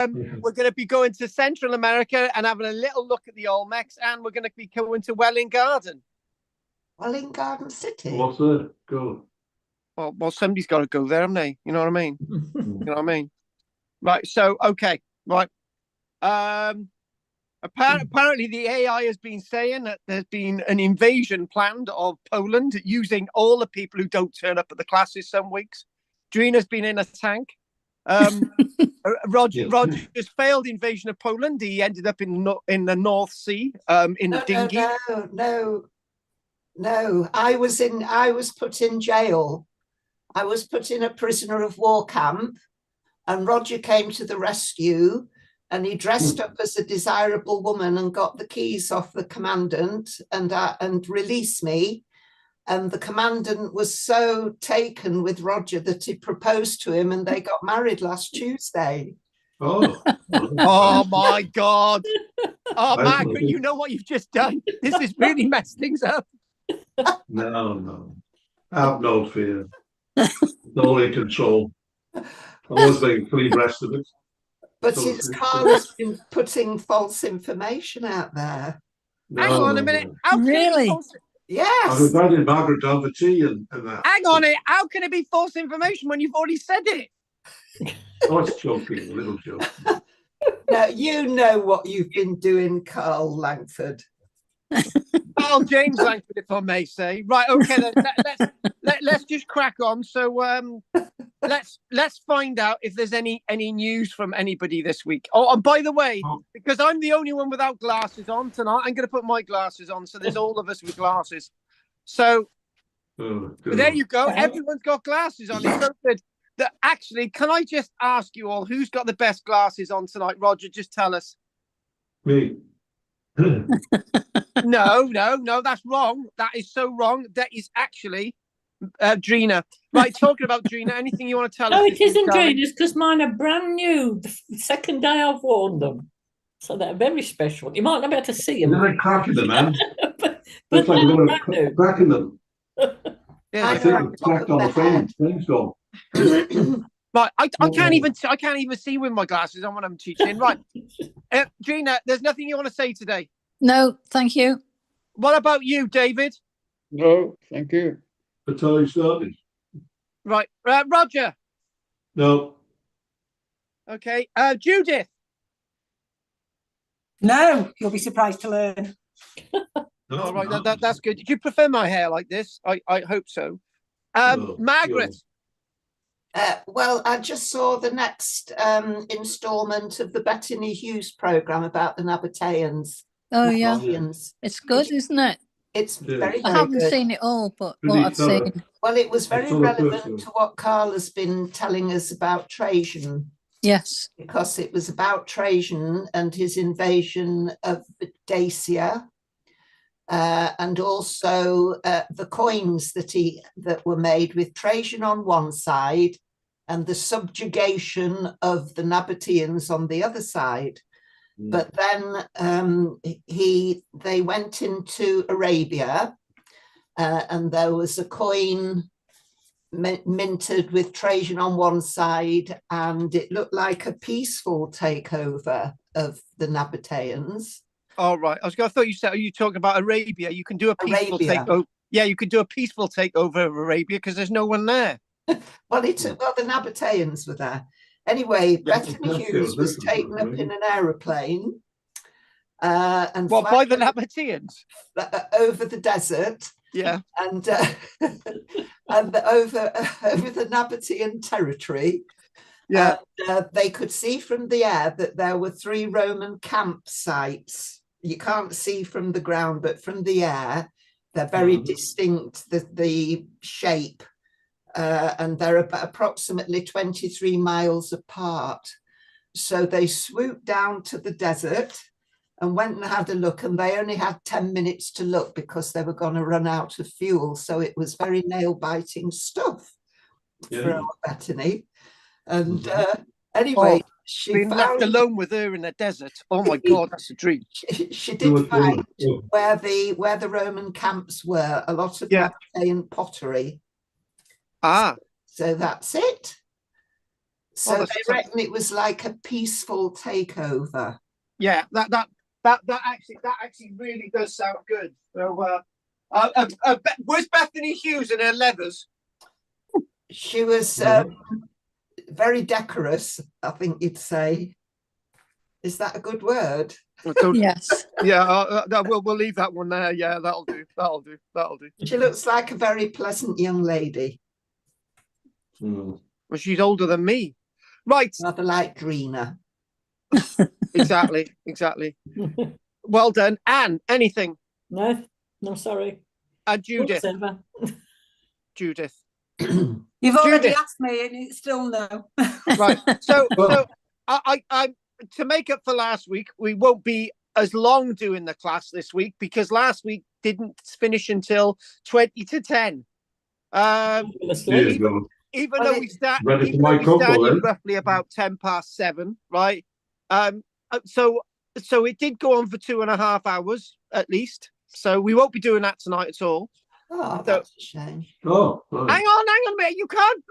We're going to be going to Central America and having a little look at the Olmecs, and we're going to be going to Welwyn Garden. Welwyn Garden City. What's that? Go. Well, somebody's got to go there, haven't they? You know what I mean? You know what I mean? Right. So, okay. Right. Apparently, the AI has been saying that there's been an invasion planned of Poland using all the people who don't turn up at the classes some weeks. Drina's been in a tank. Roger's failed invasion of Poland. He ended up in the North Sea in a dinghy. No. I was put in jail. I was put in a prisoner of war camp, and Roger came to the rescue, and he dressed up as a desirable woman and got the keys off the commandant and released me. And the commandant was so taken with Roger that he proposed to him, and they got married last Tuesday. Oh, oh my God. Oh, Margaret, you know what you've just done? This has really messed things up. No. I have no fear. No in control. I was being clean breast of it. But it's Karl has been putting false information out there. Hang on a minute. How really? Yes. I've invited Margaret down for tea and that. Hang on it. How can it be false information when you've already said it? Oh, it's joking, a little joke. Now, you know what you've been doing, Karl Langford. Karl-James Langford, if I may say. Right, okay, then let's just crack on. So let's find out if there's any news from anybody this week. Oh, and by the way, because I'm the only one without glasses on tonight, I'm going to put my glasses on. So there's all of us with glasses. So there you go. Everyone's got glasses on. It's so good. Actually, can I just ask you all, who's got the best glasses on tonight? Roger, just tell us. Me. No, that's wrong. That is so wrong. That is actually Drina. Right, talking about Drina, anything you want to tell us? No, it isn't Drina's, because mine are brand new. The second day I've worn them. So they're very special. You might not be able to see them. They're cracking them, man. but Looks like they're cracking them. Yeah, I think it's cracked on the frame. Frame's gone. Right, I can't even see with my glasses on when I'm teaching. Right, Drina, there's nothing you want to say today? No, thank you. What about you, David? No, thank you. That's how you started. Right, Roger. No. Okay, Judith. No, you'll be surprised to learn. All right, that's good. Do you prefer my hair like this? I hope so. Margaret. Well, I just saw the next instalment of the Bettany Hughes programme about the Nabateans. Oh, yeah. It's good, isn't it? It's very I haven't good. seen it all, but what I've seen. Well, it was very relevant to what Karl has been telling us about Trajan. Yes. Because it was about Trajan and his invasion of Dacia. And also the coins that were made with Trajan on one side and the subjugation of the Nabateans on the other side. But then they went into Arabia, and there was a coin minted with Trajan on one side, and it looked like a peaceful takeover of the Nabateans. All right. I thought you said, are you talking about Arabia? You can do a peaceful takeover. Yeah, you could do a peaceful takeover of Arabia because there's no one there. Well, the Nabateans were there. Anyway, Bettany Hughes was taken up in an aeroplane. And by the Nabateans? Over the desert. Yeah. And over the Nabatean territory. Yeah. They could see from the air that there were 3 Roman campsites. You can't see from the ground, but from the air, they're very distinct, the shape. And they're about approximately 23 miles apart. So they swooped down to the desert and went and had a look, and they only had 10 minutes to look because they were going to run out of fuel. So it was very nail-biting stuff for our Bettany. And anyway, being left alone with her in the desert. Oh my God, that's a dream. She did find where the Roman camps were, a lot of Nabatean pottery. Ah. So that's it. So they reckon it was like a peaceful takeover. Yeah, that actually really does sound good. So, where's Bethany Hughes and her leathers? She was very decorous, I think you'd say. Is that a good word? Yes. Yeah, we'll leave that one there. Yeah, that'll do. She looks like a very pleasant young lady. Mm. Well, she's older than me. Right. Rather like Drina. Exactly. Well done. Anne, anything? No, sorry. And Judith. Whatever. Judith. You've already Judith. asked me and it's still no. Right. So I to make up for last week, we won't be as long doing the class this week because last week didn't finish until 20 to 10. Even though we started roughly about 10 past 7, right? So it did go on for 2.5 hours at least. So we won't be doing that tonight at all. Oh, that's a shame. Oh, right. Hang on a minute. You can't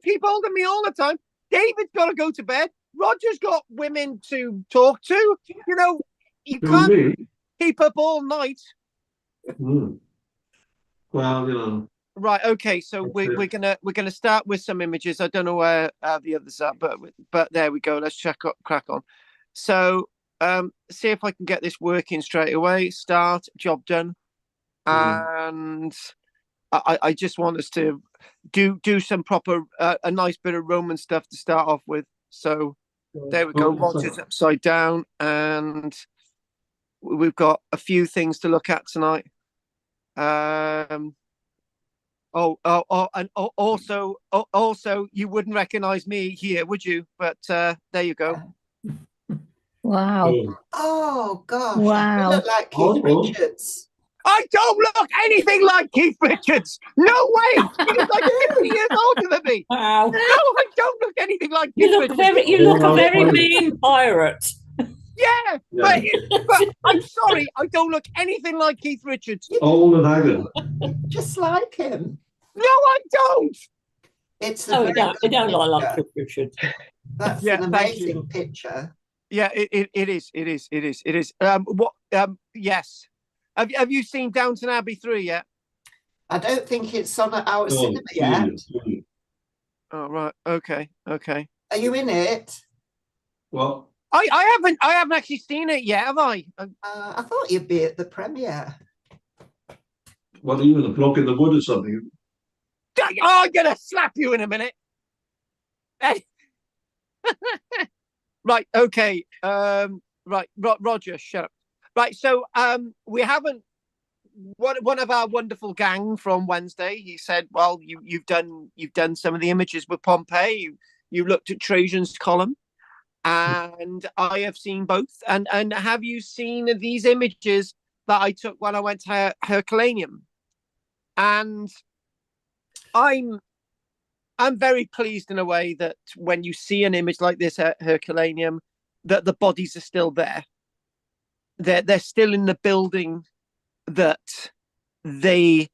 keep holding me all the time. David's got to go to bed. Roger's got women to talk to. You know, you can't keep up all night. Mm. Well, you know. Right. Okay. So we're gonna start with some images. I don't know where the others are, but there we go. Let's crack on. So see if I can get this working straight away. Start, job done. And I just want us to do some proper a nice bit of Roman stuff to start off with. So there we go. Roger's upside down, and we've got a few things to look at tonight. And also, you wouldn't recognize me here, would you? But there you go. Wow. Oh gosh. Wow. You look like Keith Richards. I don't look anything like Keith Richards. No way. He's like 50 years older than me. Wow. No, I don't look anything like Keith Richards. You look a very mean pirate. Yeah. But I'm sorry, I don't look anything like Keith Richards. Old and haggard. Just like him. No, I don't. It's I don't like Keith Richards. That's an amazing picture. Yeah, it is. Yes. Have you seen Downton Abbey 3 yet? I don't think it's on at our cinema yet. Oh right, okay. Are you in it? Well, I haven't actually seen it yet, have I? I thought you'd be at the premiere. What, even a block in the wood or something? Oh, I'm gonna slap you in a minute. Right, okay. Right, Roger, shut up. Right, so we haven't. One of our wonderful gang from Wednesday, he said, "Well, you've done some of the images with Pompeii. You looked at Trajan's column, and I have seen both. And have you seen these images that I took when I went to Herculaneum? And I'm very pleased in a way that when you see an image like this at Herculaneum, that the bodies are still there. They're still in the building that they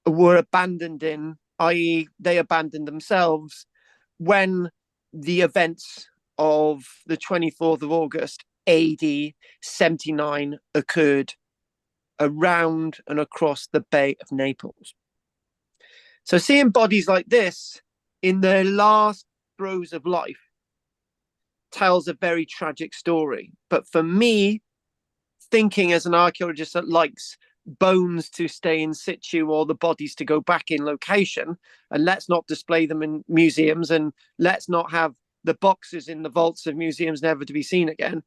were abandoned in, i.e. they abandoned themselves when the events of the 24th of August AD 79 occurred around and across the Bay of Naples. So seeing bodies like this in their last throes of life tells a very tragic story. But for me, thinking as an archaeologist that likes bones to stay in situ or the bodies to go back in location, and let's not display them in museums, and let's not have the boxes in the vaults of museums never to be seen again.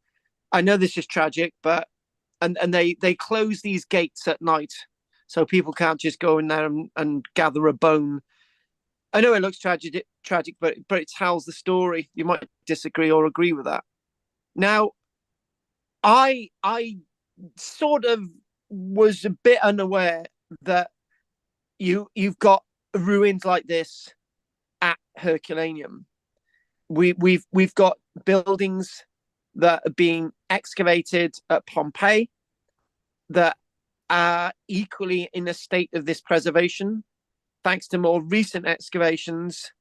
I know this is tragic, but and they close these gates at night so people can't just go in there and gather a bone. I know it looks tragic, but it tells the story. You might disagree or agree with that. Now, I sort of was a bit unaware that you've got ruins like this at Herculaneum. We've got buildings that are being excavated at Pompeii that are equally in a state of this preservation, thanks to more recent excavations.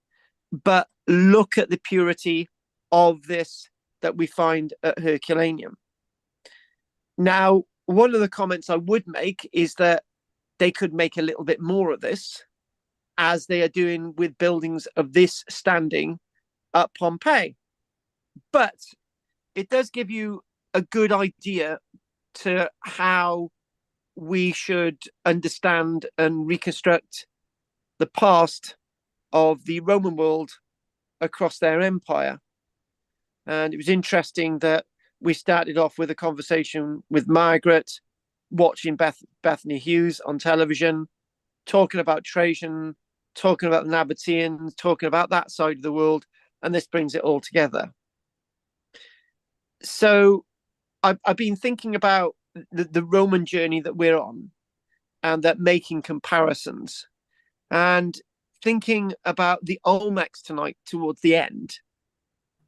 But look at the purity of this that we find at Herculaneum. Now, one of the comments I would make is that they could make a little bit more of this, as they are doing with buildings of this standing at Pompeii. But it does give you a good idea to how we should understand and reconstruct the past of the Roman world across their empire. And it was interesting that we started off with a conversation with Margaret, watching Bethany Hughes on television, talking about Trajan, talking about the Nabateans, talking about that side of the world, and this brings it all together. So I've been thinking about the Roman journey that we're on, and that making comparisons, and thinking about the Olmecs tonight towards the end.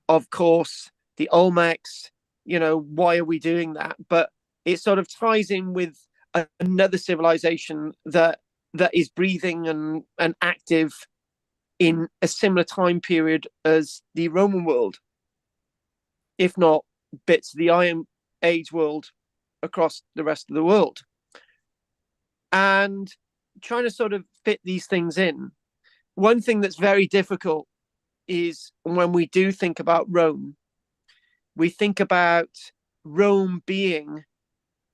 Of course, the Olmecs, why are we doing that? But it sort of ties in with another civilization that is breathing and active in a similar time period as the Roman world, if not bits of the Iron Age world across the rest of the world. And trying to sort of fit these things in. One thing that's very difficult is when we do think about Rome, we think about Rome being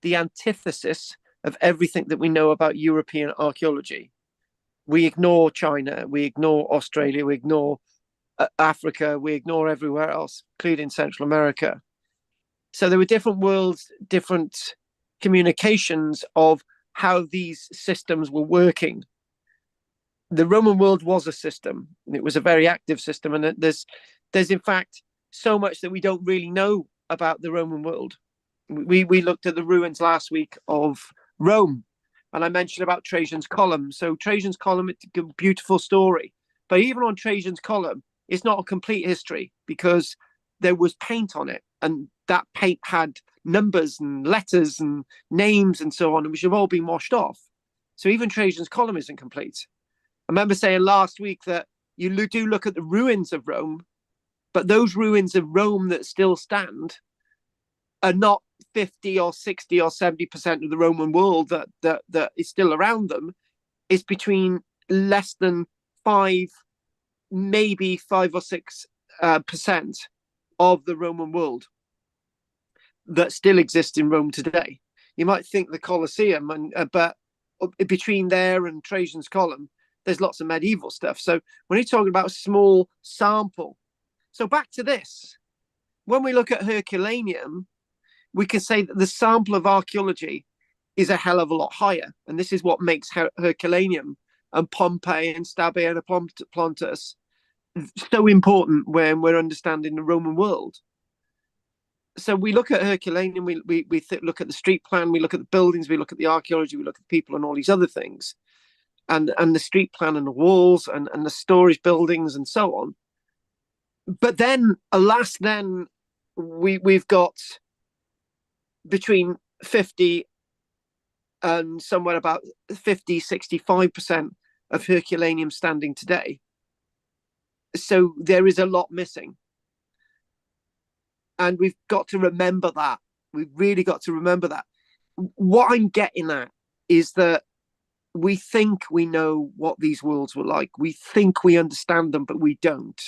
the antithesis of everything that we know about European archaeology. We ignore China, we ignore Australia, we ignore Africa, we ignore everywhere else, including Central America. So there were different worlds, different communications of how these systems were working. The Roman world was a system. It was a very active system. And there's in fact so much that we don't really know about the Roman world. We looked at the ruins last week of Rome, and I mentioned about Trajan's Column. So Trajan's Column, it's a beautiful story. But even on Trajan's Column, it's not a complete history, because there was paint on it, and that paint had numbers and letters and names and so on, which have all been washed off. So even Trajan's Column isn't complete. I remember saying last week that you do look at the ruins of Rome, but those ruins of Rome that still stand are not 50 or 60 or 70% of the Roman world that is still around them. It's between less than 5, maybe 5 or 6% of the Roman world that still exists in Rome today. You might think the Colosseum, but between there and Trajan's Column, there's lots of medieval stuff. So when you're talking about a small sample, so back to this, when we look at Herculaneum, we can say that the sample of archaeology is a hell of a lot higher. And this is what makes Herculaneum and Pompeii and Stabae and Oplontis so important when we're understanding the Roman world. So we look at Herculaneum, we look at the street plan, we look at the buildings, we look at the archaeology, we look at the people and all these other things, and the street plan and the walls and the storage buildings and so on. But then, alas, then we've got between 50 and somewhere about 65% of Herculaneum standing today. So there is a lot missing. And we've got to remember that. We've really got to remember that. What I'm getting at is that we think we know what these worlds were like. We think we understand them, but we don't.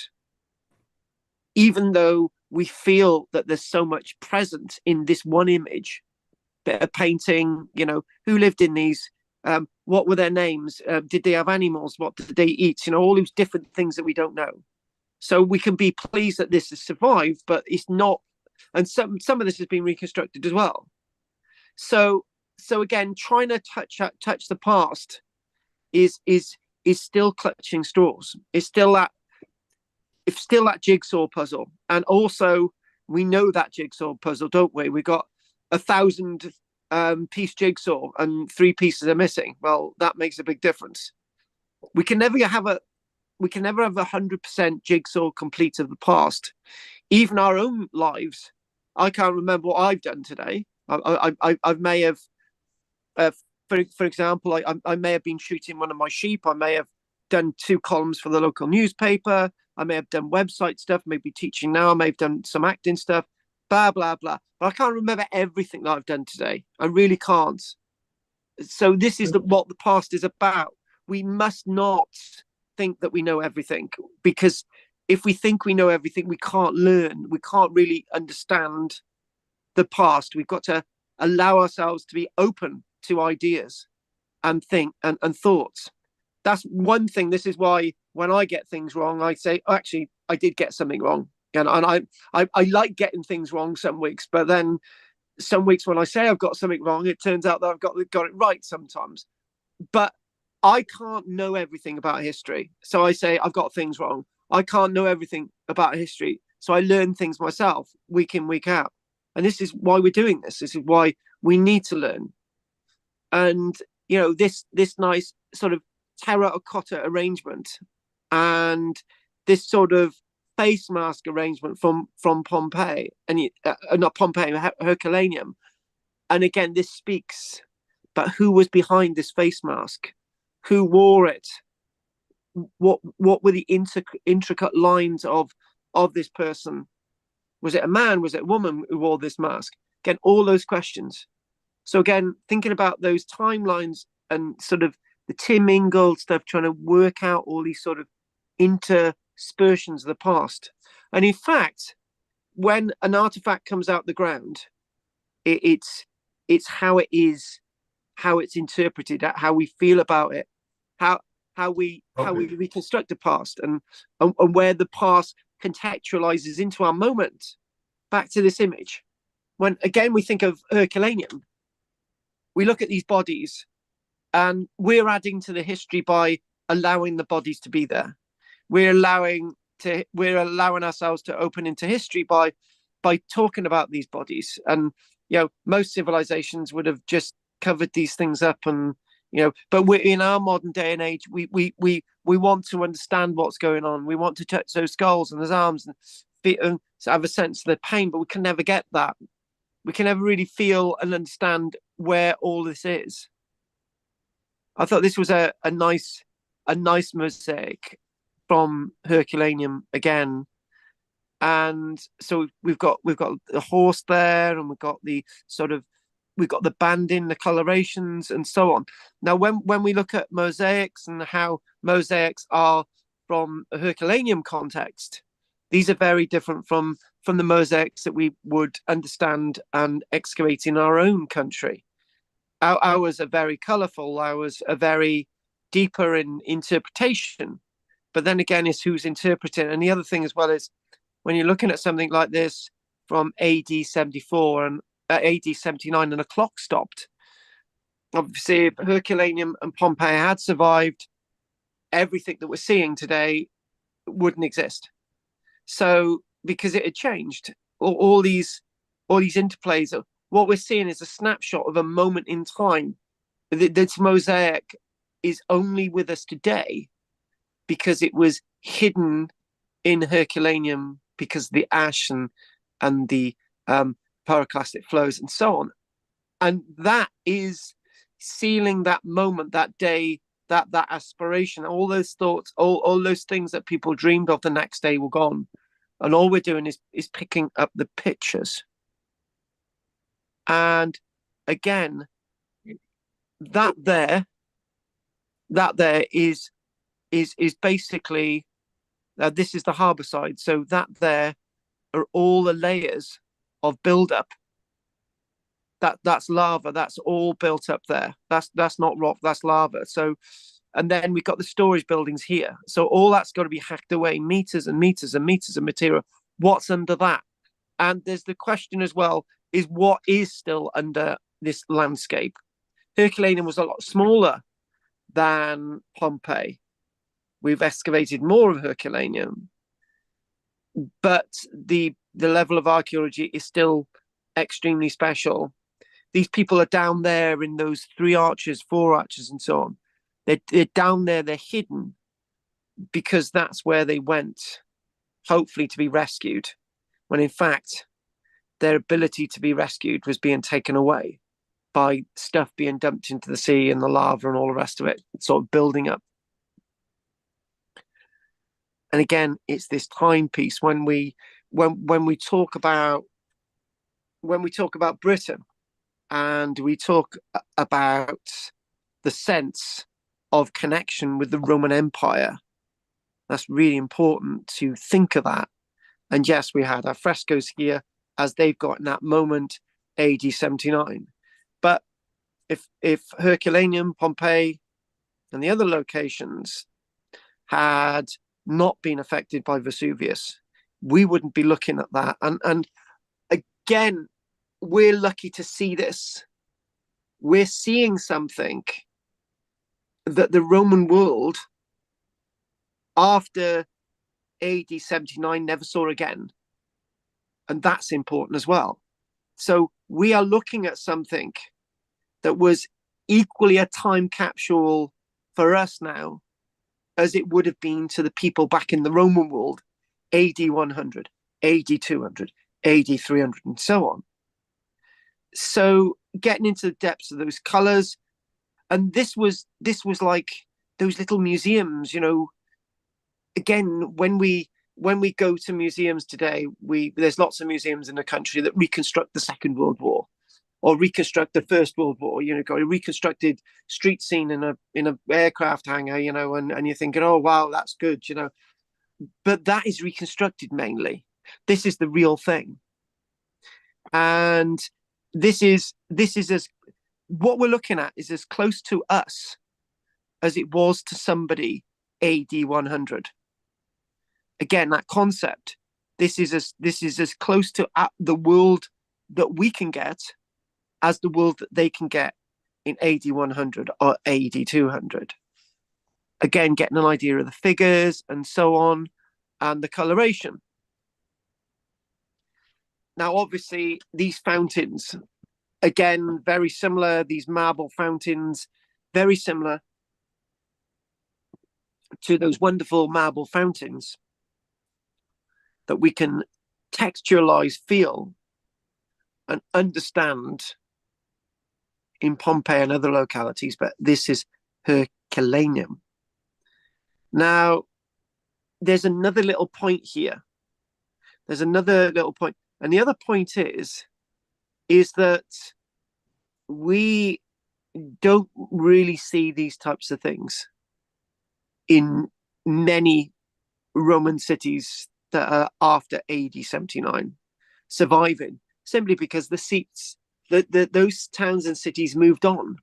Even though we feel that there's so much present in this one image, bit of painting, who lived in these, what were their names? Did they have animals? What did they eat? All these different things that we don't know. So we can be pleased that this has survived, but it's not. And some of this has been reconstructed as well. So again, trying to touch the past is still clutching straws. It's still that jigsaw puzzle. And also, we know that jigsaw puzzle, don't we? We got 1,000 piece jigsaw and 3 pieces are missing. Well, that makes a big difference. We can never have 100% jigsaw complete of the past. Even our own lives. I can't remember what I've done today. I may have, for example, I may have been shooting one of my sheep. I may have done 2 columns for the local newspaper. I may have done website stuff, maybe teaching now, I may have done some acting stuff, blah, blah, blah. But I can't remember everything that I've done today. I really can't. So this is what the past is about. We must not think that we know everything, because if we think we know everything, we can't learn. We can't really understand the past. We've got to allow ourselves to be open to ideas and think and thoughts. That's one thing. This is why when I get things wrong, I say, oh, actually, I did get something wrong. And I like getting things wrong some weeks, but then some weeks when I say I've got something wrong, it turns out that I've got it right sometimes. But I can't know everything about history. So I say I've got things wrong. I can't know everything about history. So I learn things myself week in, week out. And this is why we're doing this. This is why we need to learn. And, you know, this nice sort of terracotta arrangement and this sort of face mask arrangement from Pompeii, and not Pompeii, Herculaneum. And again, this speaks about who was behind this face mask, who wore it, what were the intricate lines of this person. Was it a man? Was it a woman who wore this mask? Again, all those questions. So again, thinking about those timelines and sort of the Tim Ingold stuff, trying to work out all these sort of interspersions of the past. And in fact, when an artifact comes out the ground, it's how it is, how it's interpreted, how we feel about it, how we reconstruct the past, and where the past contextualizes into our moment. Back to this image, when again we think of Herculaneum, we look at these bodies, and we're adding to the history by allowing the bodies to be there. We're allowing ourselves to open into history by talking about these bodies. And you know, most civilizations would have just covered these things up, and you know, but we're in our modern day and age, we want to understand what's going on. We want to touch those skulls and those arms and feet and have a sense of the pain, but we can never get that. We can never really feel and understand where all this is. I thought this was a nice mosaic from Herculaneum again. And so we've got the horse there, and we've got the banding, the colorations, and so on. Now, when we look at mosaics and how mosaics are from a Herculaneum context, these are very different from the mosaics that we would understand and excavate in our own country. Ours are very colourful. Ours are very deeper in interpretation. But then again, it's who's interpreting. And the other thing as well is when you're looking at something like this from AD 74 and AD 79 and a clock stopped. Obviously, if Herculaneum and Pompeii had survived, everything that we're seeing today wouldn't exist. So because it had changed, all these interplays of what we're seeing is a snapshot of a moment in time. This mosaic is only with us today because it was hidden in Herculaneum because of the ash and the pyroclastic flows and so on. And that is sealing that moment, that day, that aspiration, all those thoughts, all those things that people dreamed of the next day were gone. And all we're doing is picking up the pictures. And again, that there is basically, this is the harbour side. So that there are all the layers of build-up. That's lava. That's all built up there. That's not rock. That's lava. So, and then we've got the storage buildings here. So all that's got to be hacked away, meters and meters and meters of material. What's under that? And there's the question as well: is what is still under this landscape? Herculaneum was a lot smaller than Pompeii. We've excavated more of Herculaneum, but the level of archaeology is still extremely special. These people are down there in those 3 arches, 4 arches, and so on. They're down there, they're hidden because that's where they went, hopefully to be rescued, when in fact their ability to be rescued was being taken away by stuff being dumped into the sea and the lava and all the rest of it, sort of building up. And again, it's this timepiece when we talk about Britain, and we talk about the sense of connection with the Roman Empire. That's really important to think of that. And yes, we had our frescoes here as they've got in that moment, AD 79. But if Herculaneum, Pompeii, and the other locations had not been affected by Vesuvius, we wouldn't be looking at that. And again, we're lucky to see this. We're seeing something that the Roman world after AD 79 never saw again. And that's important as well. So we are looking at something that was equally a time capsule for us now as it would have been to the people back in the Roman world, AD 100, AD 200, AD 300, and so on. So getting into the depths of those colors, and this was like those little museums, you know. Again, when we go to museums today, there's lots of museums in the country that reconstruct the Second World War or reconstruct the First World War. You know, got a reconstructed street scene in a aircraft hangar, you know, and you're thinking, oh wow, that's good, you know. But that is reconstructed mainly. This is the real thing, and this is as what we're looking at is as close to us as it was to somebody AD 100. Again, that concept. This is as close to the world that we can get as the world that they can get in AD 100 or AD 200. Again, getting an idea of the figures and so on, and the coloration. Now, obviously, these fountains, again, very similar. These marble fountains, very similar to those wonderful marble fountains that we can textualize, feel, and understand in Pompeii and other localities. But this is Herculaneum. Now, there's another little point here. There's another little point. And the other point is that we don't really see these types of things in many Roman cities that are after AD 79 surviving, simply because the seats, those towns and cities moved on.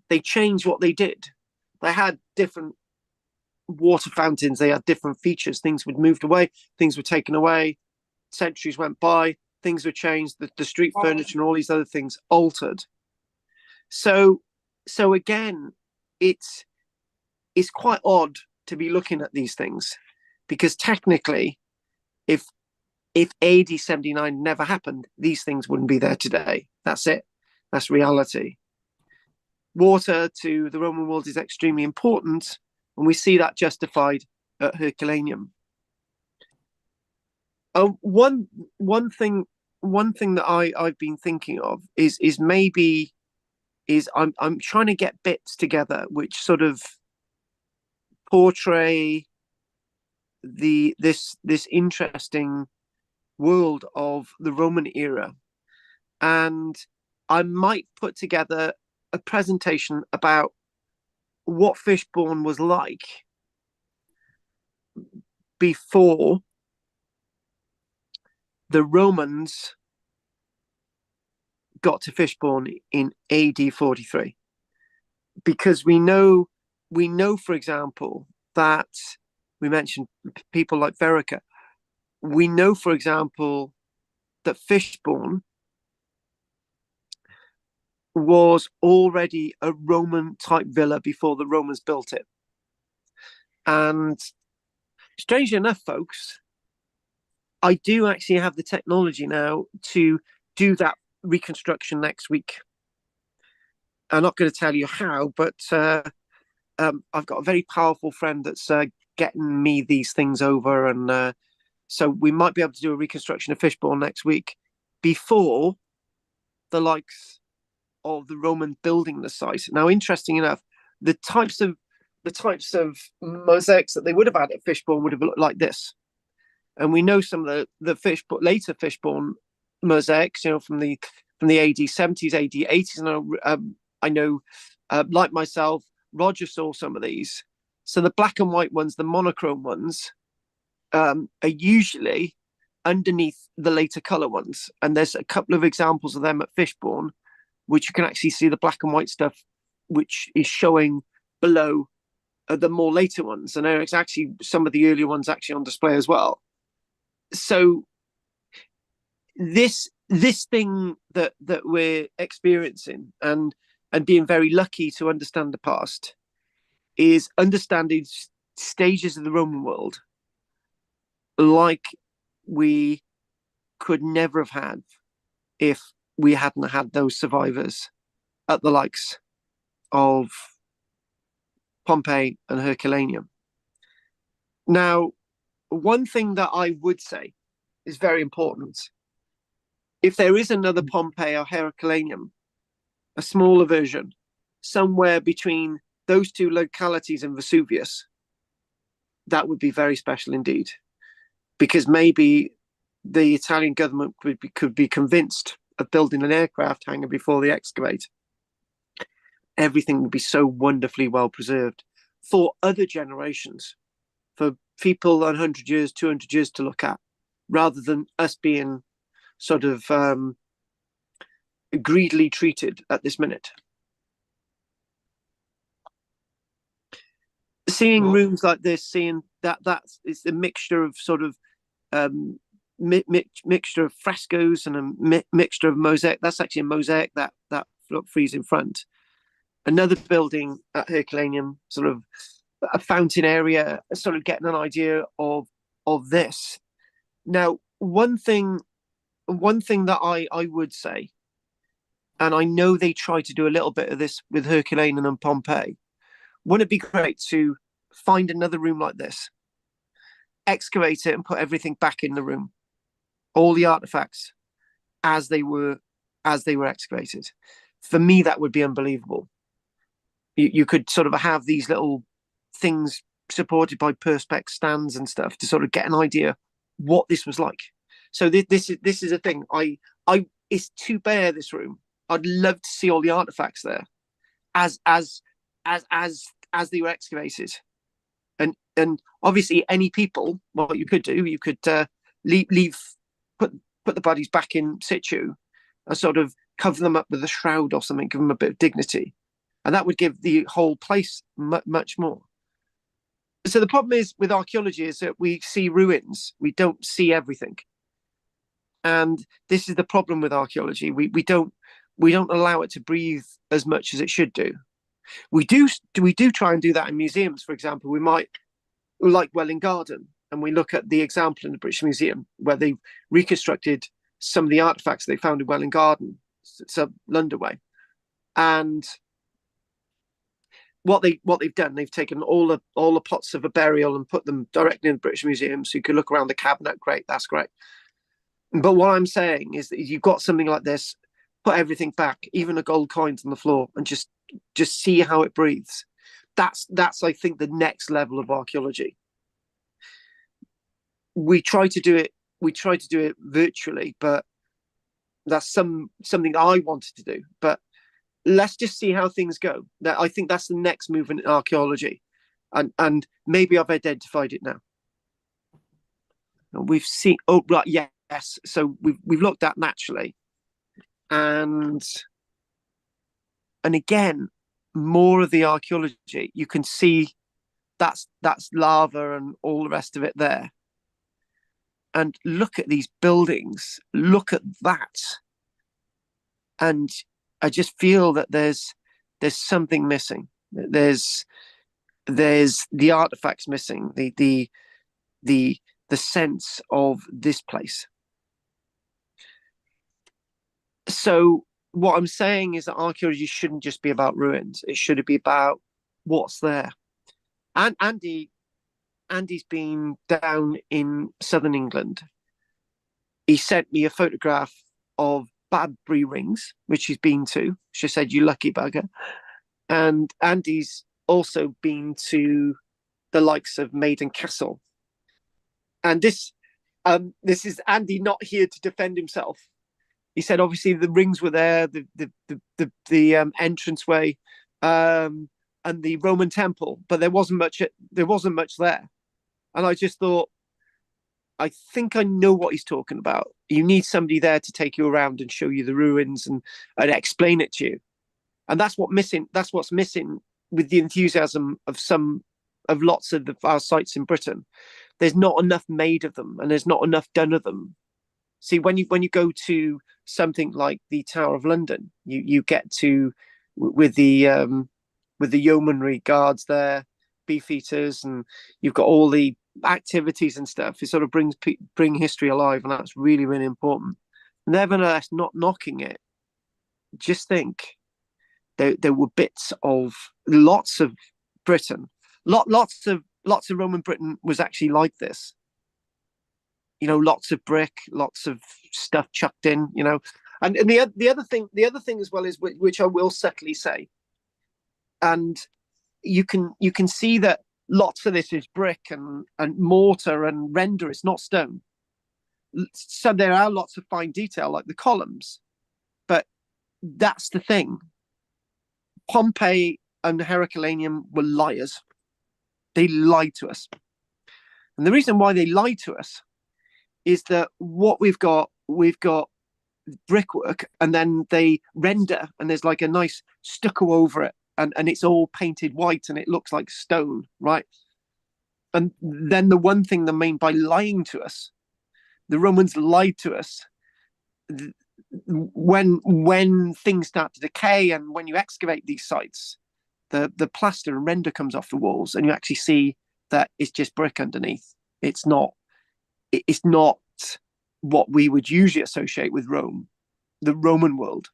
They changed what they did. They had different water fountains, they had different features. Things were moved away, things were taken away, centuries went by, things were changed, the street furniture and all these other things altered. So again, it's quite odd to be looking at these things, because technically, if AD 79 never happened, these things wouldn't be there today. That's it. That's reality. Water to the Roman world is extremely important, and we see that justified at Herculaneum. One thing that I've been thinking of is I'm trying to get bits together which sort of portray this interesting world of the Roman era, and I might put together a presentation about what Fishbourne was like before the Romans got to Fishbourne in AD 43, because we know, for example, that we mentioned people like Verica. We know, for example, that Fishbourne was already a Roman type villa before the Romans built it. And strangely enough, folks, I do actually have the technology now to do that reconstruction next week. I'm not going to tell you how, but I've got a very powerful friend that's getting me these things over, and so we might be able to do a reconstruction of Fishbourne next week before the likes of the Roman building the site. Now, interesting enough, the types of the types of mosaics that they would have had at Fishbourne would have looked like this. And we know some of the later Fishbourne mosaics, from the AD 70s, AD 80s. And I know, like myself, Roger saw some of these. So the black and white ones, the monochrome ones, are usually underneath the later color ones. And there's a couple of examples of them at Fishbourne, which you can actually see the black and white stuff, which is showing below the more later ones. And there's actually some of the earlier ones actually on display as well. So this thing that we're experiencing and being very lucky to understand the past is understanding stages of the Roman world like we could never have had if we hadn't had those survivors at the likes of Pompeii and Herculaneum. Now, one thing that I would say is very important. If there is another Pompeii or Herculaneum, a smaller version, somewhere between those two localities and Vesuvius, that would be very special indeed. Because maybe the Italian government could be convinced of building an aircraft hangar before they excavate. Everything would be so wonderfully well preserved for other generations, for people 100 years, 200 years to look at, rather than us being sort of greedily treated at this minute. Seeing rooms like this, seeing it's a mixture of sort of mixture of frescoes and a mixture of mosaic. That's actually a mosaic that frieze in front. Another building at Herculaneum, sort of a fountain area, sort of getting an idea of this. Now, one thing that I would say, and I know they try to do a little bit of this with Herculaneum and Pompeii, wouldn't it be great to find another room like this, excavate it and put everything back in the room, all the artifacts as they were excavated? For me, that would be unbelievable. You could sort of have these little things supported by perspex stands and stuff to sort of get an idea what this was like. So this is a thing. It's too bare, this room. I'd love to see all the artifacts there as they were excavated. And obviously any people, what you could do, you could put the bodies back in situ and sort of cover them up with a shroud or something, give them a bit of dignity. And that would give the whole place much more. So the problem is with archaeology is that we see ruins, we don't see everything. And this is the problem with archaeology. We don't allow it to breathe as much as it should do. We do try and do that in museums. For example, we might, like Welwyn Garden, and we look at the example in the British Museum where they've reconstructed some of the artifacts they found in Welwyn Garden, sub London way. And what they've done, they've taken all the pots of a burial and put them directly in the British Museum, so you could look around the cabinet. Great, that's great. But what I'm saying is that if you've got something like this, put everything back, even the gold coins on the floor, and just see how it breathes. That's I think the next level of archaeology. We try to do it virtually, but that's something I wanted to do. But let's just see how things go. I think that's the next movement in archaeology, and maybe I've identified it now. We've seen. Oh, right, yes. So we've looked at naturally, and again, more of the archaeology. You can see that's lava and all the rest of it there. And look at these buildings. Look at that, and I just feel that there's something missing. There's the artifacts missing. The sense of this place. So what I'm saying is that archaeology shouldn't just be about ruins. It should be about what's there. And Andy's been down in southern England. He sent me a photograph of Badbury Rings, which he's been to. She said, "You lucky bugger." And Andy's also been to the likes of Maiden Castle. And this is Andy not here to defend himself. He said obviously the rings were there, the entranceway, and the Roman temple, but there wasn't much there. And I just thought, I think I know what he's talking about. You need somebody there to take you around and show you the ruins and explain it to you. And that's what's missing with the enthusiasm of lots of our sites in Britain. There's not enough made of them, and there's not enough done of them. See, when you go to something like the Tower of London, you get to with the yeomanry guards there, beefeaters, and you've got all the activities and stuff. It sort of bring history alive, and that's really, really important. Nevertheless, not knocking it, just think there were bits of lots of Britain, lots of Roman Britain was actually like this. You know, lots of brick, lots of stuff chucked in. You know, and the other thing as well is, which I will subtly say, and you can see that lots of this is brick and mortar and render. It's not stone. So there are lots of fine detail like the columns, but that's the thing. Pompeii and Herculaneum were liars. They lied to us. And the reason why they lied to us is that what we've got brickwork, and then they render, and there's like a nice stucco over it, and it's all painted white and it looks like stone, right? And then the one thing they mean by lying to us, the Romans lied to us. When things start to decay and when you excavate these sites, the plaster and render comes off the walls, and you actually see that it's just brick underneath. It's not what we would usually associate with Rome, the Roman world,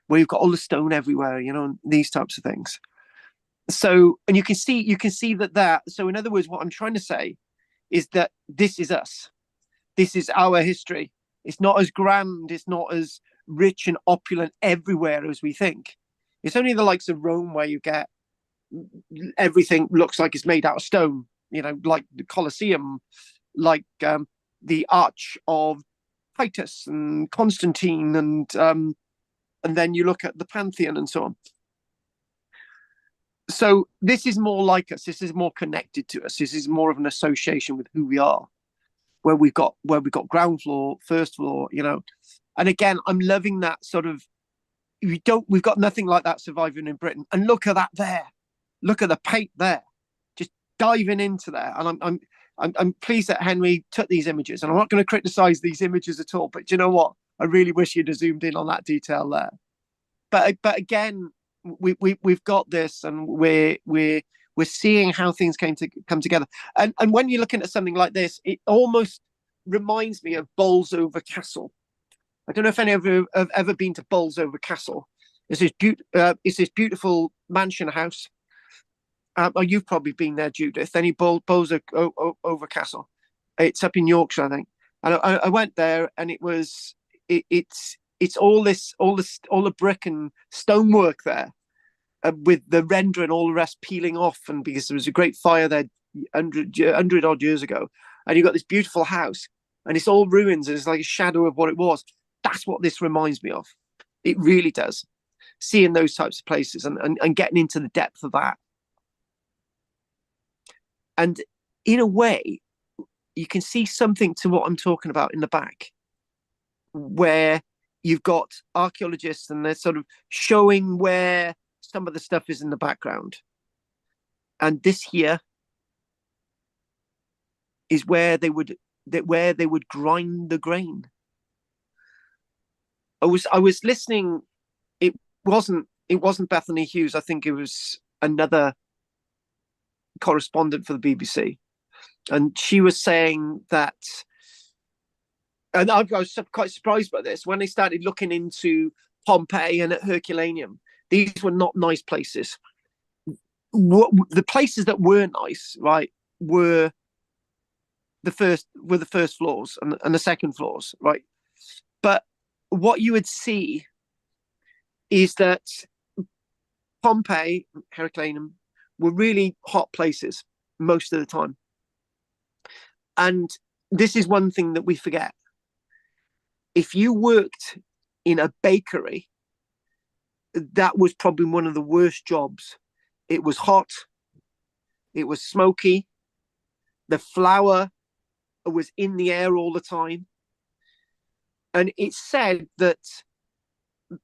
where you've got all the stone everywhere, you know, these types of things. So, and you can see that. So in other words, what I'm trying to say is that this is us. This is our history. It's not as grand, it's not as rich and opulent everywhere as we think. It's only the likes of Rome where you get everything looks like it's made out of stone, you know, like the Colosseum, like the Arch of Titus and Constantine, and then you look at the Pantheon and so on. So this is more like us. This is more connected to us. This is more of an association with who we are, where we've got ground floor, first floor, you know. And again, I'm loving that sort of. We've got nothing like that surviving in Britain. And look at that there. Look at the paint there. Just diving into there. And I'm pleased that Henry took these images. And I'm not going to criticize these images at all. But you know what? I really wish you'd have zoomed in on that detail there. But again, we've got this, and we're seeing how things come together. And when you're looking at something like this, it almost reminds me of Bolsover Castle. I don't know if any of you have ever been to Bolsover Castle. It's this beautiful mansion house. You've probably been there, Judith. Any Bolsover Castle? It's up in Yorkshire, I think. And I went there, and it's all the brick and stonework there, with the render and all the rest peeling off, and because there was a great fire there 100 odd years ago, and you've got this beautiful house, and it's all ruins, and it's like a shadow of what it was. That's what this reminds me of. It really does. Seeing those types of places and getting into the depth of that. And in a way, you can see something to what I'm talking about in the back, where you've got archaeologists and they're sort of showing where some of the stuff is in the background. And this here is where they would grind the grain. I was listening. It wasn't Bethany Hughes. I think it was another correspondent for the BBC, and she was saying that. And I was quite surprised by this when they started looking into Pompeii and at Herculaneum. These were not nice places. The places that were nice, right, were the first floors and the second floors, right. But what you would see is that Pompeii, Herculaneum, were really hot places most of the time. And this is one thing that we forget. If you worked in a bakery, that was probably one of the worst jobs. It was hot, it was smoky, the flour was in the air all the time. And it's said that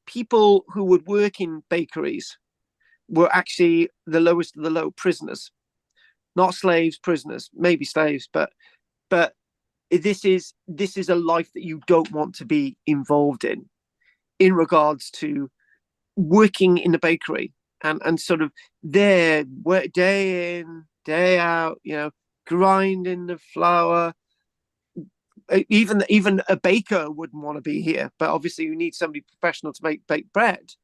people who would work in bakeries were actually the lowest of the low, prisoners, not slaves, prisoners, maybe slaves, but this is a life that you don't want to be involved in regards to working in the bakery and sort of there, work day in, day out, grinding the flour. Even a baker wouldn't want to be here, but obviously you need somebody professional to bake bread.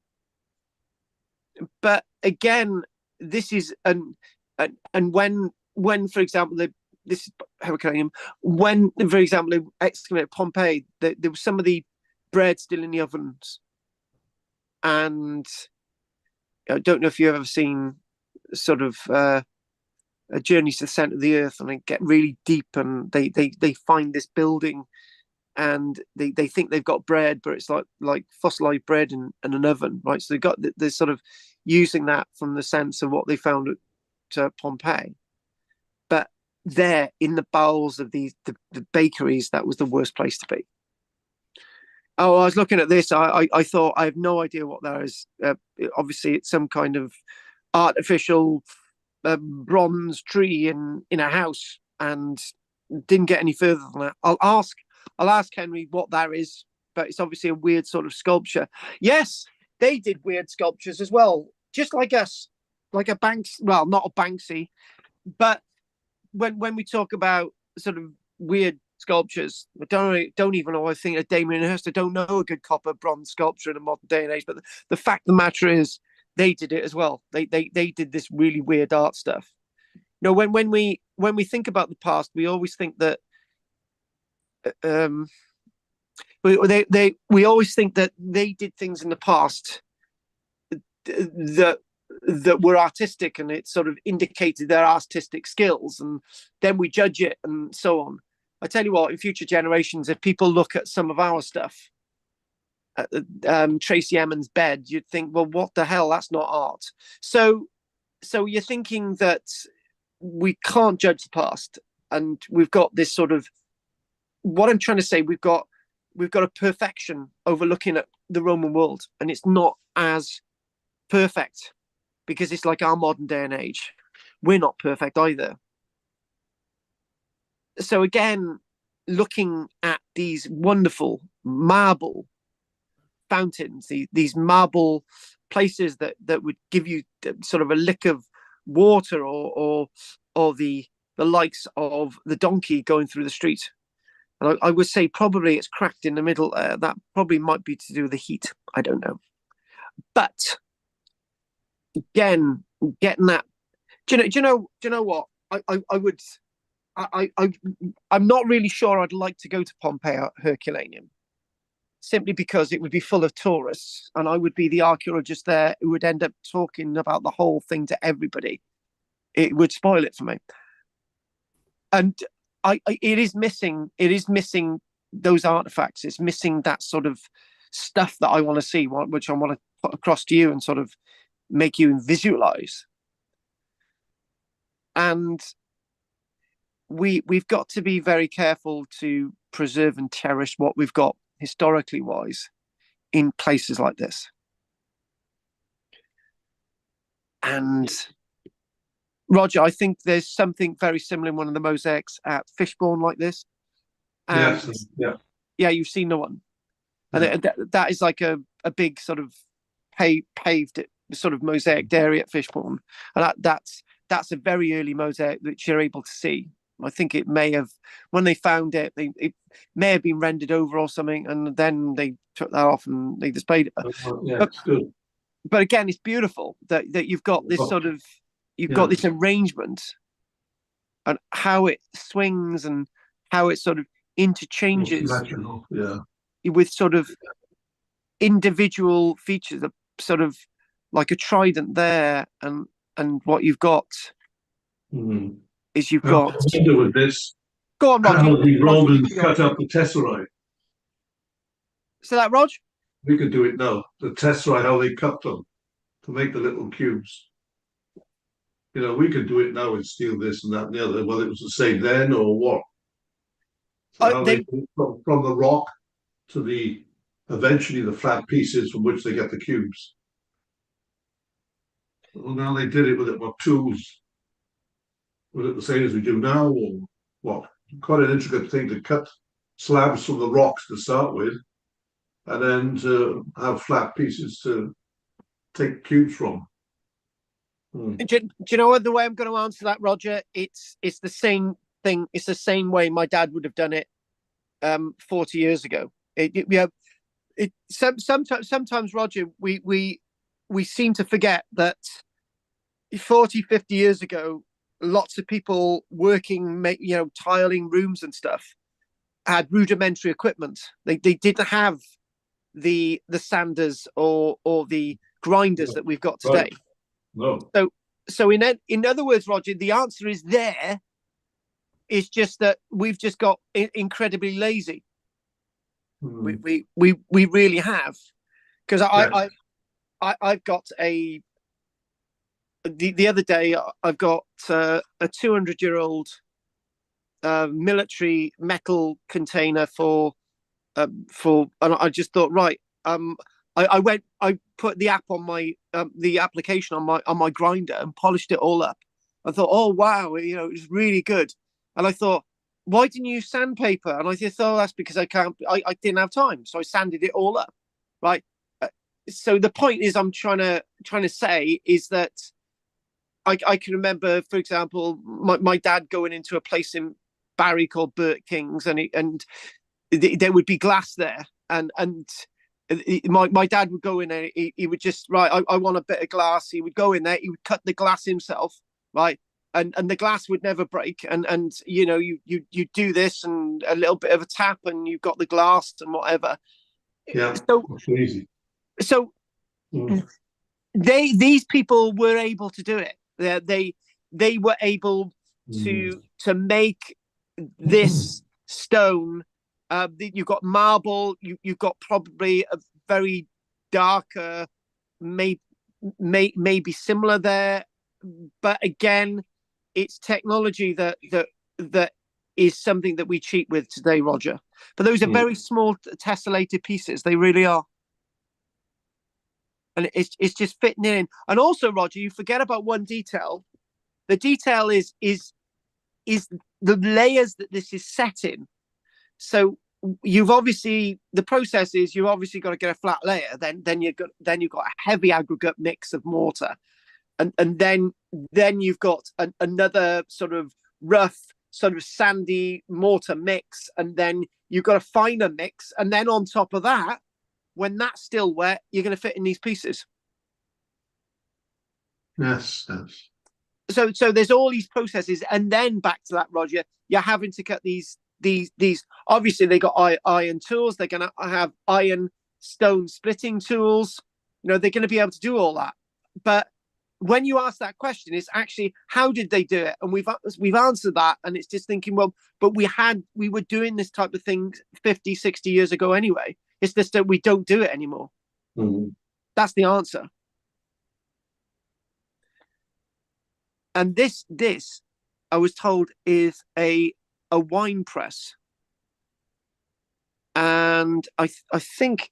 But again, this is and when for example this is Herculaneum, when for example they excavated Pompeii, there was some of the bread still in the ovens. And I don't know if you've ever seen sort of a journey to the center of the earth, and they get really deep and they find this building and they think they've got bread, but it's like fossilized bread in an oven, right? So they're sort of using that from the sense of what they found at Pompeii. But there in the bowels of the bakeries, that was the worst place to be. Oh, I was looking at this. I thought, I have no idea what that is. Obviously, it's some kind of artificial bronze tree in a house, and didn't get any further than that. I'll ask Henry what that is, but it's obviously a weird sort of sculpture. Yes, they did weird sculptures as well, just like us, like a Banks. Well, not a Banksy, but when we talk about sort of weird sculptures, I don't even know. I think of Damien Hirst. I don't know a good copper bronze sculpture in a modern day and age. But the fact of the matter is, they did it as well. They did this really weird art stuff. When we think about the past, we always think that we always think that they did things in the past that were artistic, and it sort of indicated their artistic skills, and then we judge it and so on. I tell you what, in future generations, if people look at some of our stuff, Tracy Emin's bed, you'd think, well, what the hell? That's not art. So you're thinking that we can't judge the past, and we've got this sort of, what I'm trying to say, we've got a perfection over looking at the Roman world, and it's not as perfect because it's like our modern day and age. We're not perfect either. So again, looking at these wonderful marble fountains, these marble places that would give you sort of a lick of water, or the likes of the donkey going through the street. And I would say probably it's cracked in the middle. That probably might be to do with the heat. I don't know. But again, getting that. Do you know what? I'm not really sure I'd like to go to Pompeii or Herculaneum, simply because it would be full of tourists, and I would be the archaeologist there who would end up talking about the whole thing to everybody. It would spoil it for me. And it is missing those artifacts. It's missing that sort of stuff that I want to see, which I want to put across to you and sort of make you visualize. And we've got to be very careful to preserve and cherish what we've got historically wise in places like this. And Roger, I think there's something very similar in one of the mosaics at Fishbourne like this. And yes, yeah, you've seen the one. And that is like a big sort of paved sort of mosaic area at Fishbourne. And that's a very early mosaic that you're able to see. I think it may have, when they found it, it may have been rendered over or something, and then they took that off and they displayed it. Yeah, good. But again, it's beautiful that you've got this sort of, got this arrangement and how it swings and how it sort of interchanges with sort of individual features, sort of like a trident there and And what you've got Mhm. is you've I got. wonder with this, Go on, Roger. how the Roger, Romans you go on. cut up the tesserae. So that, Rog? We could do it now. The tesserae, how they cut them to make the little cubes. You know, we could do it now and steal this and that and the other, whether it was the same then or what. So how they from the rock to the eventually the flat pieces from which they get the cubes. Well, now they did it with what tools? Was it the same as we do now, or what? Quite an intricate thing to cut slabs from the rocks to start with, and then to have flat pieces to take cubes from. Do you know what the way I'm going to answer that, Roger? It's the same thing. It's the same way my dad would have done it 40 years ago. Sometimes, Roger, we seem to forget that 40, 50 years ago, lots of people working, tiling rooms and stuff had rudimentary equipment. They didn't have the sanders or the grinders that we've got today. No. So in other words, Roger, the answer is there. It's just that we've just got incredibly lazy. We really have, because I've got the other day I've got a 200-year-old military metal container for and I just thought, right, I put the app on my the application on my grinder and polished it all up. I thought, oh wow, it was really good. And I thought, why didn't you use sandpaper? And I just thought, that's because I didn't have time, so I sanded it all up, right? So the point is, I'm trying to say is that I can remember, for example, my dad going into a place in Barry called Burt King's, and there would be glass there, and my dad would go in there. He would just, right, I want a bit of glass. He would go in there. He would cut the glass himself, right, and the glass would never break. And you do this and a little bit of a tap, and you've got the glass and whatever. Yeah, so easy. So these people were able to do it. They were able to make this stone. You've got marble. You've got probably a very darker, maybe similar there, but again, it's technology that is something that we cheat with today, Roger. But those are very small tessellated pieces. They really are. And it's just fitting in. And also, Roger, you forget about one detail. The detail is the layers that this is set in. So you've obviously, the process is you've obviously got to get a flat layer. Then you've got a heavy aggregate mix of mortar, and then you've got another sort of rough, sort of sandy mortar mix, and then you've got a finer mix, and then on top of that, when that's still wet, you're going to fit in these pieces. Yes. So there's all these processes, and then back to that, Roger, you're having to cut these. Obviously, they got iron tools. They're going to have iron stone splitting tools. They're going to be able to do all that. But when you ask that question, it's actually, how did they do it? And we've answered that, and it's just thinking, well, but we were doing this type of thing 50, 60 years ago anyway. It's just that we don't do it anymore. That's the answer. And this, I was told, is a wine press. And I think,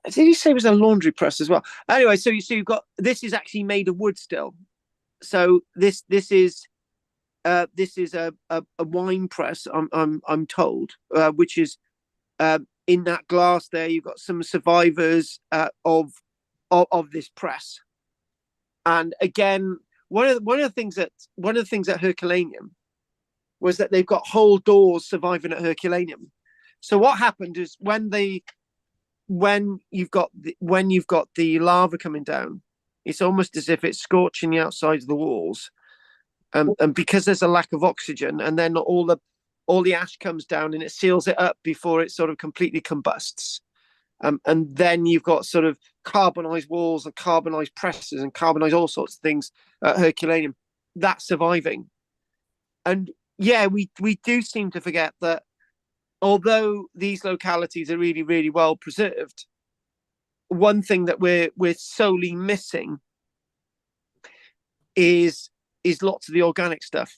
did he say it was a laundry press as well? Anyway, so you've got, this is actually made of wood still. So this is a wine press. I'm told, which is in that glass there. You've got some survivors of this press. And again, one of the things at Herculaneum was that they've got whole doors surviving at Herculaneum. So what happened is when you've got the lava coming down, it's almost as if it's scorching the outside of the walls, and because there's a lack of oxygen, and then all the ash comes down and it seals it up before it sort of completely combusts. And then you've got sort of carbonized walls and carbonized presses and carbonized all sorts of things at Herculaneum. That's surviving. And yeah, we do seem to forget that although these localities are really, really well preserved, one thing that we're solely missing is lots of the organic stuff,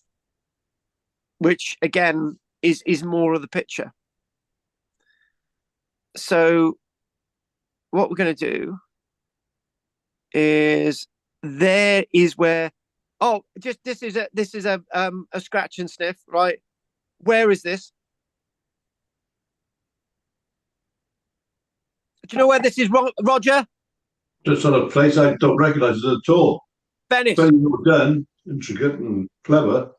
which again is more of the picture. So what we're going to do is, there is where, oh, just this is a scratch and sniff, right? Where is this? Do you know where this is, Roger? Just on a place I don't recognise it at all. Venice. Very well done, intricate and clever.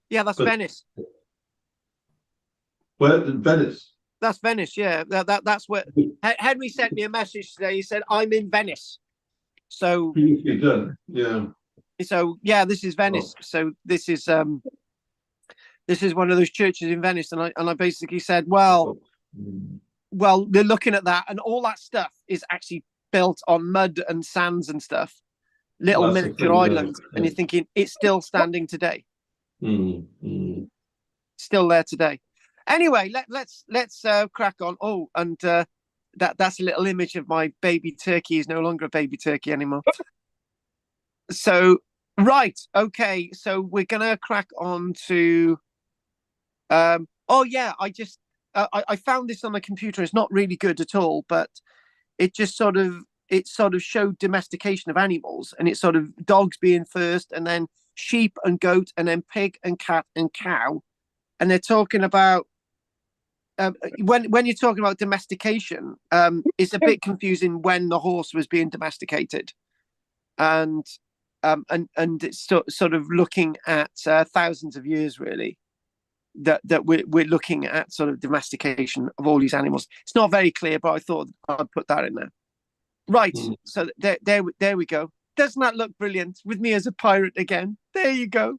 Yeah, that's Venice. Where in Venice? That's Venice. Yeah, that's where Henry sent me a message today. He said, "I'm in Venice." So Beautifully done. Yeah. So yeah, this is Venice. So this is one of those churches in Venice, and I basically said, well, they're looking at that, and all that stuff is actually built on mud and sands and stuff, little miniature islands, and you're thinking it's still standing today. Still there today. Anyway, let's crack on. Oh, and that's a little image of my baby turkey. Is no longer a baby turkey anymore. So right, okay. So we're gonna crack on to. Oh yeah, I found this on the computer. It's not really good at all, but it just sort of showed domestication of animals, and it's sort of dogs being first, and then sheep and goat, and then pig and cat and cow, and they're talking about. When you're talking about domestication, it's a bit confusing when the horse was being domesticated, and it's sort of looking at thousands of years really. That we're looking at sort of domestication of all these animals. It's not very clear, but I thought I'd put that in there. Right, so there we go. Doesn't that look brilliant? With me as a pirate again. There you go.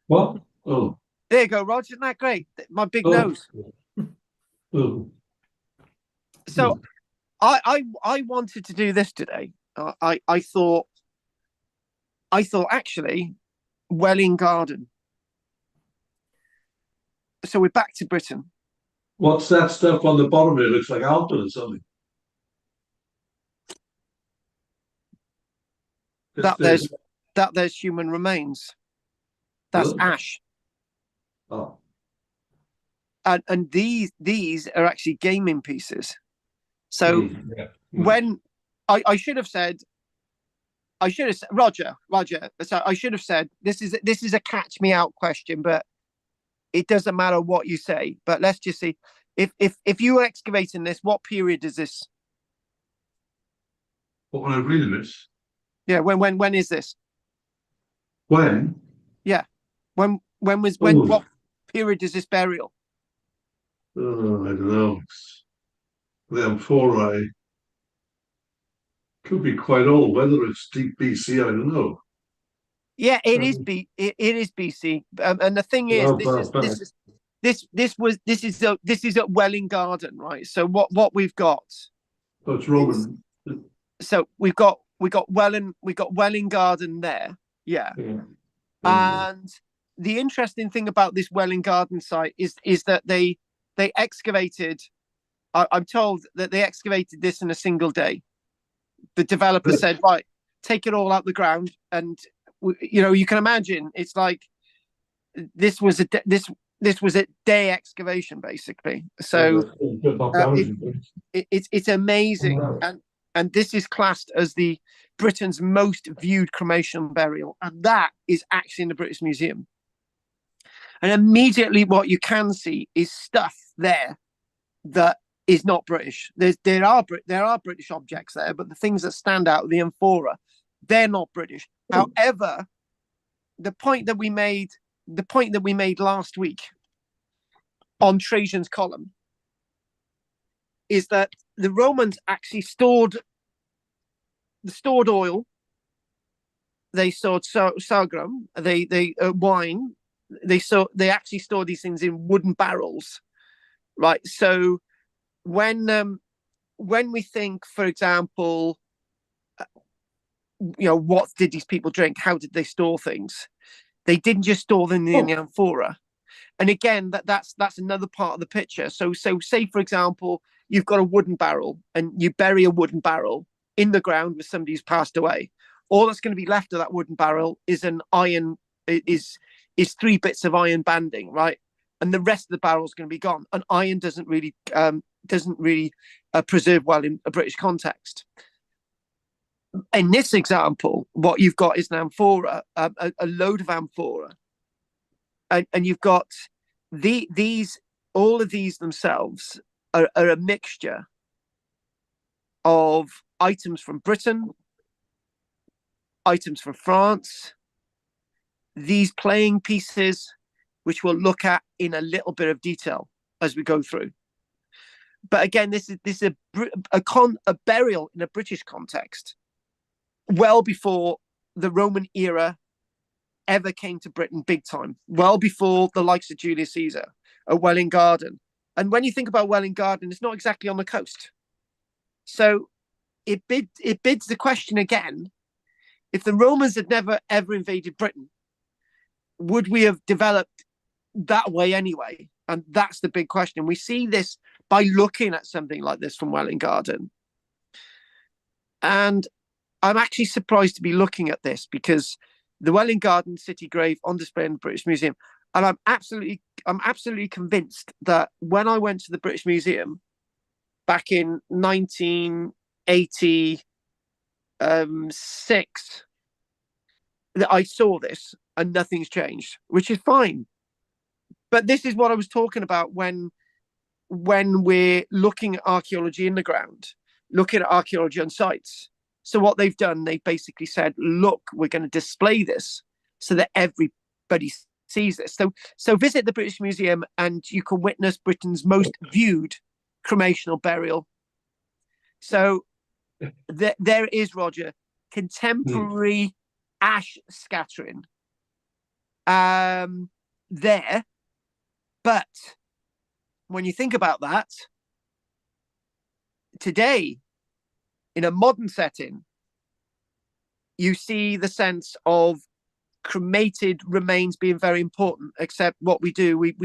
What? Oh, there you go, Roger. Isn't that great? My big nose. Oh. So I wanted to do this today. I thought actually Welwyn Garden. So we're back to Britain. What's that stuff on the bottom? It looks like alpha or something. There's human remains. That's ash. Oh. And these are actually gaming pieces. So when I should have said Roger. So I should have said this is a catch me out question, but it doesn't matter what you say. But let's just see if you were excavating this, what period is this? What when I read this? Yeah, when is this? When? Yeah, when what period is this burial? Oh, I don't know. Therefore, I could be quite old. Whether it's deep BC, I don't know. Yeah, it is BC, and the thing is, this is at Welwyn Garden, right? So what we've got? Oh, it's Roman. So we got Welwyn Garden there, yeah. And the interesting thing about this Welwyn Garden site is that they excavated. I'm told that they excavated this in a single day. The developer said, right, take it all out the ground, and you can imagine it's like this was a day excavation basically. So it's amazing, and this is classed as the Britain's most viewed cremation burial, and that is actually in the British Museum. And immediately what you can see is stuff there that is not British. There are British objects there, but the things that stand out, the amphora, they're not British. However, the point that we made last week on Trajan's column is that the Romans actually stored oil, they stored sorghum, they wine, they actually stored these things in wooden barrels, right? So when when we think, for example, what did these people drink? How did they store things? They didn't just store them in the amphora. And again, that's another part of the picture. So say, for example, you've got a wooden barrel and you bury a wooden barrel in the ground with somebody who's passed away. All that's going to be left of that wooden barrel is an iron, is 3 bits of iron banding, right? And the rest of the barrel is going to be gone. And iron doesn't really preserve well in a British context. In this example, what you've got is an amphora, a load of amphora, and you've got all of these themselves are a mixture of items from Britain, items from France, these playing pieces, which we'll look at in a little bit of detail as we go through. But again, this is a burial in a British context, well before the Roman era ever came to Britain big time, well before the likes of Julius Caesar at Welwyn Garden. And when you think about Welwyn Garden, it's not exactly on the coast. So it bids the question again, if the Romans had never ever invaded Britain, would we have developed that way anyway? And that's the big question. We see this by looking at something like this from Welwyn Garden. And I'm actually surprised to be looking at this because the Welwyn Garden city grave on display in the British Museum, and I'm absolutely convinced that when I went to the British Museum back in 1986, that I saw this and nothing's changed, which is fine. But this is what I was talking about when we're looking at archaeology in the ground, looking at archaeology on sites. So what they've done, they basically said, look, we're going to display this so that everybody sees this. So visit the British Museum and you can witness Britain's most viewed cremational burial. So there it is, Roger, contemporary ash scattering there. But when you think about that, today, in a modern setting, you see the sense of cremated remains being very important. Except what we do, we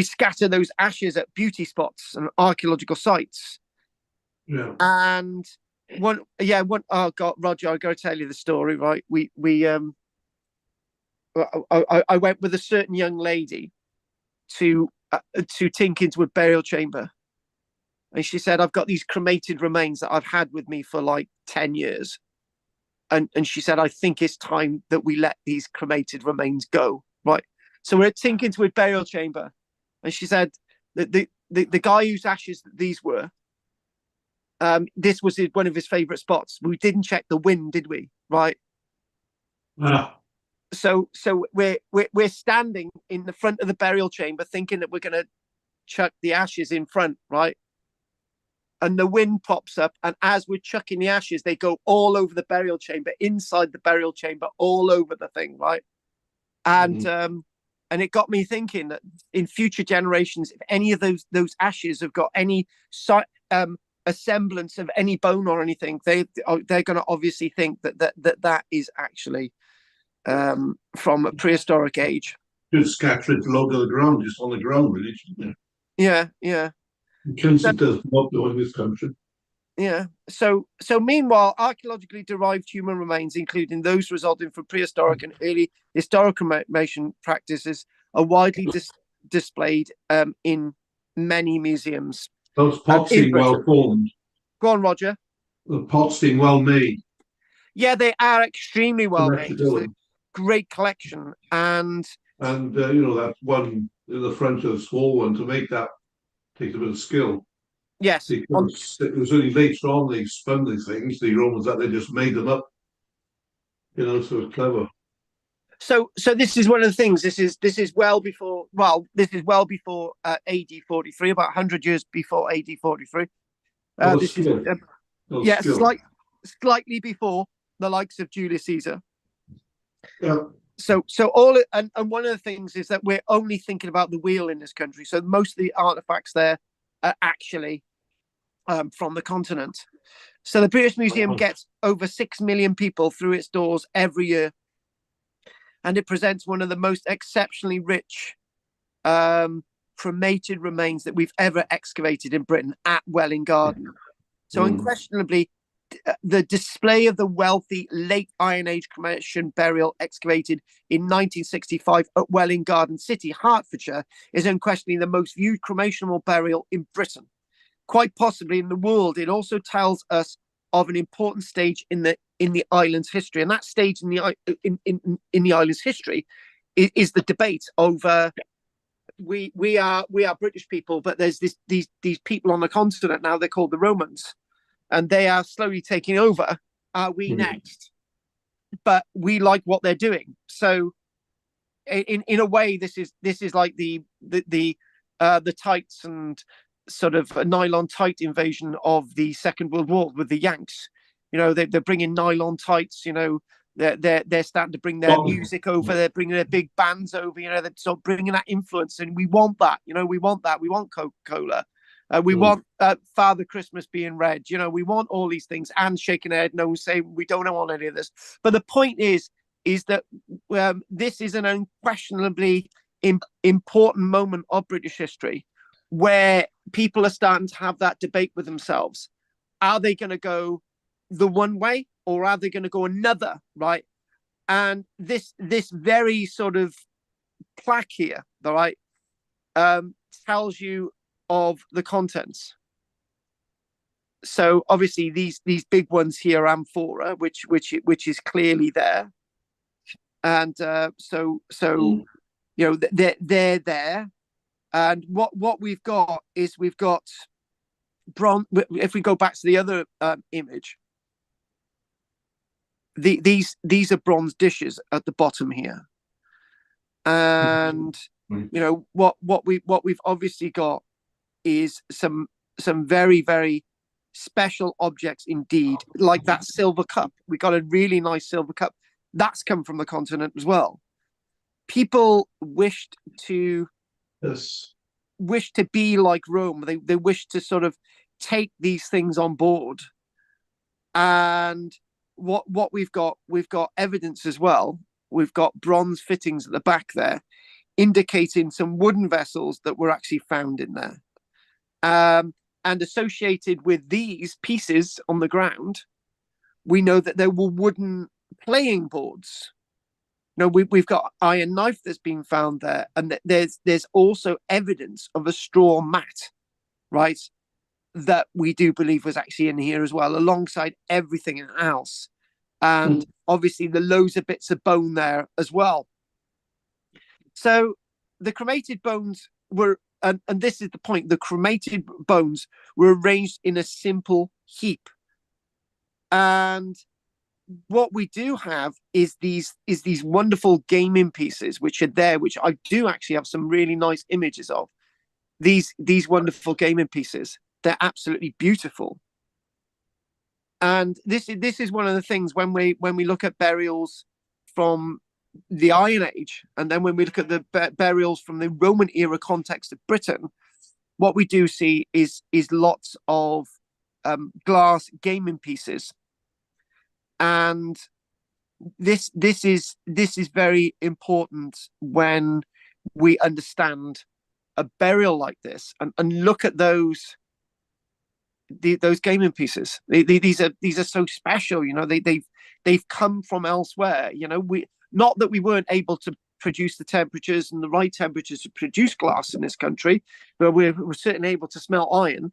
scatter those ashes at beauty spots and archaeological sites. Yeah. And oh God, Roger, I got to tell you the story, right? I went with a certain young lady to Tinkinswood burial chamber. And she said, I've got these cremated remains that I've had with me for like 10 years. And she said, I think it's time that we let these cremated remains go. Right. So we're at Tinkinswood burial chamber. And she said, the guy whose ashes these were, this was one of his favorite spots. We didn't check the wind, did we? Right. So we're standing in the front of the burial chamber thinking that we're going to chuck the ashes in front, right? And the wind pops up, and as we're chucking the ashes, they go all over the burial chamber, inside the burial chamber, all over the thing, right? And and it got me thinking that in future generations, if any of those ashes have got any a semblance of any bone or anything, they're going to obviously think that is actually from a prehistoric age. Just scatter it low to the ground, just on the ground, really, shouldn't it? Yeah. Kensington does not know in this country. Yeah. So meanwhile, archaeologically derived human remains, including those resulting from prehistoric and early historic cremation practices, are widely displayed in many museums. Those pots seem well formed. Go on, Roger. The pots seem well made. Yeah, they are extremely well made. Great collection, and that one in the front of the small one, to make that takes a bit of skill. Yes, because it was only later on they spun these things, the Romans, that they just made them up. So it's clever. So this is one of the things. This is well before. Well, this is well before AD 43, about 100 years before AD 43. This is slightly before the likes of Julius Caesar. Yeah. So one of the things is that we're only thinking about the wheel in this country. So most of the artifacts there actually from the continent. So the British Museum gets over 6 million people through its doors every year, and it presents one of the most exceptionally rich cremated remains that we've ever excavated in Britain at Welwyn Garden. So unquestionably, the display of the wealthy late Iron Age cremation burial excavated in 1965 at Welwyn Garden City, Hertfordshire, is unquestionably the most viewed cremational burial in Britain, quite possibly in the world. It also tells us of an important stage in the island's history, and that stage in the island's history is the debate over we are British people, but there's these people on the continent now. They're called the Romans, and they are slowly taking over. Are we next? But we like what they're doing. So, in a way, this is like the tights and sort of a nylon tight invasion of the Second World War with the Yanks. You know, they're bringing nylon tights. You know, they're starting to bring their music over. They're bringing their big bands over. You know, they're sort of bringing that influence, and we want that. You know, we want that. We want Coca-Cola. We want Father Christmas being read. You know, we want all these things. And shaking their head no, saying we don't want any of this. But the point is that this is an unquestionably important moment of British history, where people are starting to have that debate with themselves. Are they going to go the one way, or are they going to go another, right? And this very sort of plaque here, all right, tells you of the contents. So obviously these big ones here are amphora, which is clearly there, and so you know they're there. And what we've got is we've got bronze. If we go back to the other image, these are bronze dishes at the bottom here, and you know what we've obviously got is some very, very special objects indeed, like that silver cup. We got a really nice silver cup that's come from the continent as well. People wished to be like Rome. They wished to sort of take these things on board. And what we've got evidence as well. We've got bronze fittings at the back there, indicating some wooden vessels that were actually found in there. And associated with these pieces on the ground, we know that there were wooden playing boards. No, we've got iron knife that's been found there, and there's also evidence of a straw mat, right, that we do believe was actually in here as well, alongside everything else, and obviously the loads of bits of bone there as well. So the cremated bones were, and this is the point, the cremated bones were arranged in a simple heap, and what we do have is these wonderful gaming pieces which are there, which I do actually have some really nice images of. These wonderful gaming pieces, they're absolutely beautiful. And this is one of the things when we look at burials from the Iron Age, and then when we look at the burials from the Roman era context of Britain, what we do see is lots of glass gaming pieces. And this is very important when we understand a burial like this, and look at those gaming pieces. These are so special, you know. They've come from elsewhere, you know. Not that we weren't able to produce the temperatures and the right temperatures to produce glass in this country, but we're certainly able to smelt iron.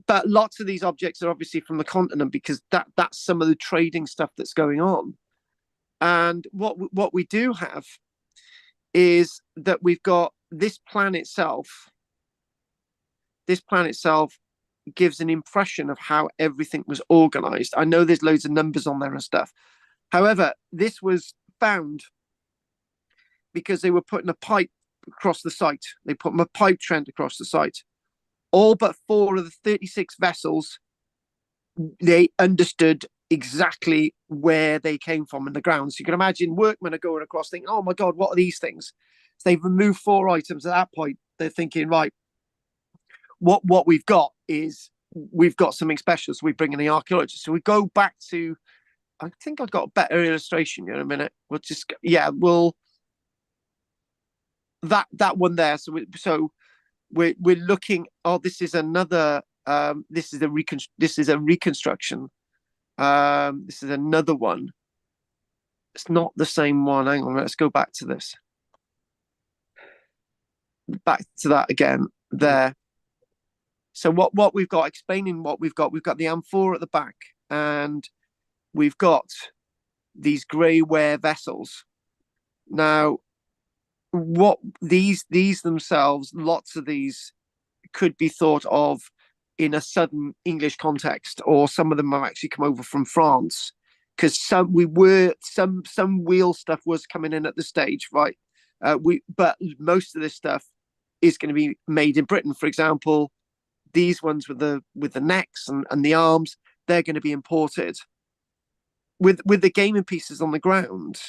But lots of these objects are obviously from the continent, because that's some of the trading stuff that's going on. And what we do have is that we've got this plan itself. This plan itself gives an impression of how everything was organized. I know there's loads of numbers on there and stuff. However, this was found because they were putting a pipe across the site. They put a pipe trend across the site. All but 4 of the 36 vessels, they understood exactly where they came from in the ground. So you can imagine workmen are going across thinking, oh my God, what are these things? So they've removed 4 items at that point. They're thinking, right, what we've got is we've got something special. So we bring in the archaeologist. So we go back to, I think I've got a better illustration in a minute. We'll just, we'll that one there. So we're looking. Oh, this is another. This is a reconstruction. This is another one. It's not the same one. Hang on, let's go back to this. Back to that again. There. So what we've got, explaining what we've got the amphora at the back, and we've got these grey ware vessels. Now, what these themselves, lots of these could be thought of in a southern English context, or some of them have actually come over from France, because some wheel stuff was coming in at the stage, right? But most of this stuff is going to be made in Britain. For example, these ones with the necks and the arms, they're going to be imported. With the gaming pieces on the ground,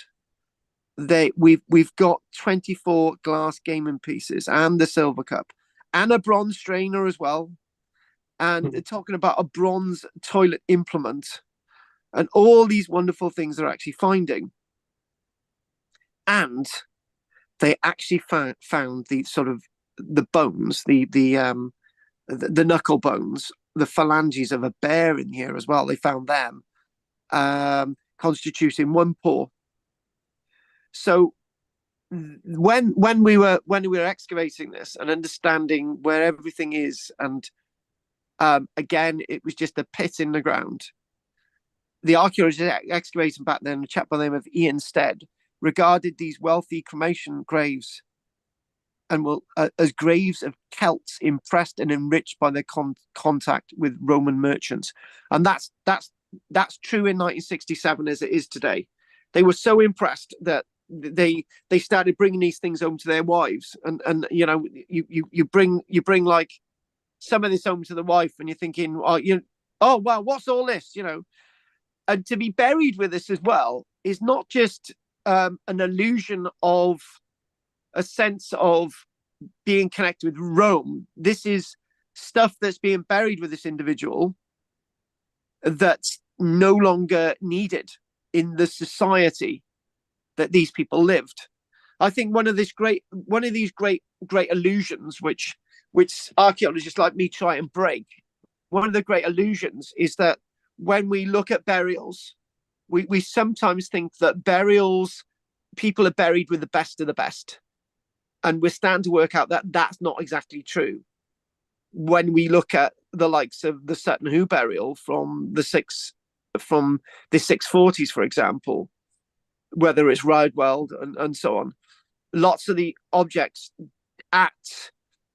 we've got 24 glass gaming pieces and the silver cup and a bronze strainer as well. And they're talking about a bronze toilet implement and all these wonderful things they're actually finding. And they actually found the sort of the bones, the knuckle bones, the phalanges of a bear in here as well. They found them constituting one paw. So when we were excavating this and understanding where everything is, and again, it was just a pit in the ground. The archaeologist excavating back then, a chap by the name of Ian Stead, regarded these wealthy cremation graves and as graves of Celts impressed and enriched by their contact with Roman merchants. And that's true in 1967 as it is today. They were so impressed that they started bringing these things home to their wives, and you know, you bring like some of this home to the wife, and you're thinking, oh wow, what's all this, you know? And to be buried with this as well is not just an illusion of a sense of being connected with Rome. This is stuff that's being buried with this individual that's no longer needed in the society that these people lived. I think one of these great illusions which archaeologists like me try and break, one of the great illusions is that when we look at burials, we sometimes think that burials, people are buried with the best of the best. And we're starting to work out that that's not exactly true. When we look at the likes of the Sutton Hoo burial from the 640s, for example, whether it's Rydweld and so on, lots of the objects at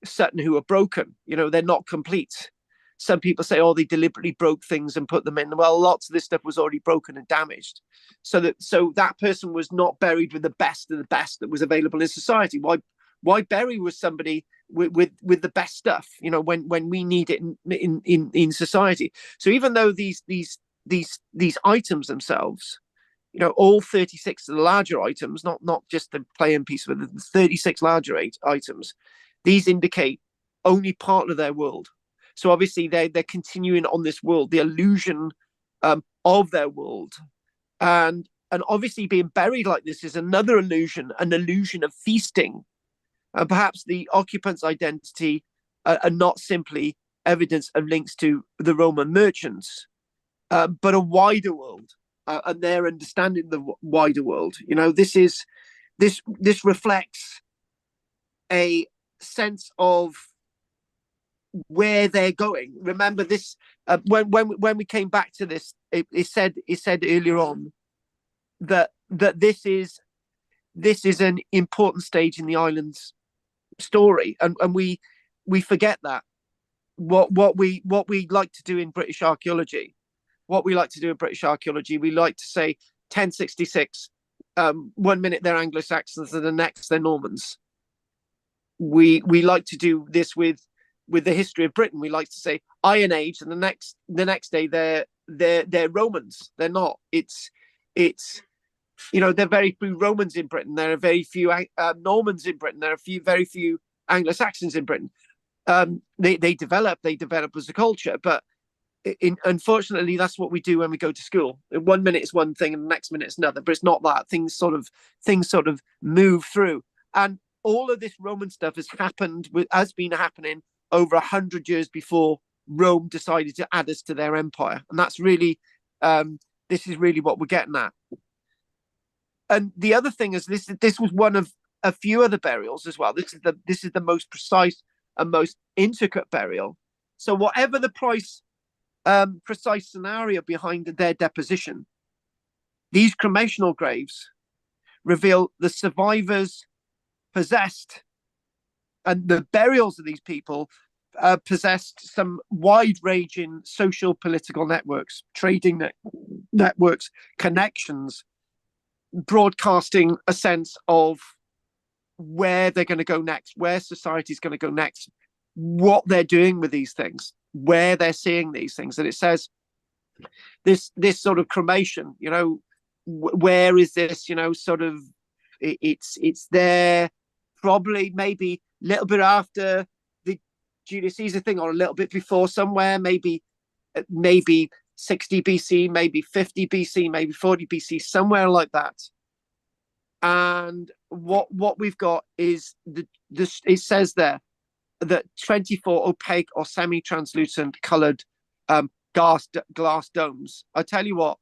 Sutton Hoo are broken. You know, they're not complete. Some people say, oh, they deliberately broke things and put them in. Well, lots of this stuff was already broken and damaged. So that person was not buried with the best of the best that was available in society. Why bury with somebody with the best stuff, you know, when we need it in society? So even though these items themselves, you know, all 36 of the larger items, not just the playing piece, but the 36 larger items, these indicate only part of their world. So obviously they're continuing on this world, the illusion of their world, and obviously being buried like this is another illusion, an illusion of feasting, and perhaps the occupant's identity are not simply evidence of links to the Roman merchants, but a wider world, and their understanding the wider world. You know, this reflects a sense of where they're going. Remember this, when we came back to this, it said earlier on that this is an important stage in the island's story, and we forget that. What we like to do in British archaeology, we like to say 1066, 1 minute they're Anglo-Saxons and the next they're Normans. We like to do this with the history of Britain. We like to say Iron Age, and the next day they're Romans. They're not. It's you know, there are very few Romans in Britain. There are very few Normans in Britain. There are very few Anglo-Saxons in Britain. They develop as a culture, but unfortunately, that's what we do when we go to school. 1 minute is one thing, and the next minute is another. But it's not that. Things sort of move through, and all of this Roman stuff has been happening over 100 years before Rome decided to add us to their empire, and that's really this is really what we're getting at. And the other thing is this was one of a few other burials as well. This is the most precise and most intricate burial. So whatever the precise scenario behind their deposition, these cremational graves reveal the survivors possessed, and the burials of these people possessed some wide-ranging social political networks, trading networks, connections, broadcasting a sense of where they're going to go next, where society's going to go next, what they're doing with these things, where they're seeing these things. And it says this sort of cremation, where is this, sort of, it's there probably maybe a little bit after the Julius Caesar thing, or a little bit before somewhere, maybe 60 BC, maybe 50 BC, maybe 40 BC, somewhere like that. And what we've got is it says there that 24 opaque or semi-translucent colored glass domes. I tell you what,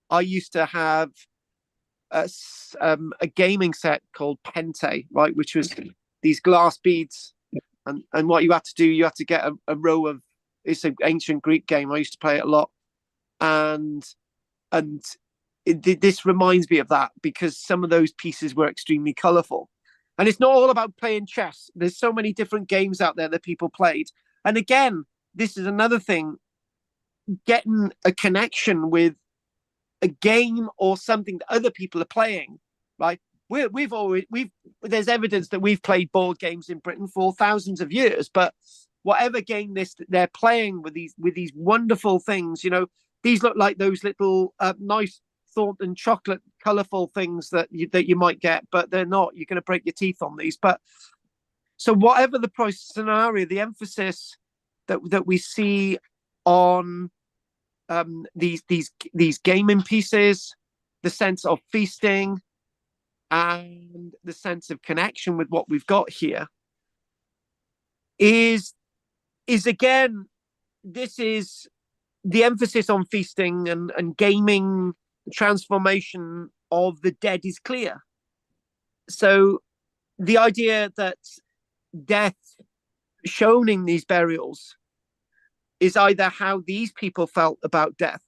I used to have a gaming set called Pente, right, which was these glass beads, and what you had to do, you had to get a row of, it's an ancient Greek game. I used to play it a lot, and this reminds me of that, because some of those pieces were extremely colorful. And it's not all about playing chess. There's so many different games out there that people played. And again, this is another thing, getting a connection with a game or something that other people are playing, right? There's evidence that we've played board games in Britain for thousands of years, but whatever game they're playing with these wonderful things, these look like those little nice thought and chocolate colorful things that you might get, but they're not. You're going to break your teeth on these. But so whatever the price scenario, the emphasis that we see on these gaming pieces, the sense of feasting, and the sense of connection with what we've got here is again, this is the emphasis on feasting and gaming. The transformation of the dead is clear. So the idea that death shown in these burials is either how these people felt about death,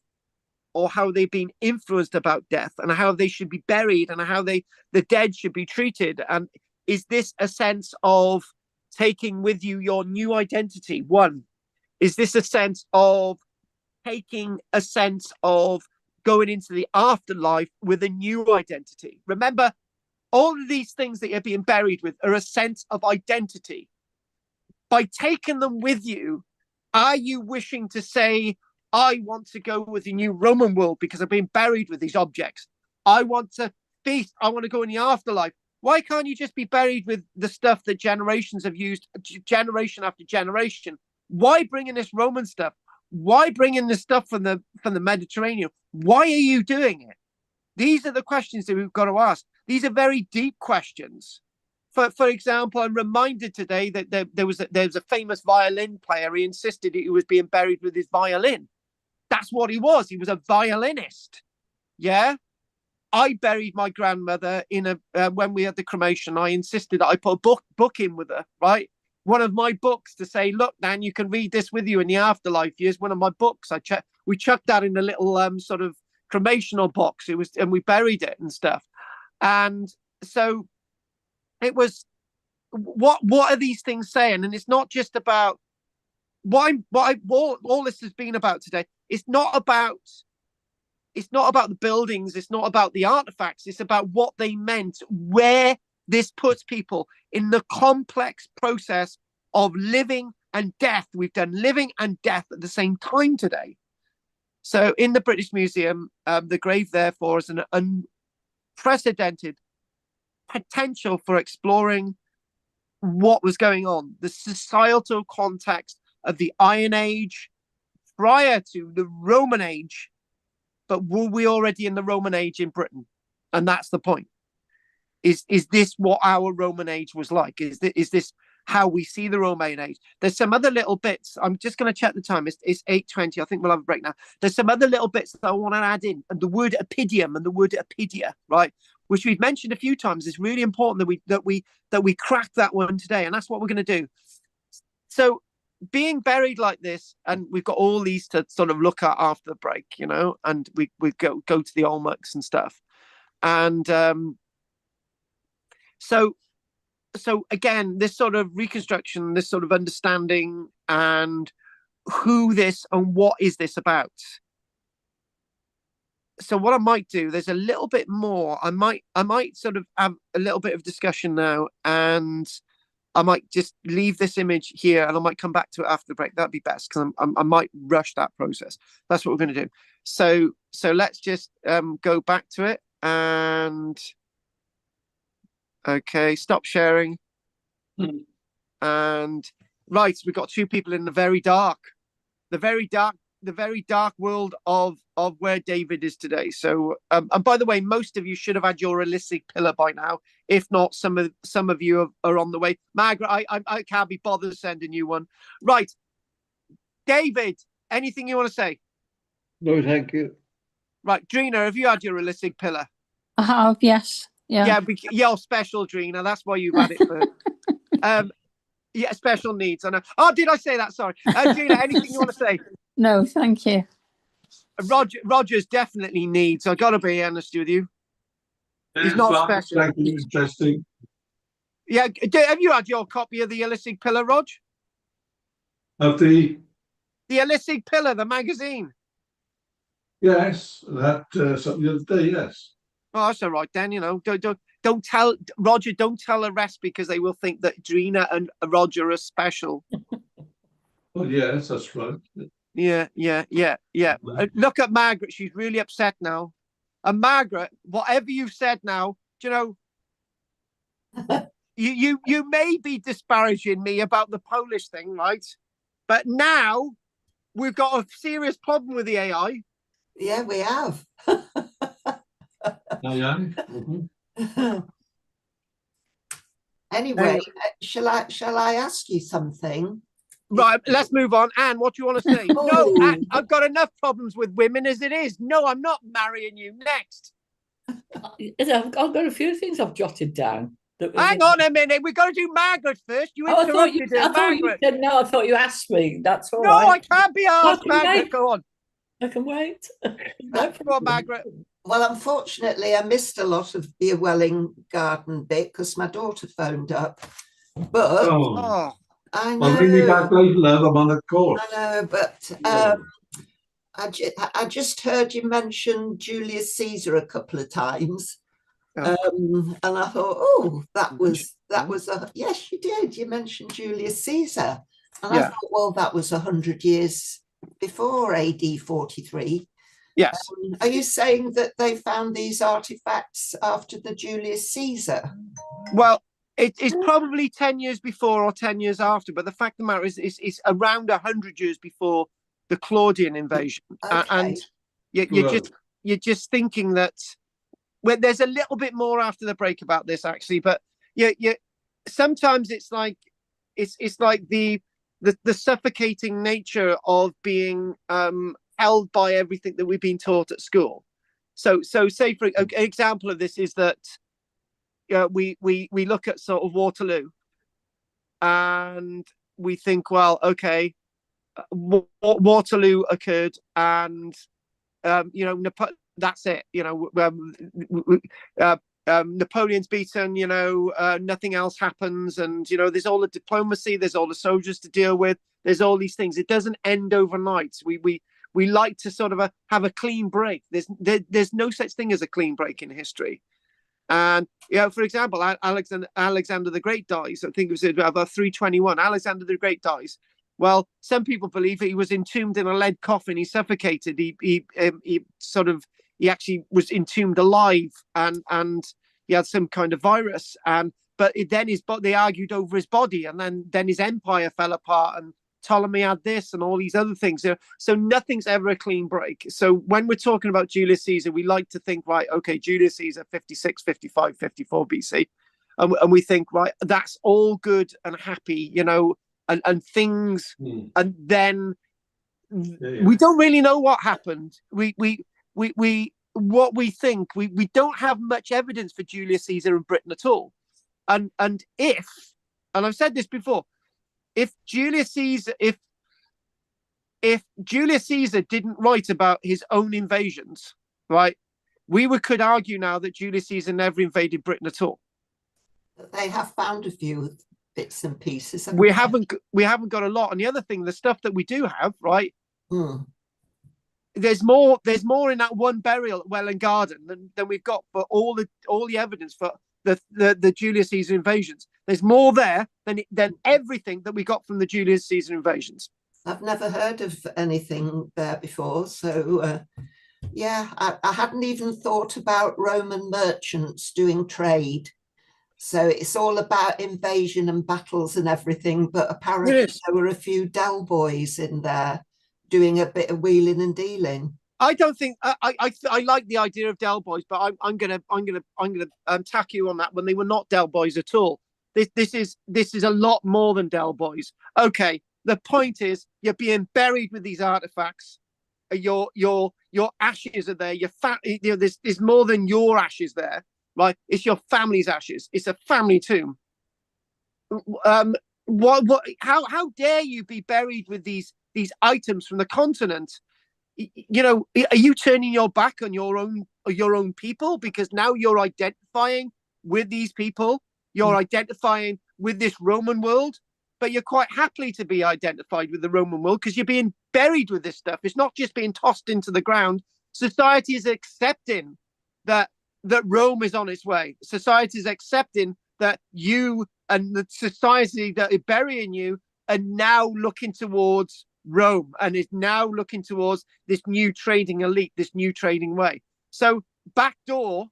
or how they've been influenced about death, and how they should be buried, and how the dead should be treated. And is this a sense of taking with you your new identity? One, is this a sense of taking a sense of going into the afterlife with a new identity? Remember, all of these things that you're being buried with are a sense of identity. By taking them with you, are you wishing to say, I want to go with the new Roman world because I've been buried with these objects? I want to feast. I want to go in the afterlife. Why can't you just be buried with the stuff that generations have used, generation after generation? Why bring in this Roman stuff? Why bring in the stuff from the Mediterranean? Why are you doing it? These are the questions that we've got to ask. These are very deep questions. For example, I'm reminded today that there was a famous violin player. He insisted he was being buried with his violin. That's what he was. He was a violinist. Yeah. I buried my grandmother when we had the cremation. I insisted that I put a book in with her, right? One of my books, to say, look, Dan, you can read this with you in the afterlife. Here's one of my books. We chucked that in a little sort of cremational box. It was, and we buried it and stuff. And so it was, what are these things saying? And it's not just about all this has been about today. It's not about the buildings. It's not about the artifacts. It's about what they meant, where this puts people in the complex process of living and death. We've done living and death at the same time today. So in the British Museum, the grave, therefore, is an unprecedented potential for exploring what was going on, the societal context of the Iron Age prior to the Roman Age. But were we already in the Roman Age in Britain? And that's the point. Is this what our Roman Age was like? Is this how we see the Roman Age? There's some other little bits. I'm just going to check the time. It's 8:20. I think we'll have a break now. There's some other little bits that I want to add in. And the word opidium and the word opidia, right, which we've mentioned a few times, is really important that we crack that one today. And that's what we're going to do. So being buried like this, and we've got all these to sort of look at after the break, and we go to the Olmecs and stuff. And so again, this sort of reconstruction, this sort of understanding, and who this and what is this about. So what I might do, there's a little bit more. I might sort of have a little bit of discussion now, and I might just leave this image here, and I might come back to it after the break. That'd be best, because I might rush that process. That's what we're going to do. So let's just go back to it, and okay, stop sharing. And right, we've got two people in the very dark world of where David is today. So and by the way, most of you should have had your realistic pillar by now. If not, some of you are on the way. Margaret, I can't be bothered sending you one. Right, David, anything you want to say? No, thank you. Right, Drina, have you had your realistic pillar? I have, yes. Yeah. You're special, Drina. That's why you've had it first. Yeah, special needs. I know. Oh, did I say that? Sorry. Drina, anything you want to say? No, thank you. Roger's definitely needs. I got to be honest with you. He's not special. Interesting. Yeah, have you had your copy of the Illicit Pillar, Rog? Of the Illicit Pillar, the magazine. Yes, that something the other day. Yes. Oh, that's all right then. Don't tell Roger. Don't tell the rest, because they will think that Drina and Roger are special. Oh yes, that's right. Yeah. Look at Margaret. She's really upset now. And Margaret, whatever you've said now, you may be disparaging me about the Polish thing, right? But now we've got a serious problem with the AI. Yeah, we have. Anyway, shall I ask you something? Right, let's move on. Anne, what do you want to say? Oh. No, Anne, I've got enough problems with women as it is. No, I'm not marrying you. Next. I've got a few things I've jotted down. Hang on a minute. We've got to do Margaret first. You interrupted her, Margaret. You said no. I thought you asked me. That's all no, right. I can't be asked, Margaret. Go on. I can wait. Go on, Margaret. Well, unfortunately, I missed a lot of the Welling Garden bit because my daughter phoned up. But I know. I'll ring you back later, love. I'm on a course. I know, but I just heard you mention Julius Caesar a couple of times. And I thought, that was yes, you did. You mentioned Julius Caesar. And I thought, well, that was 100 years before AD 43. Yes. Are you saying that they found these artifacts after the Julius Caesar? Well, it's probably 10 years before or 10 years after, but the fact of the matter is it's around 100 years before the Claudian invasion. Okay. And you're just thinking that there's a little bit more after the break about this, actually, but sometimes it's like the suffocating nature of being held by everything that we've been taught at school. So say for an example of this is that we look at sort of Waterloo and we think, well, okay, Waterloo occurred and that's it. Napoleon's beaten, nothing else happens, and there's all the diplomacy, there's all the soldiers to deal with, there's all these things. It doesn't end overnight. We like to sort of have a clean break. There's no such thing as a clean break in history. And for example, Alexander the Great dies. I think it was about 321. Alexander the Great dies. Well, some people believe that he was entombed in a lead coffin. He suffocated. He actually was entombed alive, and he had some kind of virus. But they argued over his body, and then his empire fell apart, and Ptolemy had this and all these other things. So nothing's ever a clean break. So when we're talking about Julius Caesar, we like to think, right, okay, Julius Caesar, 56, 55, 54 BC. And we think, right, that's all good and happy, and things. And then we don't really know what happened. We don't have much evidence for Julius Caesar in Britain at all. And I've said this before, if Julius Caesar didn't write about his own invasions, right, we could argue now that Julius Caesar never invaded Britain at all. They have found a few bits and pieces. We haven't got a lot. And the other thing, the stuff that we do have, right, there's more in that one burial at Welland Garden than we've got for all the evidence for the Julius Caesar invasions. There's more there than everything that we got from the Julius Caesar invasions. I've never heard of anything there before. So, I hadn't even thought about Roman merchants doing trade. So it's all about invasion and battles and everything. But apparently there were a few Del boys in there doing a bit of wheeling and dealing. I don't think I like the idea of Del boys, but I'm gonna tack you on that when they were not Del boys at all. This is a lot more than Del boys. Okay, the point is you're being buried with these artifacts. Your ashes are there. There's more than your ashes there, right? It's your family's ashes. It's a family tomb. How dare you be buried with these items from the continent? Are you turning your back on your own people because now you're identifying with these people? You're identifying with this Roman world, but you're quite happy to be identified with the Roman world because you're being buried with this stuff. It's not just being tossed into the ground. Society is accepting that Rome is on its way. Society is accepting that you and the society that is burying you are now looking towards Rome and is now looking towards this new trading elite, this new trading way. So backdoor,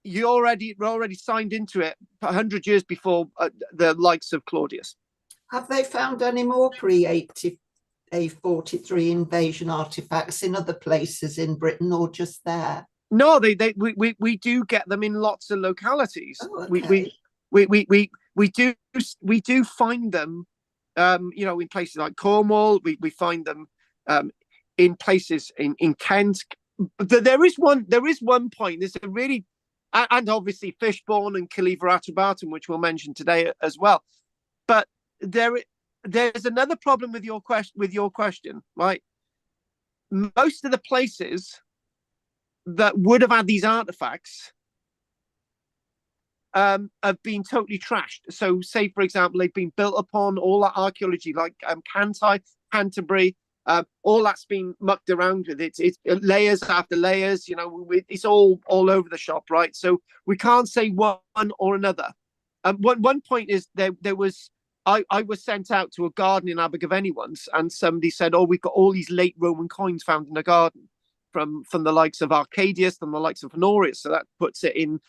we're already signed into it 100 years before the likes of Claudius. Have they found any more pre-43 invasion artifacts in other places in Britain or just there? No, we do get them in lots of localities. Oh, okay. We do find them. In places like Cornwall, we find them in places in Kent. There is one point. There's a really, and obviously Fishbourne and Caliver Atterbarton, which we'll mention today as well. But there's another problem with your question, right? Most of the places that would have had these artifacts have been totally trashed. So say, for example, they've been built upon, all that archaeology, like Canterbury, all that's been mucked around with. It's layers after layers, it's all over the shop, right? So we can't say one or another. One point is there was, I was sent out to a garden in Abergavenny once, and somebody said, oh, we've got all these late Roman coins found in the garden from the likes of Arcadius and the likes of Honorius. So that puts it in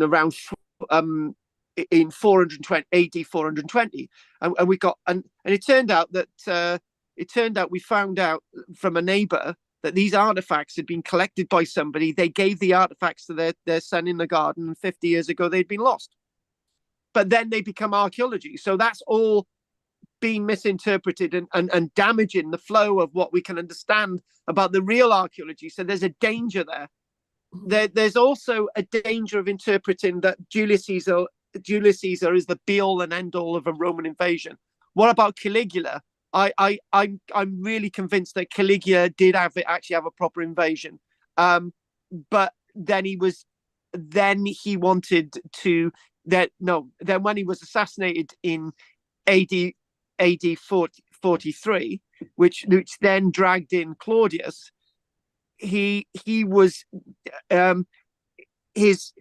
around in 420 AD 420, and we got and it turned out that we found out from a neighbor that these artifacts had been collected by somebody. They gave the artifacts to their son in the garden, and 50 years ago they'd been lost, but then they become archaeology. So that's all being misinterpreted and damaging the flow of what we can understand about the real archaeology. So there's a danger there. There's also a danger of interpreting that Julius Caesar is the be-all and end-all of a Roman invasion. What about Caligula? I'm really convinced that Caligula did actually have a proper invasion, but then he wanted to. Then when he was assassinated in AD 43, which then dragged in Claudius. He was his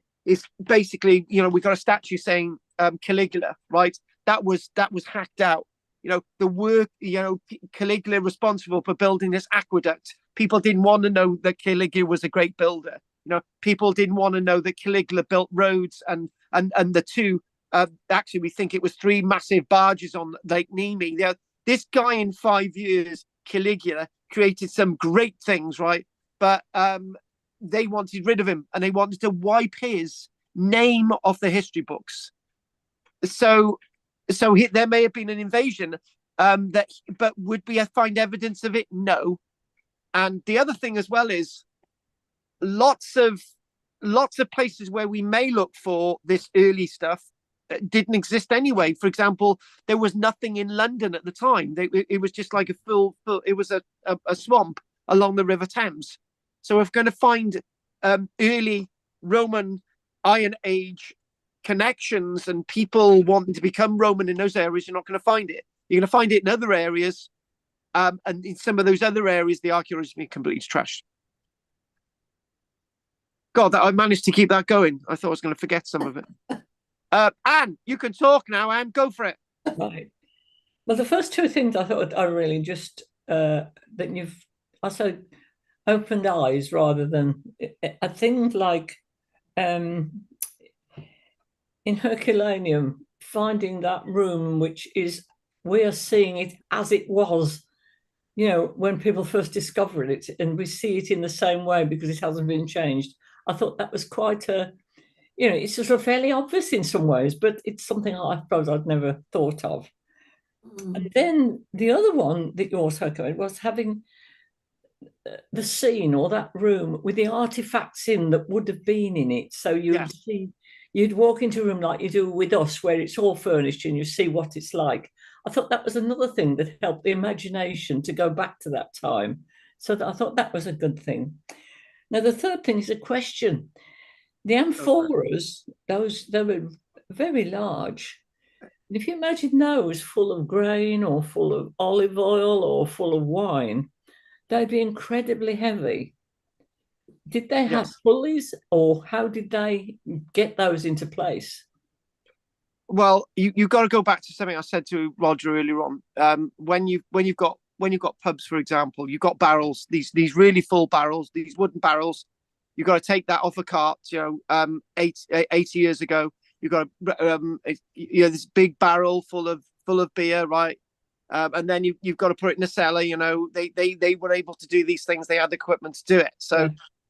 basically, we got a statue saying Caligula, right? That was hacked out. The work, Caligula responsible for building this aqueduct. People didn't want to know that Caligula was a great builder. People didn't want to know that Caligula built roads and the two Actually, we think it was 3 massive barges on Lake Nemi. This guy in 5 years, Caligula, created some great things, right? But they wanted rid of him, and they wanted to wipe his name off the history books. So there may have been an invasion, but would we find evidence of it? No. And the other thing as well is lots of places where we may look for this early stuff didn't exist anyway. For example, there was nothing in London at the time. It was just like it was a swamp along the River Thames. So if we're going to find early Roman Iron Age connections and people wanting to become Roman in those areas, you're not going to find it. You're going to find it in other areas. And in some of those other areas, the archaeology has been completely trashed. God, I managed to keep that going. I thought I was going to forget some of it. Anne, you can talk now, Anne. Go for it. Right. Well, the first two things I thought are really just that you've also opened eyes rather than things like in Herculaneum, finding that room, which is, we are seeing it as it was, when people first discovered it, and we see it in the same way because it hasn't been changed. I thought that was quite it's sort of fairly obvious in some ways, but it's something I suppose I'd never thought of. And then the other one that you also covered was having the scene or that room with the artifacts in that would have been in it. So you'd walk into a room like you do with us, where it's all furnished and you see what it's like. I thought that was another thing that helped the imagination to go back to that time. So I thought that was a good thing. Now, the third thing is a question. The amphoras, they were very large. And if you imagine those full of grain or full of olive oil or full of wine, they'd be incredibly heavy. Did they have pulleys, or how did they get those into place? Well, you've got to go back to something I said to Roger earlier on. When you've got pubs, for example, you've got barrels, these really full barrels, these wooden barrels. You've got to take that off a cart. 80 years ago, you've got this big barrel full of beer, right? And then you've got to put it in a cellar. They were able to do these things. They had the equipment to do it. So,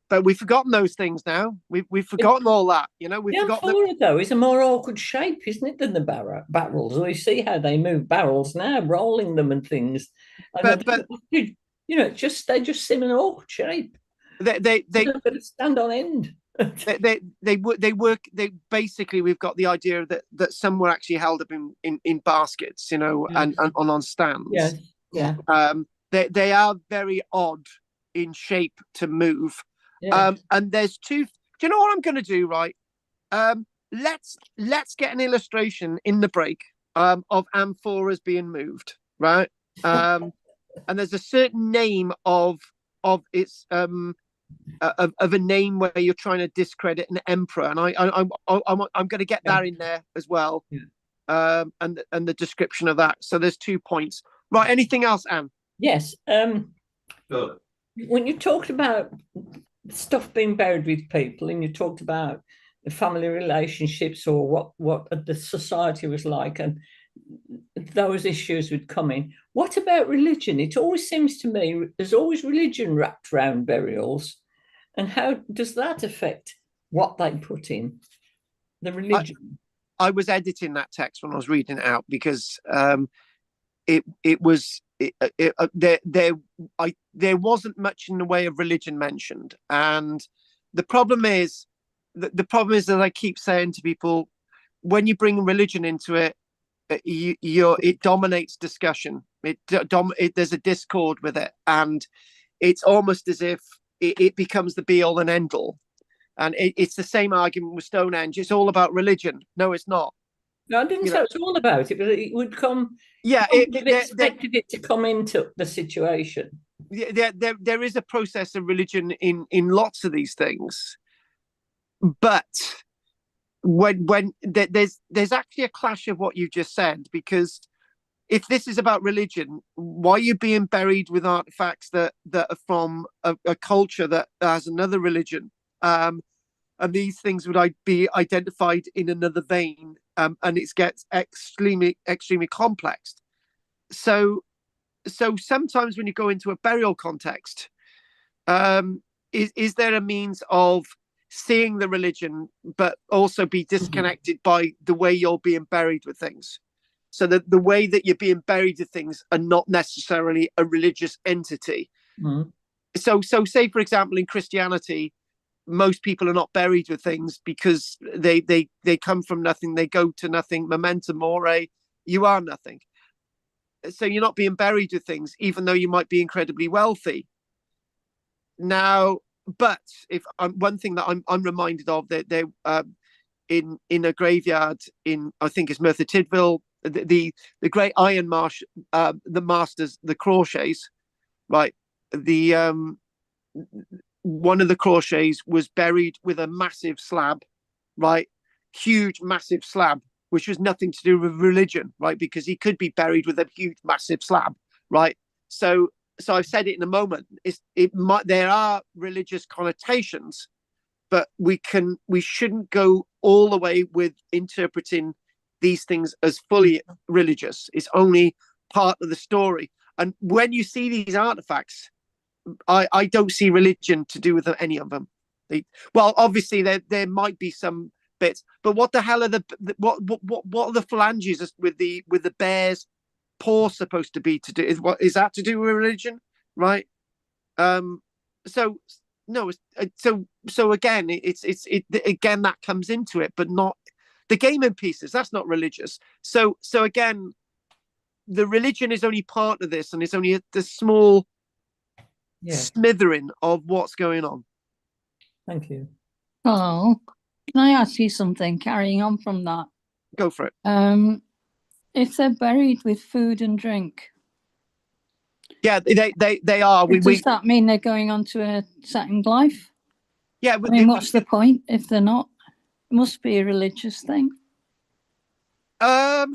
but we've forgotten those things now. We've forgotten all that. We've forgotten. The amphora, though, is a more awkward shape, isn't it, than the barrels? We see how they move barrels now, rolling them and things. And but they just seem an awkward shape. They stand on end. they work. They basically, we've got the idea that some were actually held up in baskets, and on stands. Yes. Yeah. They are very odd in shape to move. Yeah. And there's two. Do you know what I'm going to do? Right. Let's get an illustration in the break of amphoras being moved. Right. And there's a certain name of its of a name where you're trying to discredit an emperor, and I'm going to get that in there as well. Yeah. And the description of that. So there's 2 points. Right. Anything else, Anne? Yes. When you talked about stuff being buried with people, and you talked about the family relationships or what the society was like, and those issues would come in. What about religion? It always seems to me there's always religion wrapped around burials. And how does that affect what they put in, the religion? I was editing that text when I was reading it out because there wasn't much in the way of religion mentioned, and the problem is that I keep saying to people, when you bring religion into it, it dominates discussion. There's a discord with it, and it's almost as if it becomes the be all and end all. And it's the same argument with Stonehenge. It's all about religion. No, it's not. No, I didn't say it's all about it, but it would come. Yeah, expected it to come into the situation. There is a process of religion in lots of these things, but when there's actually a clash of what you just said, because if this is about religion, why are you being buried with artifacts that are from a culture that has another religion? And these things would be identified in another vein. and it gets extremely complex. So sometimes when you go into a burial context, is there a means of seeing the religion but also be disconnected by the way you're being buried with things, so that the way that you're being buried with things are not necessarily a religious entity? So say for example in Christianity, most people are not buried with things because they come from nothing, they go to nothing, memento mori, you are nothing. So you're not being buried with things even though you might be incredibly wealthy. Now, but if one thing that I'm reminded of, that they in a graveyard in, I think it's Merthyr Tydfil, the great iron marsh, the masters, the Crauchetes, right? The one of the Crauchetes was buried with a massive slab, right? Huge, massive slab, which was nothing to do with religion, right? Because he could be buried with a huge, massive slab, right? So I've said it in a moment. There are religious connotations, but we shouldn't go all the way with interpreting these things as fully religious. It's only part of the story. And when you see these artifacts, I don't see religion to do with any of them. Well, obviously there might be some bits, but what the hell are what are the phalanges with the bear's paw supposed to be to do? Is that to do with religion, right? So no, so again, it's again that comes into it, but not the gaming pieces. That's not religious. So again, the religion is only part of this, and it's only the small smattering of what's going on. Thank you. Oh, can I ask you something? Carrying on from that, go for it. If they're buried with food and drink, yeah, they are. Does that mean they're going on to a second life? Yeah, I mean, what's the point if they're not? It must be a religious thing. The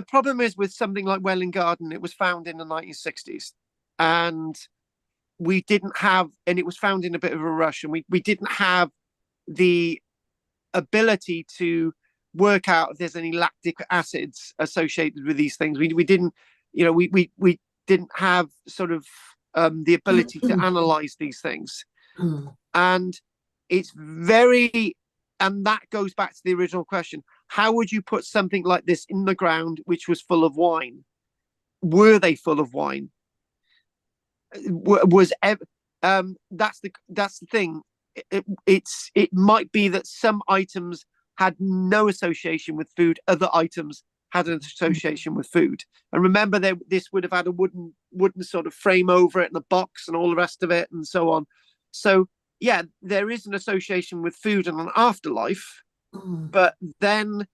problem is with something like Welwyn Garden, it was found in the 1960s, and we didn't have, and it was found in a bit of a rush, and we didn't have the ability to work out if there's any lactic acids associated with these things. We didn't, we didn't have sort of the ability to analyze these things, and it's very, and that goes back to the original question: how would you put something like this in the ground which was full of wine? Were they full of wine? That's the thing. It might be that some items had no association with food, other items had an association with food. And remember, this would have had a wooden sort of frame over it and a box and all the rest of it and so on. So yeah, there is an association with food and an afterlife. But then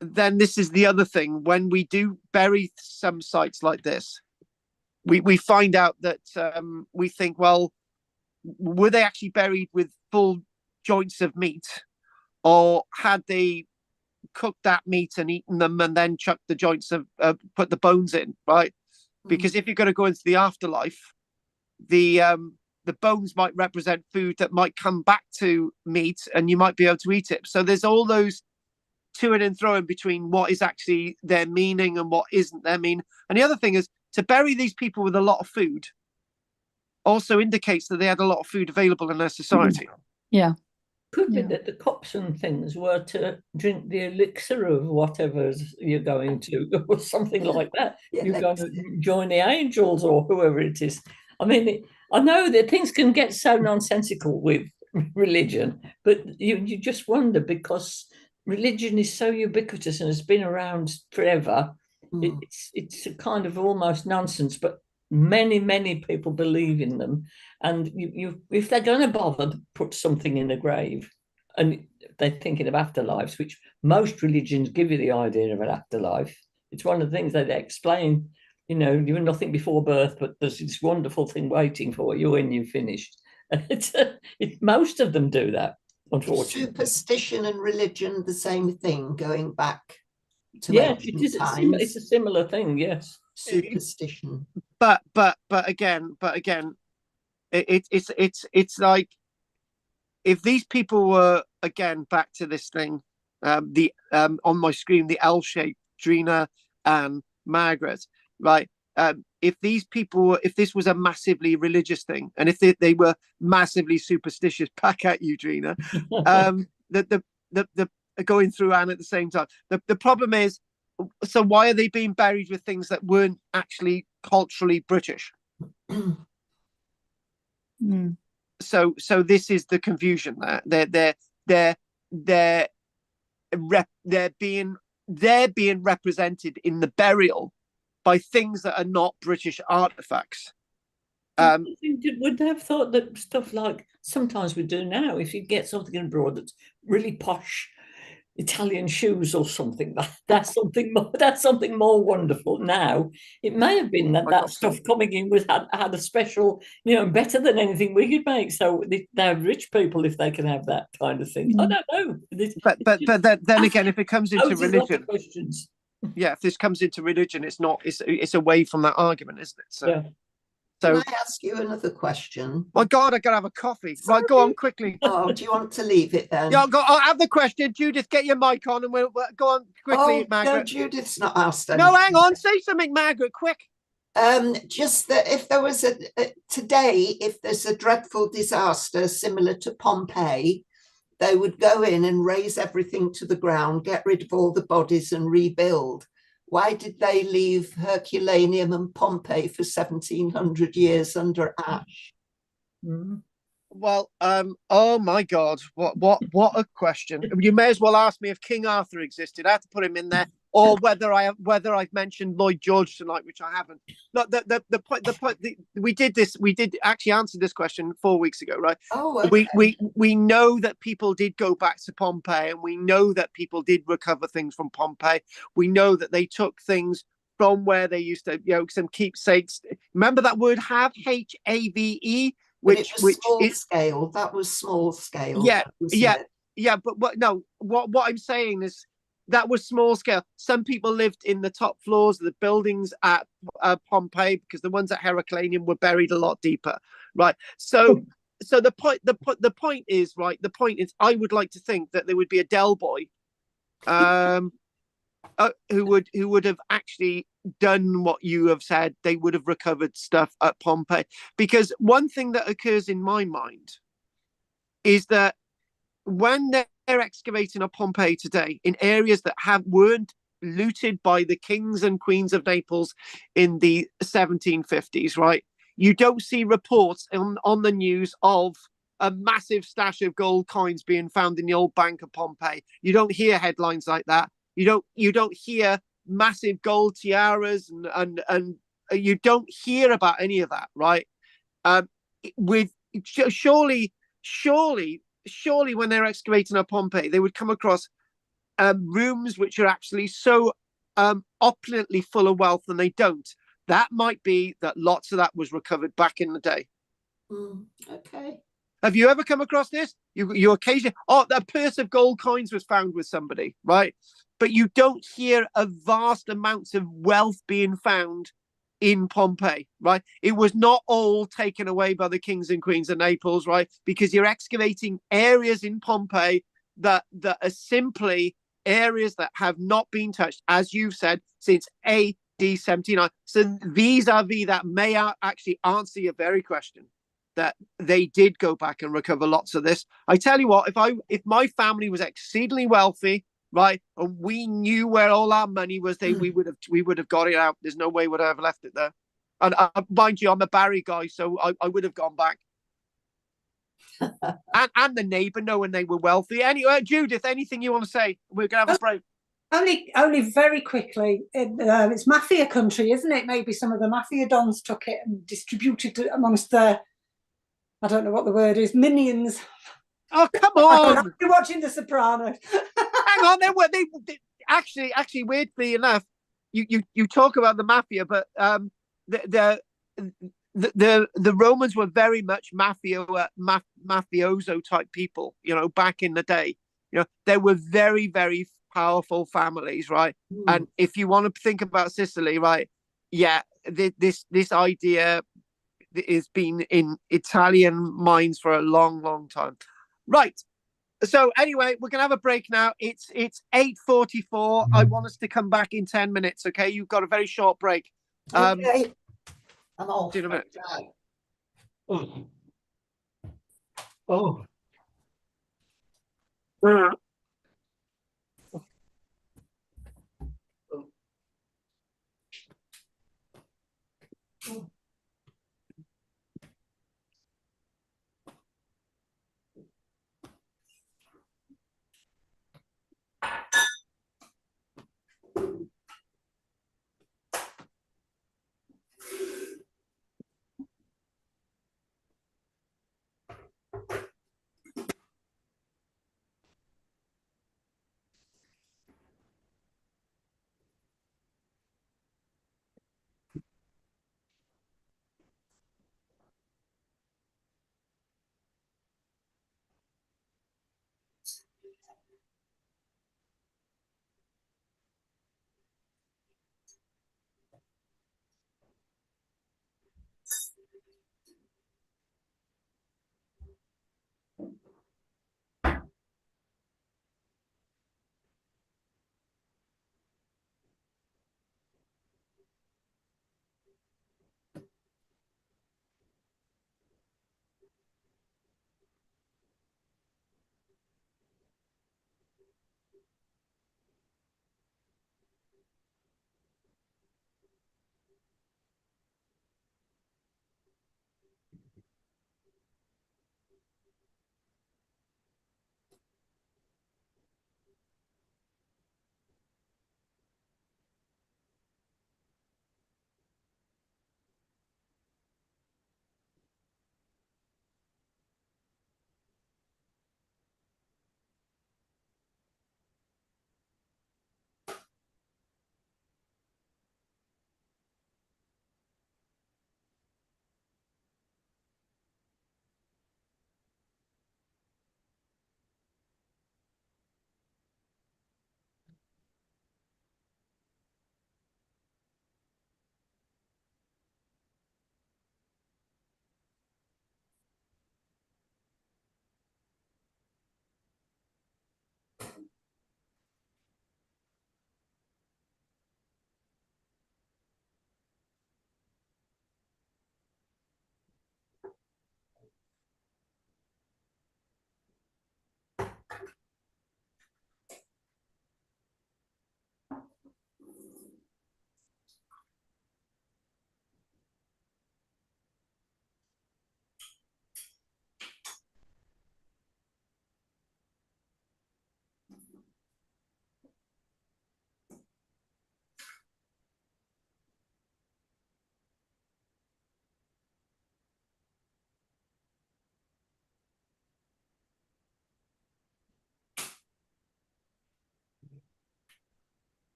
this is the other thing: when we do bury some sites like this, we find out that we think, well, were they actually buried with full joints of meat, or had they cooked that meat and eaten them and then chucked the joints of put the bones in, right? Because if you're going to go into the afterlife, the bones might represent food that might come back to meat, and you might be able to eat it. So there's all those to-ing and throwing between what is actually their meaning and what isn't their meaning. And the other thing is, to bury these people with a lot of food also indicates that they had a lot of food available in their society. Yeah. Could be that the cops and things were to drink the elixir of whatever you're going to, or something like that. You're going to join the angels or whoever it is. I mean, I know that things can get so nonsensical with religion, but you just wonder, because religion is so ubiquitous and has been around forever. It's a kind of almost nonsense, but many people believe in them. And if they're going to bother to put something in a grave, and they're thinking of afterlives, which most religions give you the idea of an afterlife. It's one of the things that they explain, you're nothing before birth, but there's this wonderful thing waiting for you when you've finished. Most of them do that, unfortunately. Superstition and religion, the same thing, going back to ancient times. It's a similar thing, yes. Superstition. But again, it's like, if these people were again back to this thing, the on my screen, the L shape, Drina and Margaret, right? If these people, if this was a massively religious thing, and if they were massively superstitious, back at you, Drina, the going through Anne at the same time. The problem is, so why are they being buried with things that weren't actually culturally British? So this is the confusion there. They're being represented in the burial by things that are not British artifacts. Would they have thought that stuff like sometimes we do now, if you get something abroad that's really posh, Italian shoes or something, that's something more wonderful now. It may have been that stuff coming in had a special, better than anything we could make. So they're rich people if they can have that kind of thing. I don't know. But then again, if it comes into religion, questions. Yeah, if this comes into religion, it's away from that argument, isn't it? So. Yeah. Can I ask you another question? My God, I gotta have a coffee. Sorry. Right, go on quickly. Oh, do you want to leave it then? Yeah, I'll have the question. Judith, get your mic on, and we'll go on quickly, Margaret. No, Judith's not asked anything. No, hang on. Say something, Margaret, quick. Just that if there was today, if there's a dreadful disaster similar to Pompeii, they would go in and raise everything to the ground, get rid of all the bodies and rebuild. Why did they leave Herculaneum and Pompeii for 1700 years under ash? Well, oh my God, what a question! You may as well ask me if King Arthur existed. I had to put him in there, or whether I've mentioned Lloyd George tonight, which I haven't. Not the point. We did actually answer this question 4 weeks ago, right? Oh, okay. We know that people did go back to Pompeii, and we know that people did recover things from Pompeii. We know that they took things from where they used to, some keepsakes. Remember that word "have," HAVE. Which small scale. That was small scale. Yeah. But what I'm saying is that was small scale. Some people lived in the top floors of the buildings at Pompeii, because the ones at Herculaneum were buried a lot deeper, right? So the point is, right? The point is, I would like to think that there would be a Del boy, who would have actually done what you have said. They would have recovered stuff at Pompeii, because one thing that occurs in my mind is that when they're excavating at Pompeii today in areas that weren't looted by the kings and queens of Naples in the 1750s, right? You don't see reports on the news of a massive stash of gold coins being found in the old bank of Pompeii. You don't hear headlines like that. You don't hear massive gold tiaras and you don't hear about any of that, right? Surely when they're excavating at Pompeii, they would come across rooms which are actually so opulently full of wealth, and they don't. That might be that lots of that was recovered back in the day. Okay. Have you ever come across this? You occasionally, a purse of gold coins was found with somebody, right? But you don't hear of vast amounts of wealth being found in Pompeii, right? It was not all taken away by the kings and queens of Naples, right? Because you're excavating areas in Pompeii that are simply areas that have not been touched, as you've said, since AD 79. So vis-a-vis that may actually answer your very question, that they did go back and recover lots of this. I tell you what, if my family was exceedingly wealthy, right, and we knew where all our money was, we would have got it out. There's no way would I have left it there. And mind you, I'm a Barry guy, so I would have gone back. and the neighbour, knowing they were wealthy. Anyway, Judith, anything you want to say? We're gonna have a break. Only very quickly. It's mafia country, isn't it? Maybe some of the mafia dons took it and distributed it amongst the, I don't know what the word is, minions. Oh, come on! You're watching The Sopranos. Hang on, they actually, weirdly enough, you talk about the mafia, but the Romans were very much mafioso type people, back in the day. They were very, very powerful families, right? And if you want to think about Sicily, right, yeah, this idea has been in Italian minds for a long, long time. Right. So anyway, we're gonna have a break now. It's 8:44. I want us to come back in 10 minutes. Okay, you've got a very short break. Okay. I'm off. See you in a minute. Oh. Oh.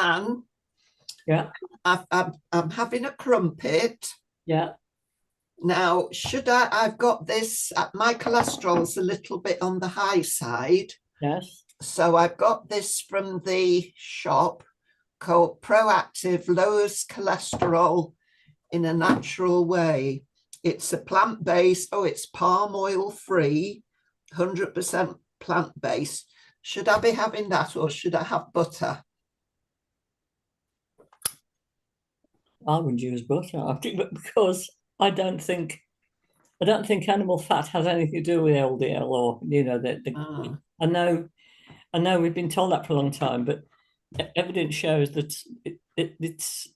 Anne, Yeah. I'm having a crumpet. Yeah. Now, I've got this, my cholesterol's a little bit on the high side. Yes. So I've got this from the shop called Proactive Lowers Cholesterol in a Natural Way. It's a plant-based, it's palm oil free, 100% plant-based. Should I be having that or should I have butter? I would use butter, I think, because I don't think animal fat has anything to do with LDL, or I know we've been told that for a long time, but evidence shows that it's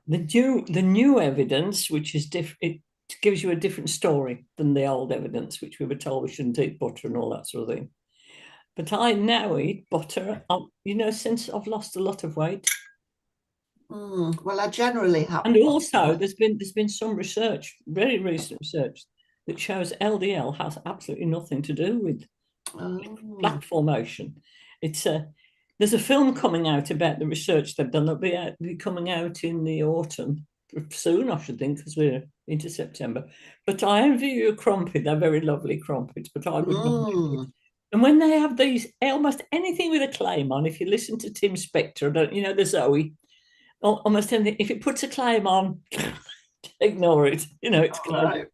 the new evidence, which is different. It gives you a different story than the old evidence, which we were told we shouldn't eat butter and all that sort of thing. But I now eat butter, since I've lost a lot of weight. Well, I generally have. And also, there's been some research, very recent research, that shows LDL has absolutely nothing to do with plaque formation. There's a film coming out about the research they've done. That'll be coming out in the autumn soon, I should think, because we're into September. But I envy you a crumpet. They're very lovely crumpets, but I would not do it. And when they have these, almost anything with a claim on, if you listen to Tim Spector, the Zoe, almost anything, if it puts a claim on, ignore it. It's right.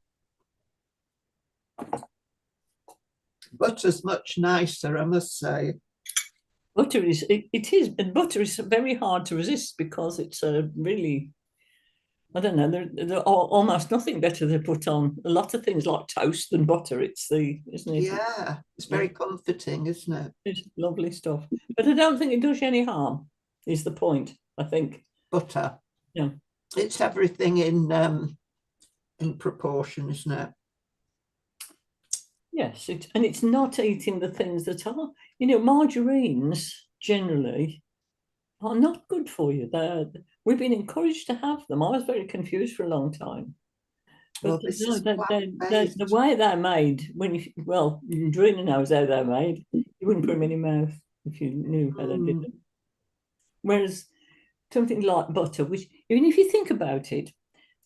Butter's much nicer, I must say. Butter is, it is, and butter is very hard to resist because it's really, I don't know, there's almost nothing better to put on a lot of things like toast than butter. Isn't it? Yeah, it's very comforting, isn't it? It's lovely stuff. But I don't think it does you any harm, is the point, I think. Butter. Yeah. It's everything in proportion, isn't it? Yes, and it's not eating the things that are, margarines generally are not good for you. We've been encouraged to have them. I was very confused for a long time. But the way they're made, Drina knows how they're made. You wouldn't put them in your mouth if you knew how they did them. Whereas something like butter, which, even if you think about it,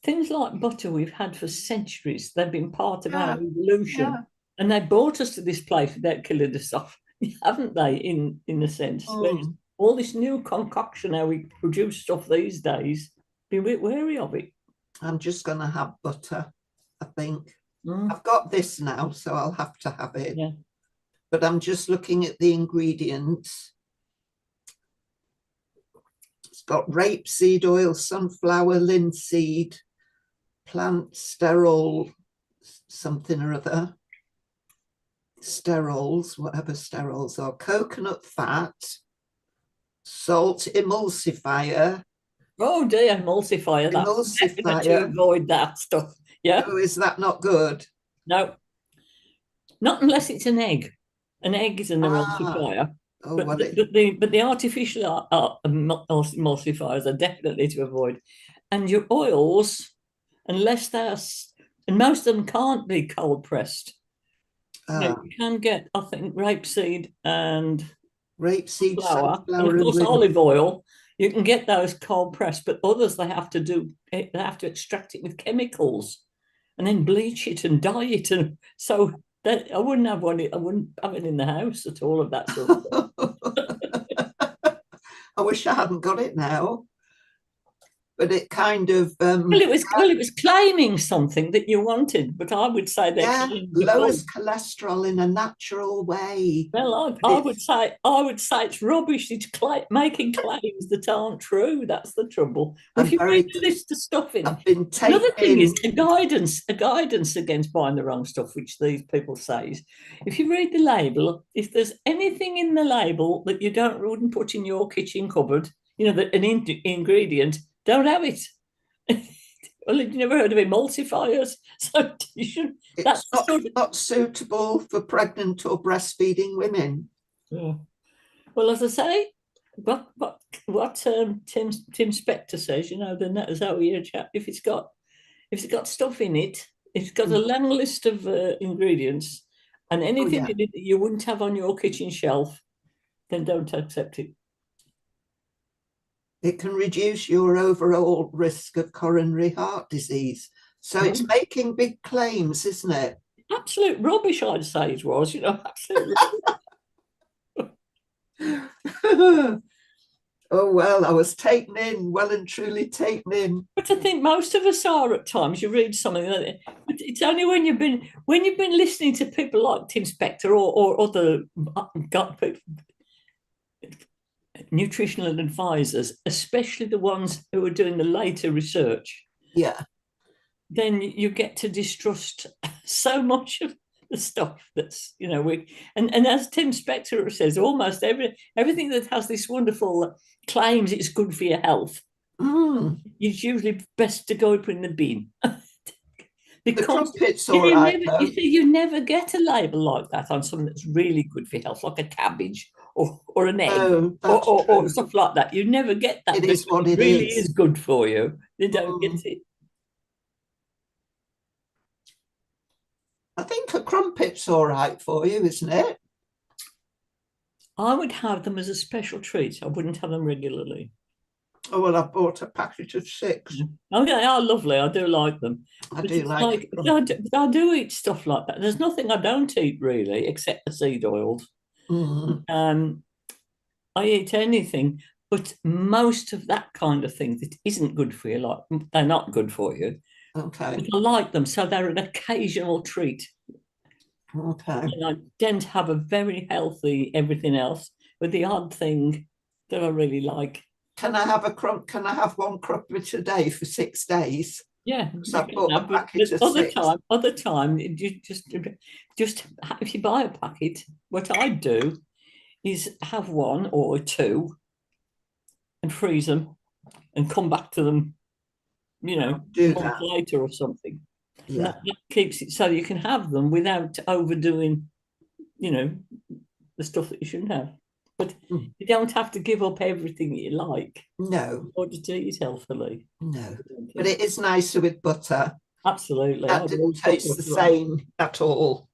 things like butter we've had for centuries, they've been part of our evolution. Yeah. And they brought us to this place without killing us off, haven't they, in a sense? All this new concoction, how we produce stuff these days, be a bit wary of it. I'm just going to have butter, I think. I've got this now, so I'll have to have it. Yeah. But I'm just looking at the ingredients. It's got rapeseed oil, sunflower, linseed, plant sterol, something or other. Sterols, whatever sterols are, coconut fat, salt, emulsifier. Oh dear, emulsifier. That's definitely to avoid that stuff. Yeah. Oh, is that not good? No. Not unless it's an egg. An egg is an emulsifier. Oh, but the artificial emulsifiers are definitely to avoid. And your oils, unless they're, and most of them can't be cold pressed. You can get, I think, rapeseed and sunflower, and of course olive oil. You can get those cold pressed, but others they have to extract it with chemicals, and then bleach it and dye it, and so that I wouldn't have one. I wouldn't have it in the house at all of that sort of stuff. I wish I hadn't got it now. But it kind of it was claiming something that you wanted, but I would say that lowers cholesterol in a natural way. Well, I would say it's rubbish. It's making claims that aren't true. That's the trouble. If you read the list of stuff in, another thing is a guidance against buying the wrong stuff, which these people say. If you read the label, if there's anything in the label that you wouldn't put in your kitchen cupboard, that an ingredient. Don't have it. Well, you've never heard of emulsifiers, so you should. That's not suitable for pregnant or breastfeeding women. Yeah. Well, as I say, what Tim Spector says, the Zoe chap, if it's got stuff in it, it's got a long list of ingredients, and anything in it that you wouldn't have on your kitchen shelf, then don't accept it. It can reduce your overall risk of coronary heart disease. So it's making big claims, isn't it? Absolute rubbish, I'd say it was, absolute Oh, well, I was taken in, well and truly taken in. But I think most of us are at times. You read something, but it's only when you've been listening to people like Tim Spector or other nutritional advisors, especially the ones who are doing the later research. Yeah. Then you get to distrust so much of the stuff that's, and as Tim Spector says, almost everything that has this wonderful claims it's good for your health, it's usually best to go put in the bin. Because the crumpet's all right, you never get a label like that on something that's really good for your health, like a cabbage or an egg or stuff like that. You never get that. It is what it really is good for you. You don't get it. I think a crumpet's all right for you, isn't it? I would have them as a special treat. I wouldn't have them regularly. Oh, well, I bought a packet of 6. Oh, they are lovely. I do like them. I do eat stuff like that. There's nothing I don't eat, really, except the seed oils. I eat anything, but most of that kind of thing that isn't good for you, like they're not good for you. Okay. But I like them, so they're an occasional treat. Okay. And I tend to have a very healthy everything else, with the odd thing that I really like. Can I have one crumpet a day for 6 days? Yeah, so I bought a packet of 6. Other time, you just if you buy a packet, what I do is have 1 or 2 and freeze them and come back to them, do that later or something. Yeah, that keeps it so you can have them without overdoing, the stuff that you shouldn't have. But you don't have to give up everything you like. No. In order to eat healthily. No. But it is nicer with butter. Absolutely. That didn't taste the same at all.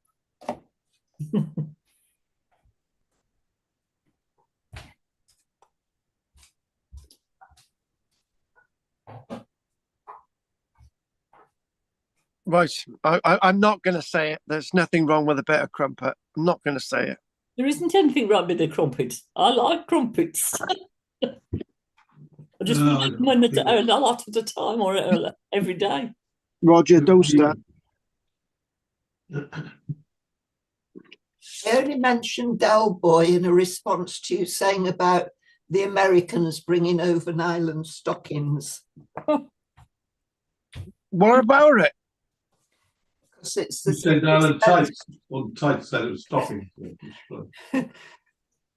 Right. I'm not going to say it. There's nothing wrong with a bit of crumpet. I'm not going to say it. There isn't anything wrong with the crumpets. I like crumpets. I just like them a lot of the time or every day. Roger, don't start. I only mentioned Del Boy in a response to you saying about the Americans bringing over nylon stockings. What about it? Because it's the same. Nylon tights. Well, tights said it was stockings.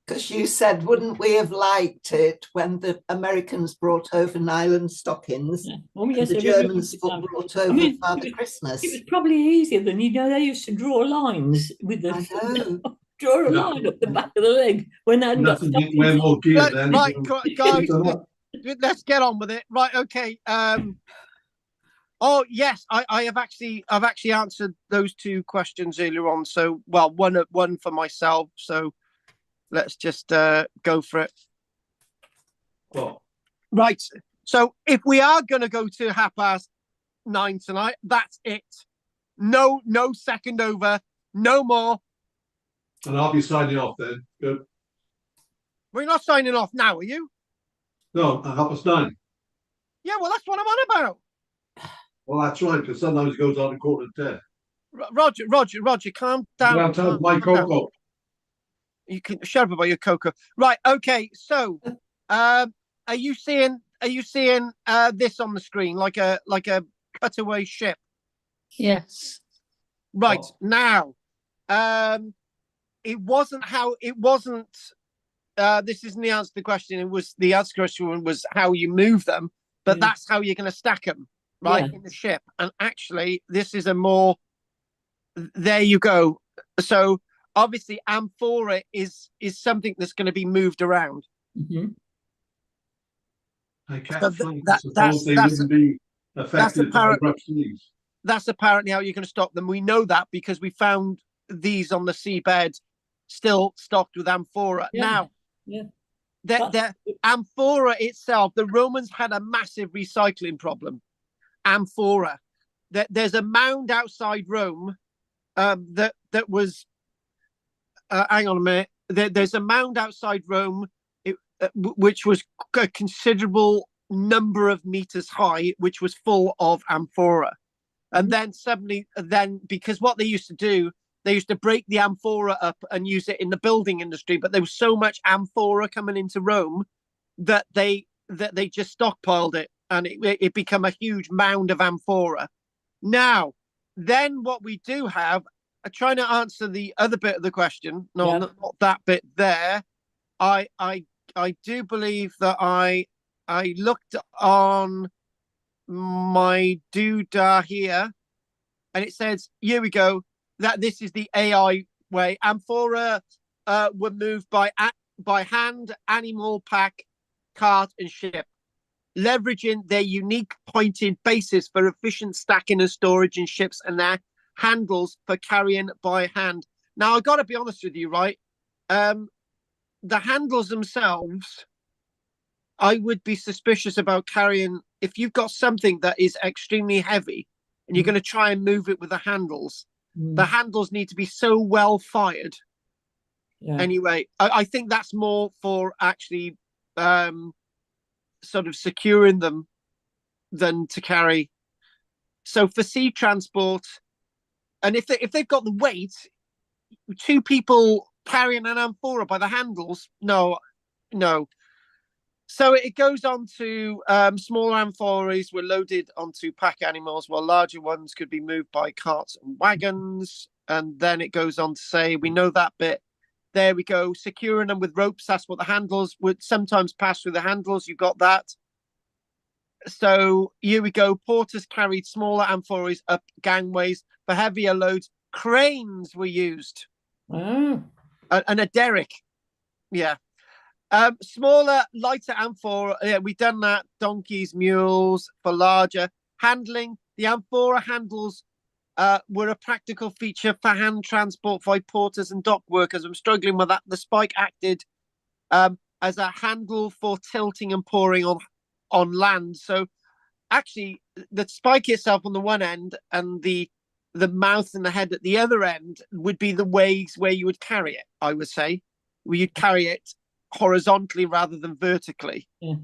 Because you said, wouldn't we have liked it when the Americans brought over nylon stockings? Yeah. Yes, the Germans brought over Father Christmas. It was probably easier than, they used to draw lines with the. I know. Draw a line up the back of the leg when they got wear more gear then. Right, guys, let's get on with it. Right, okay. Oh yes, I've actually answered those 2 questions earlier on. So, well, one for myself. So, let's just go for it. Well, right. So, if we are going to go to 9:30 tonight, that's it. No second over, no more. And I'll be signing off then. Good. We're not signing off now, are you? No, at 9:30. Yeah, well, that's what I'm on about. Well, that's right, because sometimes it goes on at 9:45. Roger, calm down. My cocoa. You can shut up about your cocoa. Right, okay. So, are you seeing this on the screen like a cutaway ship? Yes. Right. Now, it wasn't. This isn't the answer to the question. It was the answer to the question was how you move them, but that's how you're going to stack them. Right, in the ship. And actually, this is a more, there you go. So obviously amphora is something that's going to be moved around. Okay. So that's apparently how you're going to stop them. We know that because we found these on the seabed still stocked with amphora. Now, the amphora itself, the Romans had a massive recycling problem. Amphora. There's a mound outside Rome that was. Hang on a minute. There's a mound outside Rome, which was a considerable number of meters high, which was full of amphora. And then suddenly, because what they used to do, they used to break the amphora up and use it in the building industry. But there was so much amphora coming into Rome that they just stockpiled it, and it became a huge mound of amphora. Now, then what we do have, trying to answer the other bit of the question, not that bit there. I do believe that I looked on my doodah here, and it says, here we go, that this is the AI way. Amphora were moved by hand, animal, pack, cart, and ship, leveraging their unique pointed bases for efficient stacking and storage in ships, and their handles for carrying by hand. Now, I got to be honest with you, right? The handles themselves, I would be suspicious about carrying. If you've got something that is extremely heavy and you're going to try and move it with the handles need to be so well fired. Anyway, I think that's more for actually sort of securing them than to carry. So for sea transport, and if they've got the weight, two people carrying an amphora by the handles, no. So it goes on to smaller amphoras were loaded onto pack animals, while larger ones could be moved by carts and wagons. And then it goes on to say, we know that bit. There we go. Securing them with ropes. That's what the handles would sometimes pass through the handles. You got that. So here we go. Porters carried smaller amphoras up gangways. For heavier loads, cranes were used. And a derrick. Yeah. Smaller, lighter amphora. Yeah, we've done that. Donkeys, mules for larger handling. The amphora handles were a practical feature for hand transport by porters and dock workers. I'm struggling with that. The spike acted as a handle for tilting and pouring on land. So actually, the spike itself on the one end and the mouth and the head at the other end would be the ways where you would carry it, I would say. Where you'd carry it horizontally rather than vertically. Yes.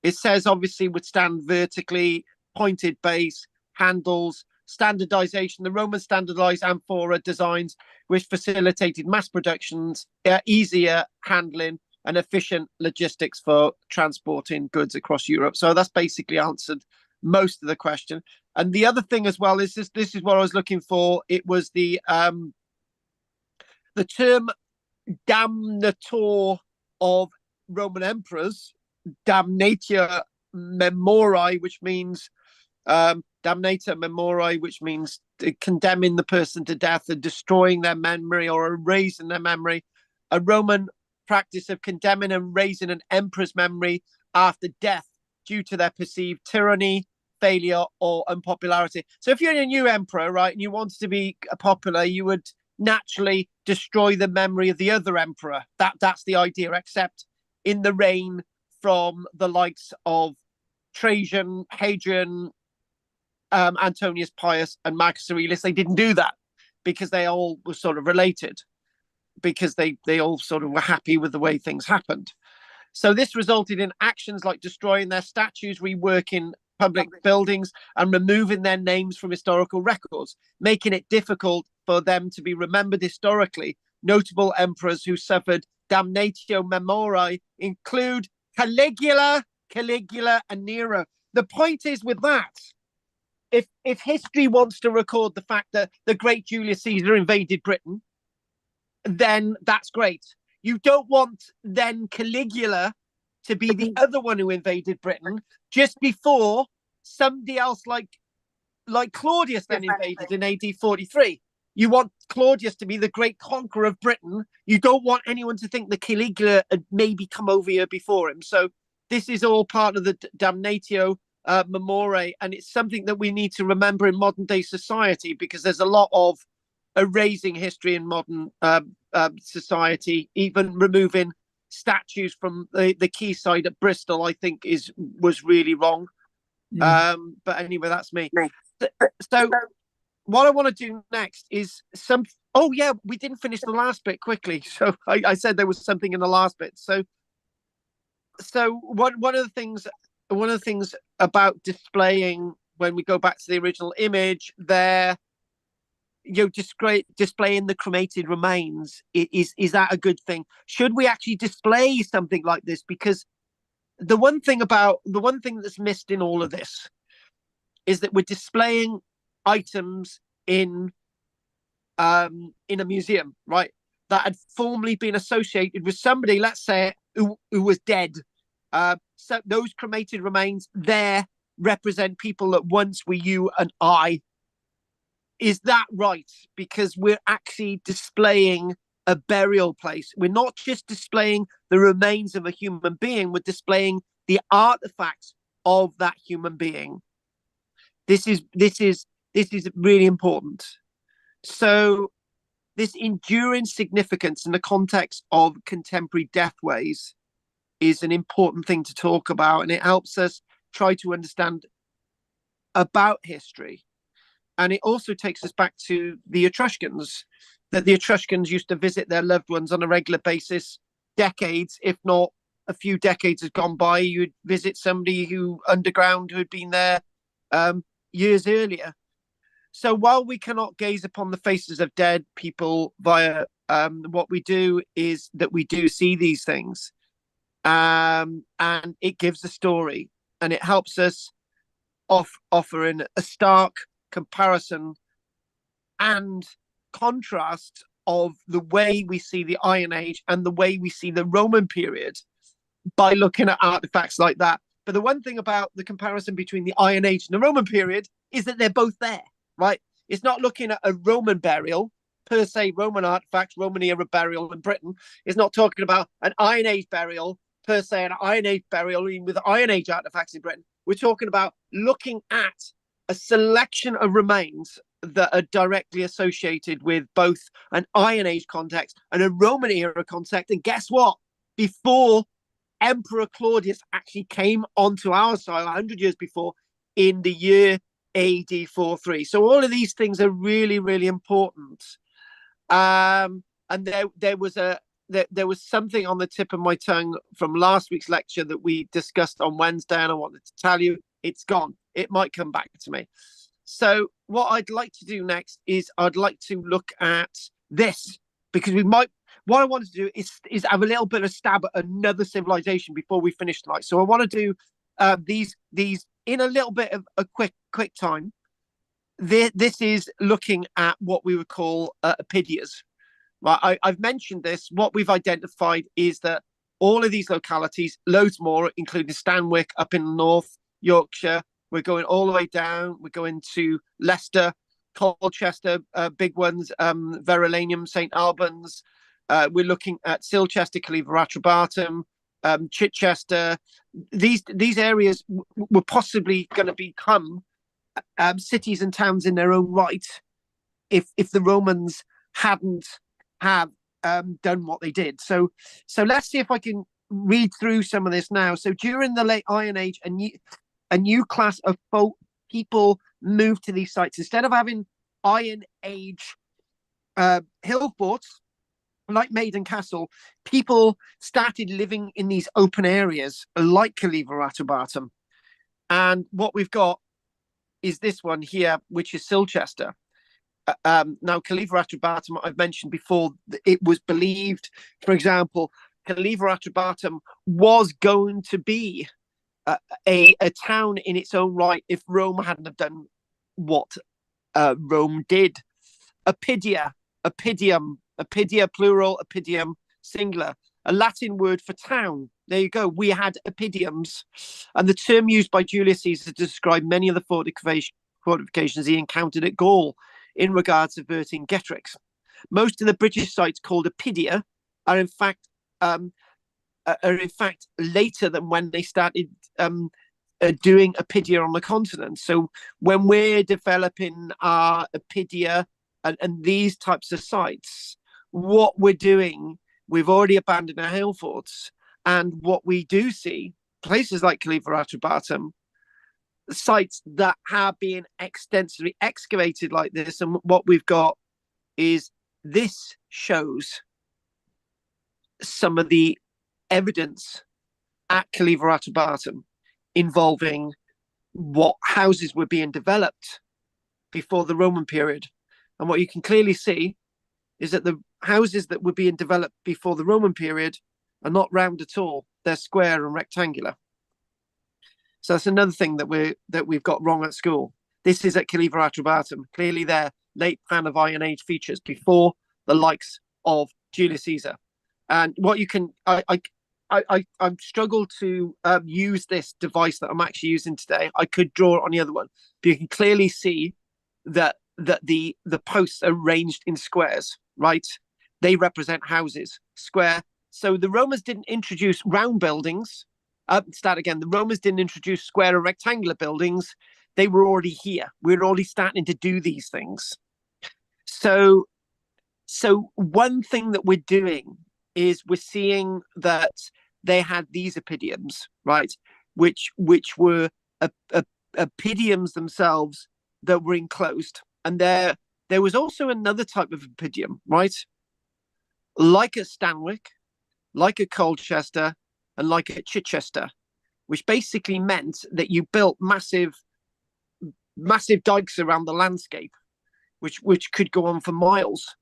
It says obviously would stand vertically, pointed base, handles, standardization. The Roman standardized amphora designs which facilitated mass productions, easier handling and efficient logistics for transporting goods across Europe. So that's basically answered most of the question. And the other thing as well is this is what I was looking for. It was the term damnator of Roman emperors, damnatio memori, which means damnata memori, which means condemning the person to death and destroying their memory or erasing their memory. A Roman practice of condemning and erasing an emperor's memory after death due to their perceived tyranny, failure, or unpopularity. So if you're a new emperor, right, and you wanted to be popular, you would naturally destroy the memory of the other emperor. That's the idea, except in the reign from the likes of Trajan, Hadrian, Antonius Pius, and Marcus Aurelius. They didn't do that because they all were sort of related, because they all sort of were happy with the way things happened. So this resulted in actions like destroying their statues, reworking public buildings, and removing their names from historical records, making it difficult for them to be remembered historically. Notable emperors who suffered damnatio memori include Caligula, and Nero. The point is with that, if history wants to record the fact that the great Julius Caesar invaded Britain, then that's great. You don't want then Caligula to be the other one who invaded Britain just before somebody else like Claudius then invaded in AD 43. You want Claudius to be the great conqueror of Britain. You don't want anyone to think that Caligula had maybe come over here before him. So this is all part of the damnatio memoriae, and it's something that we need to remember in modern day society, because there's a lot of erasing history in modern society, even removing statues from the quayside at Bristol, I think was really wrong. But anyway, that's me. So what I want to do next is oh yeah, we didn't finish the last bit quickly. So I said there was something in the last bit. So one of the things about displaying, when we go back to the original image there, displaying the cremated remains, is that a good thing? Should we actually display something like this? Because the one thing that's missed in all of this is that we're displaying items in a museum, right, that had formerly been associated with somebody, let's say, who was dead. So those cremated remains there represent people that once were you and I. Is that right? Because we're actually displaying a burial place. We're not just displaying the remains of a human being, we're displaying the artifacts of that human being. This is really important. So this enduring significance in the context of contemporary deathways is an important thing to talk about, and it helps us try to understand about history. And it also takes us back to the Etruscans, that the Etruscans used to visit their loved ones on a regular basis. Decades, if not a few decades, has gone by. You'd visit somebody who had been there years earlier. So while we cannot gaze upon the faces of dead people via what we do is that we do see these things, and it gives a story, and it helps us offer in a stark comparison and contrast of the way we see the Iron Age and the way we see the Roman period by looking at artifacts like that. But the one thing about the comparison between the Iron Age and the Roman period is that they're both there, right? It's not looking at a Roman burial per se, Roman artifacts, Roman era burial in Britain. It's not talking about an Iron Age burial per se, an Iron Age burial with Iron Age artifacts in Britain. We're talking about looking at a selection of remains that are directly associated with both an Iron Age context and a Roman era context. And guess what? Before Emperor Claudius actually came onto our soil 100 years before, in the year AD 43. So all of these things are really, really important. And there was something on the tip of my tongue from last week's lecture that we discussed on Wednesday, and I wanted to tell you it's gone. It might come back to me. So what I'd like to do next is I'd like to look at this, because what I want to do is have a little bit of stab at another civilization before we finish tonight. So I want to do these in a little bit of a quick time. This is looking at what we would call oppidums. Right, I've mentioned this. What we've identified is that all of these localities, loads more, including Stanwick up in North Yorkshire. We're going all the way down. We're going to Leicester, Colchester, big ones, Verulamium, St Albans. We're looking at Silchester, Cleaver Atrebatum, Chichester. These areas were possibly going to become cities and towns in their own right if the Romans hadn't have done what they did. So let's see if I can read through some of this now. So during the late Iron Age, a new class of folk people moved to these sites. Instead of having Iron Age hill forts like Maiden Castle, people started living in these open areas like Cleaver Atrebatum. And what we've got is this one here, which is Silchester. Now, Cleaver Atrebatum, I've mentioned before, it was believed, for example, Cleaver Atrebatum was going to be a town in its own right if Rome hadn't have done what Rome did. Oppidia, plural, oppidium, singular, a Latin word for town. There you go. We had oppidums. And the term used by Julius Caesar to describe many of the fortifications he encountered at Gaul in regards to Vercingetorix. Most of the British sites called oppidia are in fact later than when they started doing oppidia on the continent. So when we're developing our oppidia and these types of sites, what we're doing we've already abandoned our hill forts. And what we do see, places like Khalifa Atrubatum, sites that have been extensively excavated like this, and what we've got is this shows some of the evidence at Khalifa Atrubatum involving what houses were being developed before the Roman period. And what you can clearly see is that the houses that were being developed before the Roman period are not round at all. They're square and rectangular. So that's another thing that we've got wrong at school. This is at Khalifa Atrubatum. Clearly, they're late Pan of Iron Age features before the likes of Julius Caesar. And what you can, I've struggled to use this device that I'm actually using today. I could draw it on the other one, but you can clearly see that the posts are arranged in squares, right? They represent houses, square. So the Romans didn't introduce round buildings. The Romans didn't introduce square or rectangular buildings. They were already here. We're already starting to do these things. So one thing that we're doing is we're seeing that they had these oppidums, right? Which were oppidums themselves that were enclosed. And there was also another type of oppidium, right? Like at Stanwick, like at Colchester, and like at Chichester, which basically meant that you built massive dikes around the landscape, which could go on for miles.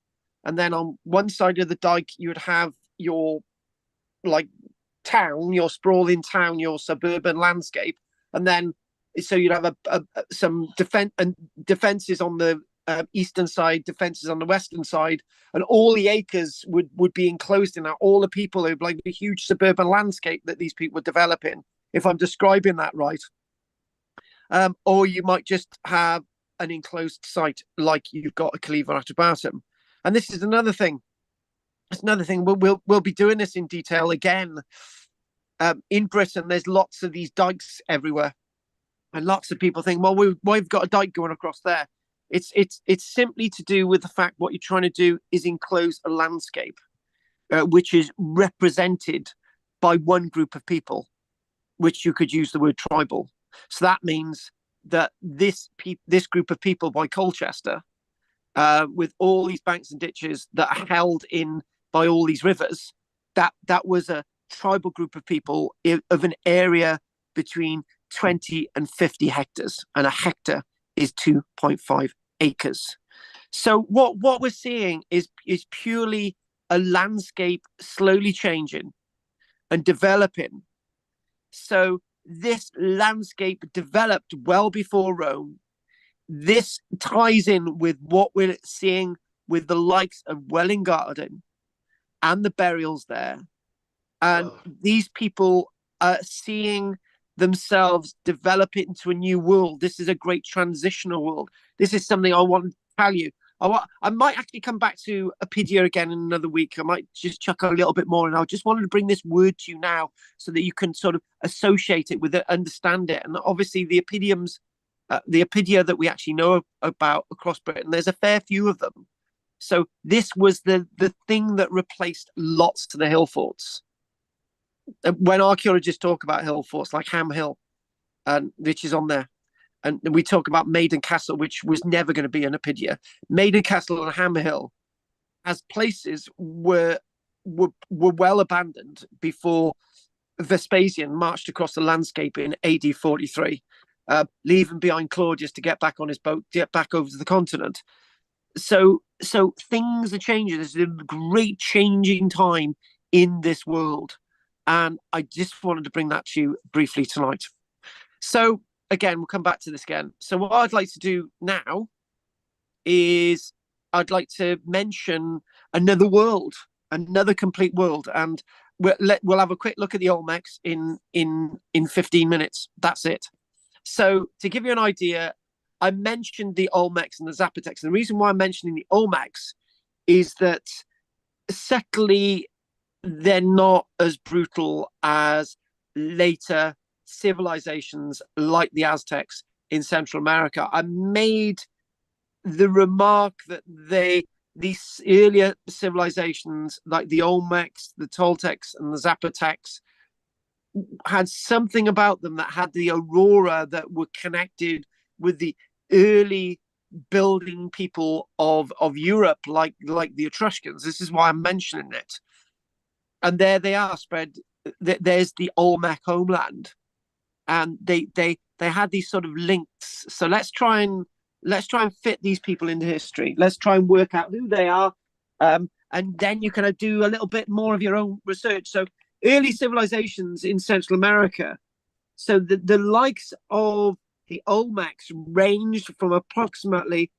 And then on one side of the dike, you would have your town, your sprawling town, your suburban landscape, and then so you'd have some defenses on the eastern side, defenses on the western side, and all the acres would be enclosed in that. All the people, it would like a huge suburban landscape that these people were developing, if I'm describing that right. Or you might just have an enclosed site like you've got at Khalifa Atrubatum. And this is another thing. It's another thing. We'll be doing this in detail again. In Britain, there's lots of these dikes everywhere, and lots of people think, well, we've got a dike going across there. It's simply to do with the fact what you're trying to do is enclose a landscape, which is represented by one group of people, which you could use the word tribal. So that means that this group of people by Colchester, with all these banks and ditches that are held in by all these rivers, that was a tribal group of people of an area between 20 and 50 hectares, and a hectare is 2.5 acres. So what we're seeing is purely a landscape slowly changing and developing. So this landscape developed well before Rome. This ties in with what we're seeing with the likes of Welwyn Garden and the burials there. And these people are seeing themselves develop it into a new world. This is a great transitional world. This is something I want to tell you. I might actually come back to Opidia again in another week. I might just chuck a little bit more, and I just wanted to bring this word to you now so that you can sort of associate it with it, understand it. And obviously the Opidiums, the Opidia that we actually know about across Britain, there's a fair few of them. So this was the thing that replaced lots to the hill forts. When archaeologists talk about hill forts like Ham Hill, which is on there, and we talk about Maiden Castle, which was never going to be an Opidia. Maiden Castle and Ham Hill, as places, were well abandoned before Vespasian marched across the landscape in AD 43, leaving behind Claudius to get back on his boat, get back over to the continent. So things are changing. There's a great changing time in this world. And I just wanted to bring that to you briefly tonight. So again, we'll come back to this again. So what I'd like to do now is I'd like to mention another world, another complete world. And we'll have a quick look at the Olmecs in 15 minutes. That's it. So to give you an idea, I mentioned the Olmecs and the Zapotecs. And the reason why I'm mentioning the Olmecs is that secondly, they're not as brutal as later civilizations like the Aztecs in Central America. I made the remark that these earlier civilizations like the Olmecs, the Toltecs, and the Zapotecs had something about them that had the aurora that were connected with the early building people of Europe, like the Etruscans. This is why I'm mentioning it. And there they are spread. There's the Olmec homeland, and they had these sort of links. So let's try and fit these people into history. Let's try and work out who they are, and then you can do a little bit more of your own research. So early civilizations in Central America. So the likes of the Olmecs ranged from approximately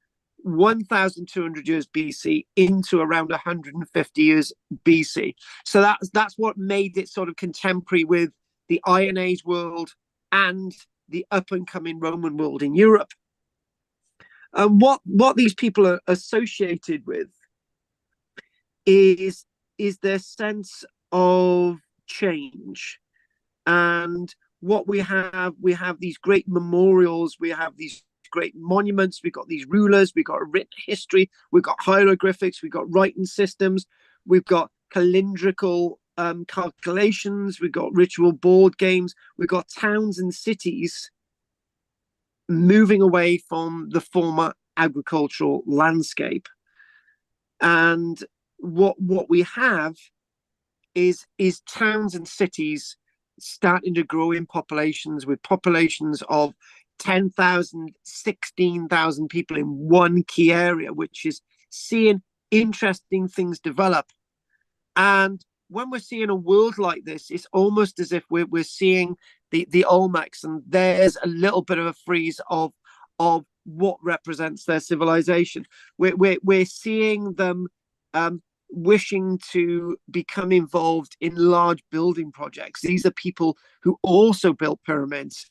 1,200 years BC into around 150 years BC. So that's what made it sort of contemporary with the Iron Age world and the up and coming Roman world in Europe. And what these people are associated with is their sense of change. And what we have these great memorials, we have these great monuments, we've got these rulers, we've got a written history, we've got hieroglyphics, we've got writing systems, we've got calendrical calculations, we've got ritual board games, we've got towns and cities moving away from the former agricultural landscape. And what we have is towns and cities starting to grow in populations, with populations of 10,000, 16,000 people in one key area, which is seeing interesting things develop. And when we're seeing a world like this, it's almost as if we're seeing the Olmecs, and there's a little bit of a freeze of what represents their civilization. We're seeing them wishing to become involved in large building projects. These are people who also built pyramids.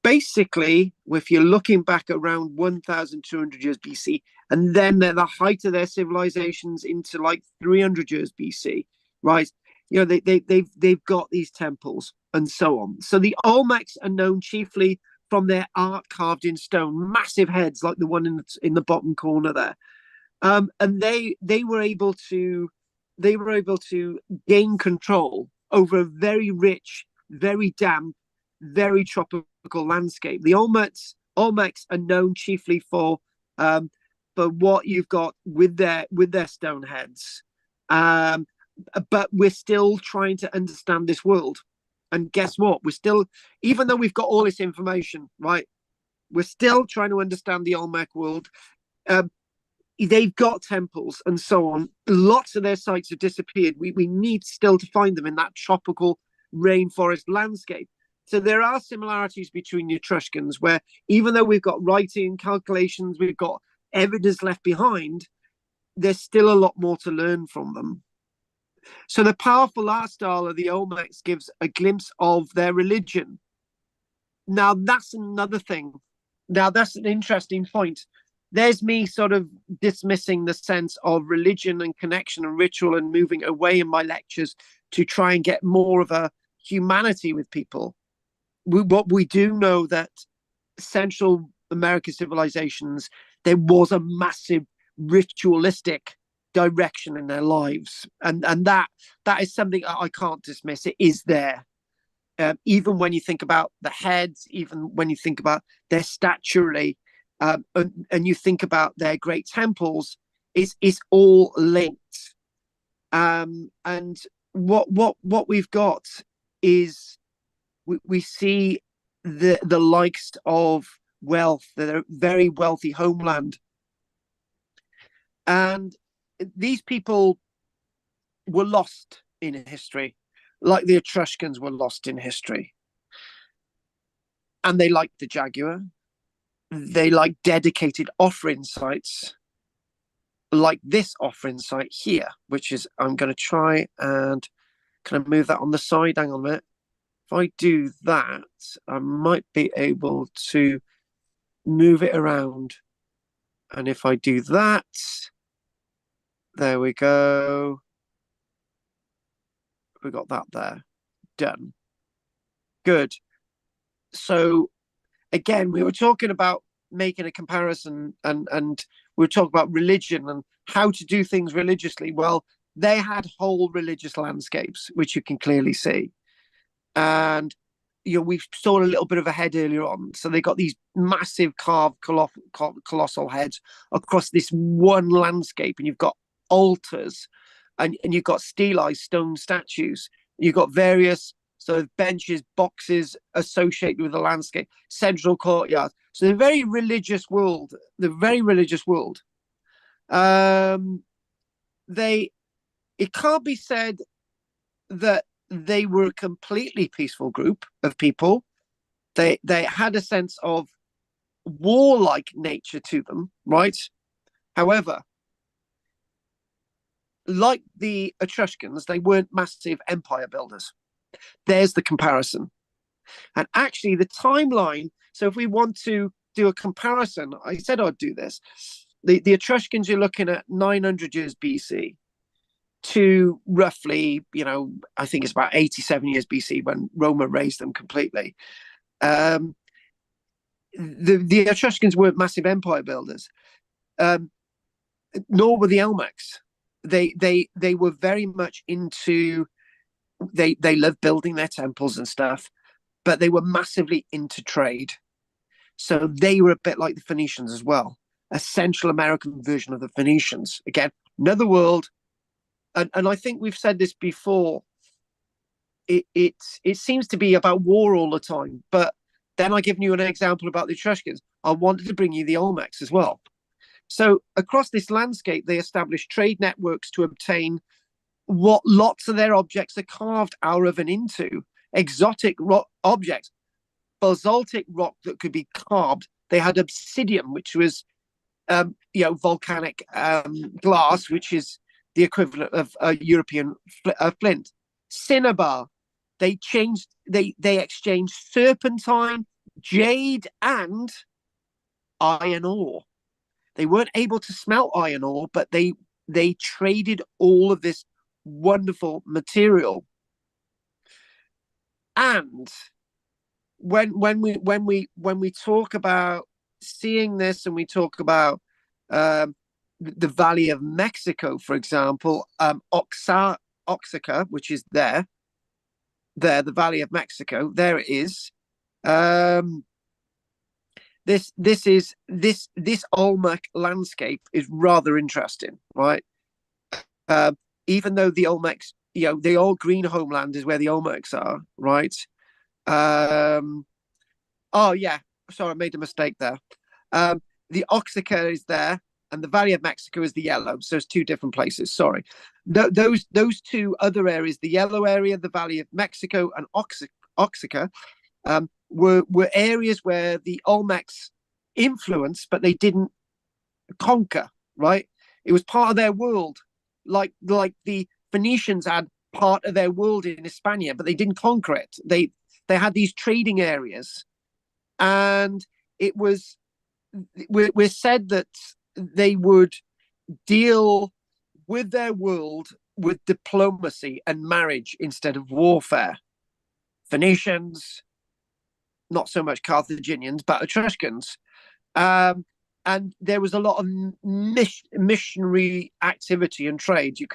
Basically, if you're looking back around 1,200 years BC, and then they're the height of their civilizations into like 300 years BC, right? You know, they've got these temples and so on. So the Olmecs are known chiefly from their art carved in stone, massive heads like the one in the bottom corner there. And they were able to gain control over a very rich, very damp, very tropical landscape. The Olmecs are known chiefly for what you've got with their stone heads. But we're still trying to understand this world. And guess what? We're still, even though we've got all this information, right? We're still trying to understand the Olmec world. They've got temples and so on. Lots of their sites have disappeared. We need still to find them in that tropical rainforest landscape. So there are similarities between the Etruscans, where even though we've got writing, calculations, we've got evidence left behind, there's still a lot more to learn from them. So the powerful art style of the Olmecs gives a glimpse of their religion. Now, that's another thing. Now, that's an interesting point. There's me sort of dismissing the sense of religion and connection and ritual and moving away in my lectures to try and get more of a humanity with people. What we do know that Central American civilizations, there was a massive ritualistic direction in their lives, and that is something I can't dismiss. It is there. Even when you think about the heads, even when you think about their staturally, and you think about their great temples, it's all linked. And what we've got is we see the likes of wealth, the very wealthy homeland, and these people were lost in history, like the Etruscans were lost in history. And they liked the jaguar. They like dedicated offering sites, like this offering site here, which is, I'm going to try and can I move that on the side? Hang on a minute. If I do that, I might be able to move it around. And if I do that, there we go. We got that there. Done. Good. So again, we were talking about making a comparison, and we were talking about religion and how to do things religiously. Well, they had whole religious landscapes, which you can clearly see. And we saw a little bit of a head earlier on. So they got these massive carved colossal heads across this one landscape, and you've got altars, and you've got stelae stone statues. You've got various sort of benches, boxes associated with the landscape, central courtyard. So the very religious world, it can't be said that they were a completely peaceful group of people. They had a sense of warlike nature to them, right? However, like the Etruscans, they weren't massive empire builders. There's the comparison. And actually the timeline, so if we want to do a comparison, I said I'd do this. The Etruscans, you're looking at 900 years BC to roughly, I think it's about 87 years BC when Roma raised them completely. The Etruscans weren't massive empire builders, nor were the Olmecs. They were very much into, they loved building their temples and stuff, but they were massively into trade. So they were a bit like the Phoenicians as well, a Central American version of the Phoenicians. Again, another world. And I think we've said this before. It seems to be about war all the time. But then I given you an example about the Etruscans. I wanted to bring you the Olmecs as well. So across this landscape, they established trade networks to obtain what lots of their objects are carved out of and into. Exotic rock objects, basaltic rock that could be carved. They had obsidian, which was volcanic glass, which is the equivalent of a European flint. Cinnabar. They exchanged serpentine, jade, and iron ore. They weren't able to smelt iron ore, but they traded all of this wonderful material. And when we talk about seeing this, and we talk about the Valley of Mexico, for example, Oaxaca, which is there, the Valley of Mexico, there it is. This Olmec landscape is rather interesting, right? Even though the Olmecs, the old green homeland is where the Olmecs are, right? Oh yeah, sorry, I made a mistake there. The Oaxaca is there, and the Valley of Mexico is the yellow. So it's two different places. Sorry. Those two other areas, the yellow area, the Valley of Mexico, and Oaxaca, were areas where the Olmecs influenced, but they didn't conquer, right? It was part of their world, like the Phoenicians had part of their world in Hispania, but they didn't conquer it. They had these trading areas, and we're said that they would deal with their world with diplomacy and marriage instead of warfare. Phoenicians, not so much Carthaginians, but Etruscans. And there was a lot of missionary activity and trade. You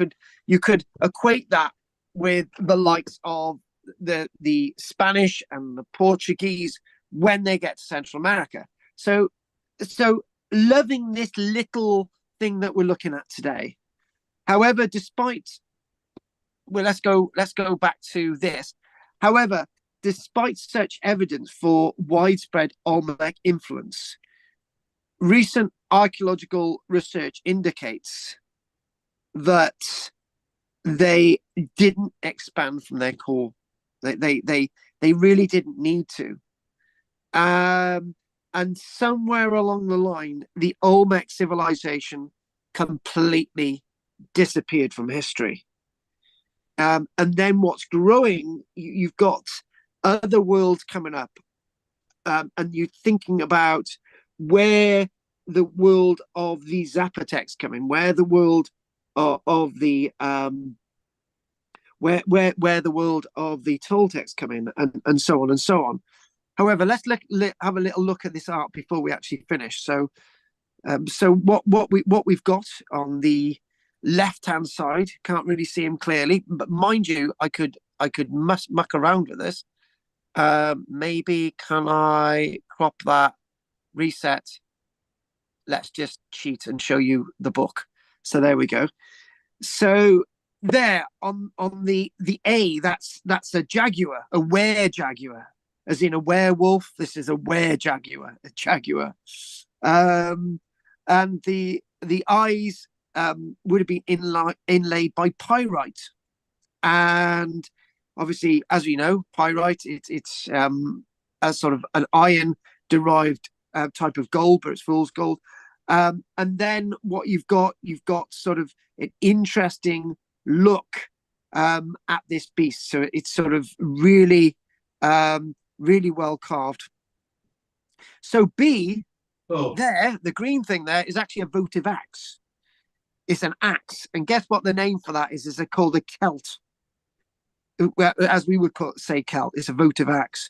could equate that with the likes of the Spanish and the Portuguese when they get to Central America. So loving this little thing that we're looking at today. However, let's go back to this. However, despite such evidence for widespread Olmec influence, recent archaeological research indicates that they didn't expand from their core. They really didn't need to. And somewhere along the line, the Olmec civilization completely disappeared from history. And then what's growing, you've got other worlds coming up. And you're thinking about where the world of the Zapotecs come in, where the world of the where the world of the Toltecs come in, and so on and so on. However, let's have a little look at this art before we actually finish. So So what we've got on the left-hand side, can't really see him clearly, but mind you, I could muck around with this. Maybe can I crop that, reset? Let's just cheat and show you the book. So there we go. So there on the A, that's a jaguar, a were-jaguar, as in a werewolf. This is a were-jaguar, a jaguar. And the eyes would have been inlaid by pyrite, and obviously, as we know, pyrite it's a sort of an iron derived type of gold, but it's fool's gold. And then what you've got sort of an interesting look at this beast. So it's sort of really really well carved. So B, there, the green thing there is actually a votive axe. It's an axe, and guess what the name for that is? It's called a celt. As we would say celt. It's a votive axe.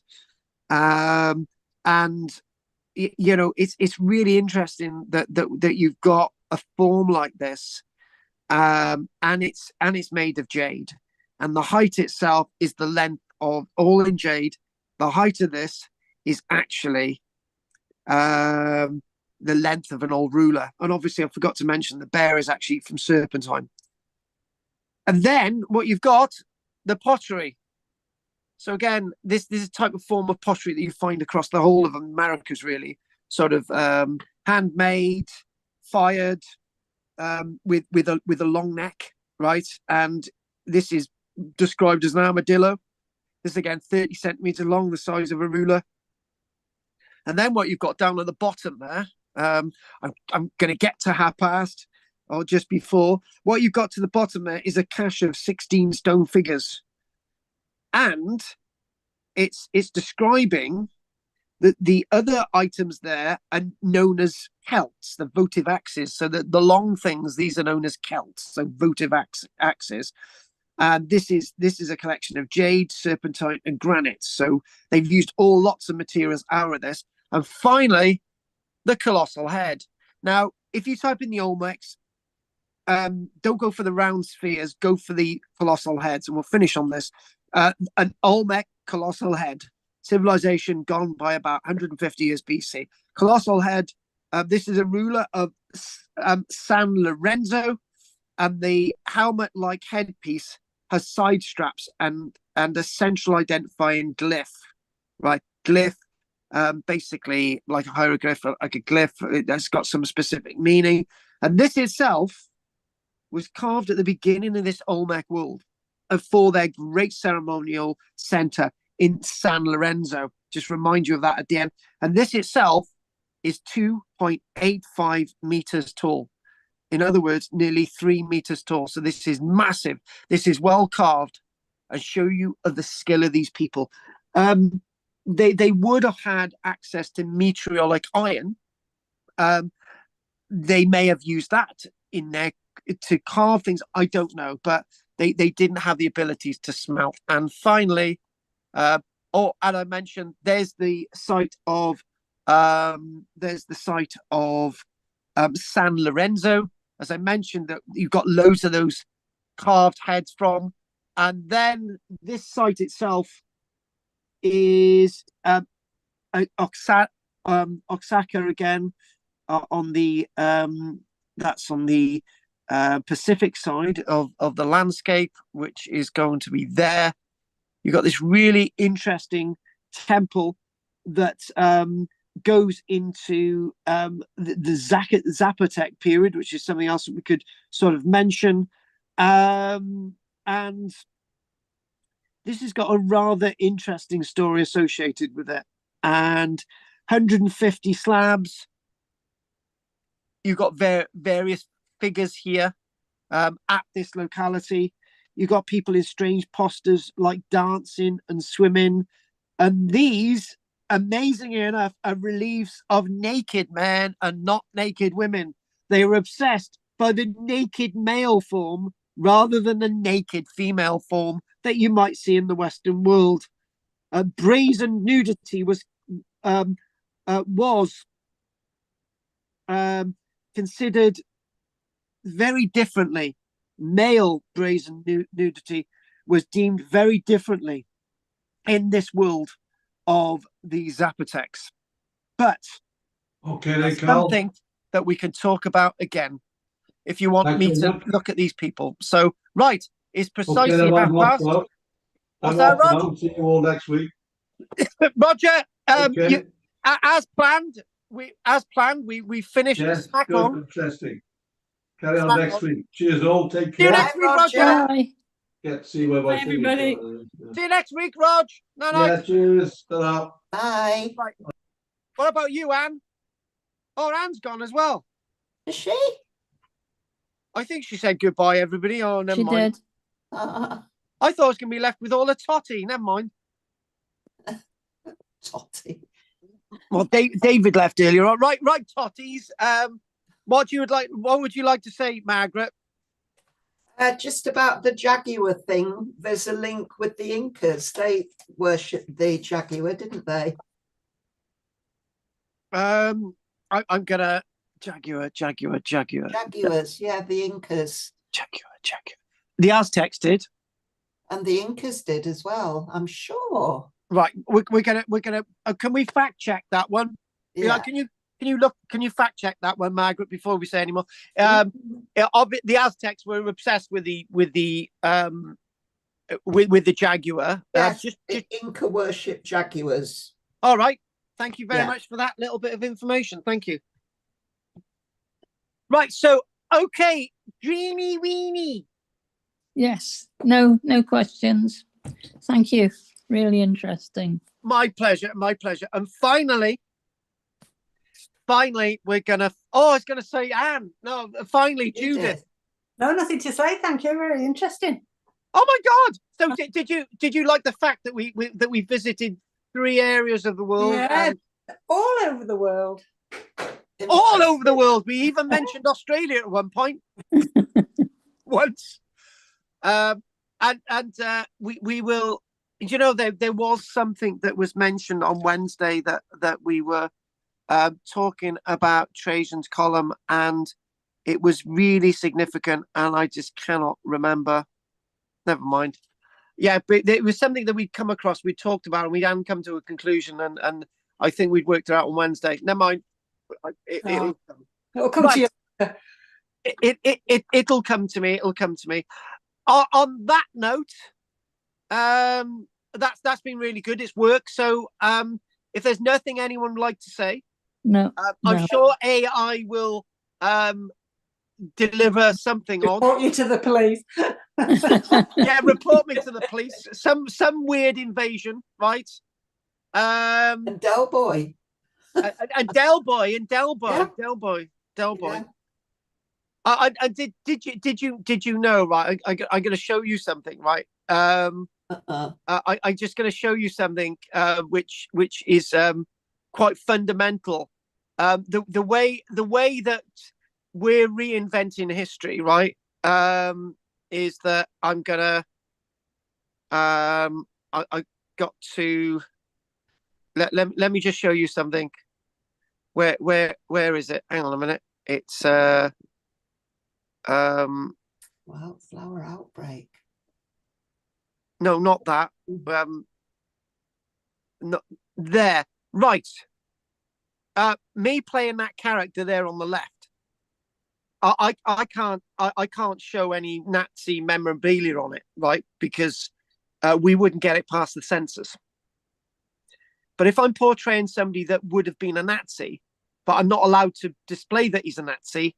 And you know, it's really interesting that you've got a form like this, and it's made of jade, and the height itself is the length of, all in jade. The height of this is actually the length of an old ruler. And obviously I forgot to mention the bear is actually from serpentine. And then what you've got, the pottery. So again, this is a type of form of pottery that you find across the whole of Americas, really. Sort of handmade, fired, with a long neck, right? And this is described as an armadillo. This is again 30 centimeters long, the size of a ruler. And then what you've got down at the bottom there, I'm going to get to half past or just before. What you've got to the bottom there is a cache of 16 stone figures. And it's describing that the other items there are known as celts, the votive axes. So the long things, these are known as celts, so votive axes. And this is a collection of jade, serpentine, and granite. So they've used lots of materials out of this. And finally, the colossal head. Now, if you type in the Olmecs, don't go for the round spheres, go for the colossal heads, and we'll finish on this. An Olmec colossal head, civilization gone by about 150 years BC. Colossal head, this is a ruler of San Lorenzo, and the helmet-like headpiece has side straps and a central identifying glyph, right? Glyph, basically like a hieroglyph, like a glyph that's got some specific meaning. And this itself was carved at the beginning of this Olmec world for their great ceremonial center in San Lorenzo. Just remind you of that at the end. And this itself is 2.85 meters tall. In other words, nearly 3 meters tall. So this is massive. This is well carved, and show you of the skill of these people. They would have had access to meteoric iron. They may have used that in there to carve things. I don't know, but they didn't have the abilities to smelt. And finally, and I mentioned there's the site of San Lorenzo. As I mentioned, that you've got loads of those carved heads from. And then this site itself is Oaxaca again, on the that's on the Pacific side of the landscape, which is going to be there. You've got this really interesting temple that goes into the Zapotec period, which is something else that we could sort of mention. And this has got a rather interesting story associated with it. And 150 slabs. You've got various figures here at this locality. You've got people in strange postures like dancing and swimming. And these, amazingly enough, are reliefs of naked men and not naked women. They were obsessed by the naked male form rather than the naked female form that you might see in the Western world. Brazen nudity was considered very differently. Male brazen nudity was deemed very differently in this world of the Zapotecs. But Okay, then, it's Carl. something that we can talk about again if you want Thanks me very to much. look at these people. So, right, it's Okay, precisely then about I'm off past. now. What's I'm that, off Rod? now. See you all next week. Roger, Okay. as planned, we finished Yes, Smack good, On. interesting. Carry on Smack next on. week. Cheers all. Take See you care. next Bye, week, Roger. Roger. Bye. Get to see where my Bye, fingers everybody. are. See you next week, Rog. No, no. Yeah, cheers. Ta-ra. Bye. Right. What about you, Anne? Oh, Anne's gone as well. Is she? I think she said goodbye, everybody. Oh, never She mind. did. I thought I was going to be left with all the totty. Never mind. Totty. Well, David left earlier on. Right, totties. What would you like to say, Margaret? Just about the Jaguar thing, there's a link with the Incas. They worshipped the Jaguar, didn't they? I'm gonna Jaguar. Jaguars, yeah, the Incas. Jaguar. The Aztecs did. And the Incas did as well, I'm sure. Right, we're gonna. Can we fact check that one? Yeah. Can you fact check that one, Margaret, before we say any more? The Aztecs were obsessed with the Jaguar. Yes, the Inca worship Jaguars. All right. Thank you very Yeah. much for that little bit of information. Thank you. Right. So, okay, Dreamy Weenie. Yes. No questions. Thank you. Really interesting. My pleasure. And finally, we're gonna. Oh, I was gonna say Anne. No, finally, Judith. No, nothing to say. Thank you. Very interesting. Oh my God! So did you like the fact that we visited 3 areas of the world? Yeah, all over the world. All over the world. We even mentioned Australia at one point. Once. We will. You know, there was something that was mentioned on Wednesday that we were talking about Trajan's column, and it was really significant, and I just cannot remember. Never mind. Yeah, but it was something that we'd come across, we talked about, and we hadn't come to a conclusion, and I think we'd worked it out on Wednesday. Never mind. It'll come to you. It'll come to me. It'll come to me. On that note, that's been really good. It's worked. So if there's nothing anyone would like to say, No. I'm sure AI will deliver something on. Report you to the police. Yeah, report me to the police. Some weird invasion, right? And Del Boy. And Del Boy. Yeah. I did you know, right? I'm going to show you something, right? I'm just going to show you something which is quite fundamental. The way that we're reinventing history, right? Is that I'm gonna I got to let me just show you something. Where is it? Hang on a minute. It's Wildflower outbreak. no, not that. Not there. Right. Me playing that character there on the left. I can't show any Nazi memorabilia on it, right? Because we wouldn't get it past the censors. But if I'm portraying somebody that would have been a Nazi, but I'm not allowed to display that he's a Nazi,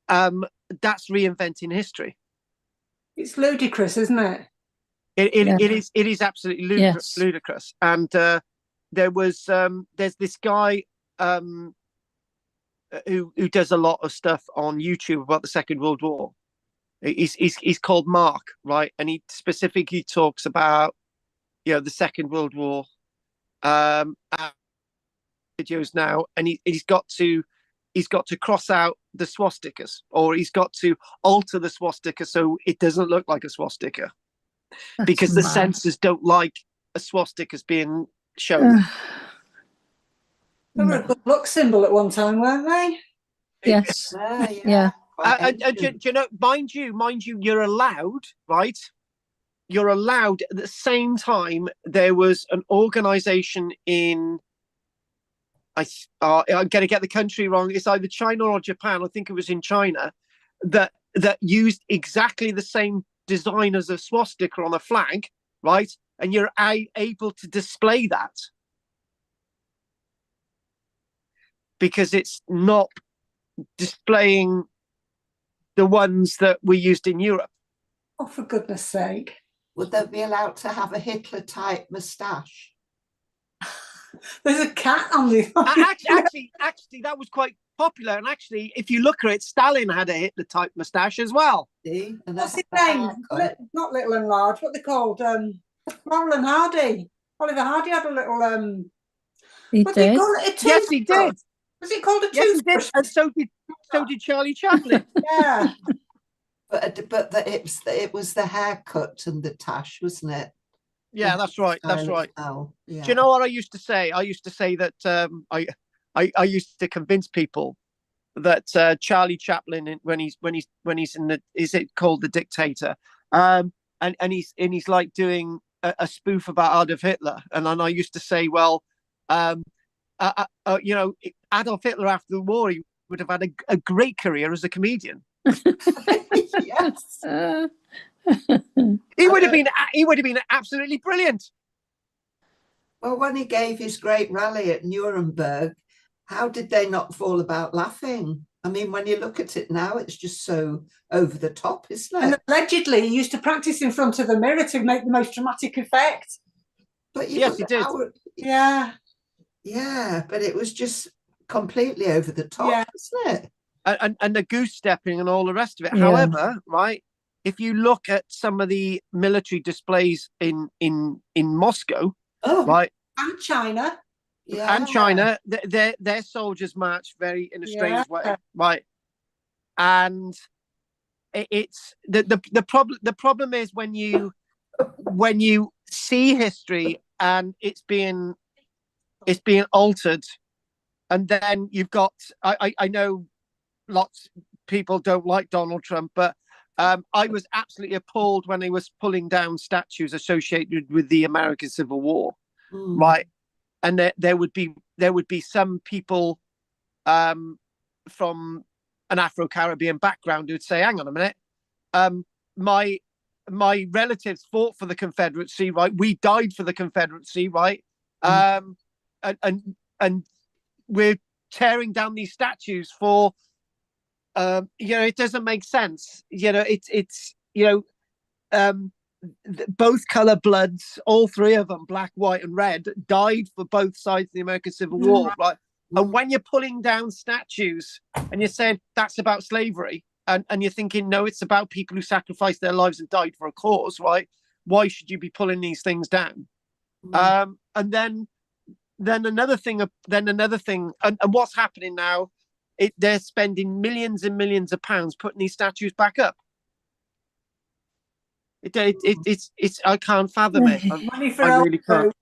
that's reinventing history. It's ludicrous, isn't it? It is absolutely ludicrous. Yes. Ludicrous. And there's this guy who does a lot of stuff on YouTube about the Second World War. He's called Mark, right? And he specifically talks about, the Second World War videos now, and he's got to cross out the swastikas, or he's got to alter the swastika so it doesn't look like a swastika. That's because the mad. censors don't like a swastika's being shown. They were a good luck symbol at one time, weren't they? Yes. Yeah, Yeah. quite And do ancient. you know, mind you, you're allowed, right? You're allowed at the same time. There was an organization in, I'm going to get the country wrong. It's either China or Japan. I think it was in China that used exactly the same design as a swastika on a flag, right? And you're able to display that because it's not displaying the ones that were used in Europe. Oh, for goodness sake. Would they be allowed to have a Hitler-type moustache? There's a cat on the. Actually, that was quite popular. And actually, if you look at it, Stalin had a Hitler-type moustache as well. See? And What's his the name? haircut. Not Little and Large. What they called? Laurel and Hardy. Oliver Hardy had a little. He What they did. call it? A Yes, he toothbrush. did. Was it called a Yes, he toothbrush? did. And so did Charlie Chaplin. Yeah. But it was the haircut and the tash, wasn't it? Yeah, that's right. That's right. Oh, yeah. Do you know what I used to say? I used to say that I used to convince people that Charlie Chaplin, when he's in the, is it called The Dictator, and he's like doing a spoof about Adolf Hitler, and then I used to say, well, you know, Adolf Hitler after the war, he would have had a great career as a comedian. Yes. He would have been absolutely brilliant. Well, when he gave his great rally at Nuremberg, how did they not fall about laughing? I mean, when you look at it now, it's just so over the top, isn't it? And allegedly, he used to practice in front of the mirror to make the most dramatic effect. But Yes, he did. Yeah. Yeah, but it was just completely over the top, Yeah. isn't it? And the goose stepping and all the rest of it. Yeah. However, right, if you look at some of the military displays in Moscow, Oh, right, And China. yeah. and China, their soldiers march very in a strange Yeah. way, right? And it's the problem. The problem is when you see history and it's being altered, and then you've got I know lots of people don't like Donald Trump, but I was absolutely appalled when he was pulling down statues associated with the American Civil War, right? And there would be some people from an Afro-Caribbean background who'd say, "Hang on a minute, my relatives fought for the Confederacy, right? We died for the Confederacy, right? And we're tearing down these statues for." You know, it doesn't make sense. You know, it's both color bloods, all three of them, black, white, and red, died for both sides of the American Civil War, right? And when you're pulling down statues and you're saying that's about slavery, and you're thinking, no, it's about people who sacrificed their lives and died for a cause, right? Why should you be pulling these things down? And then another thing, and what's happening now? They're spending millions and millions of pounds putting these statues back up. It's I can't fathom it. Money for I really Elbow. can't.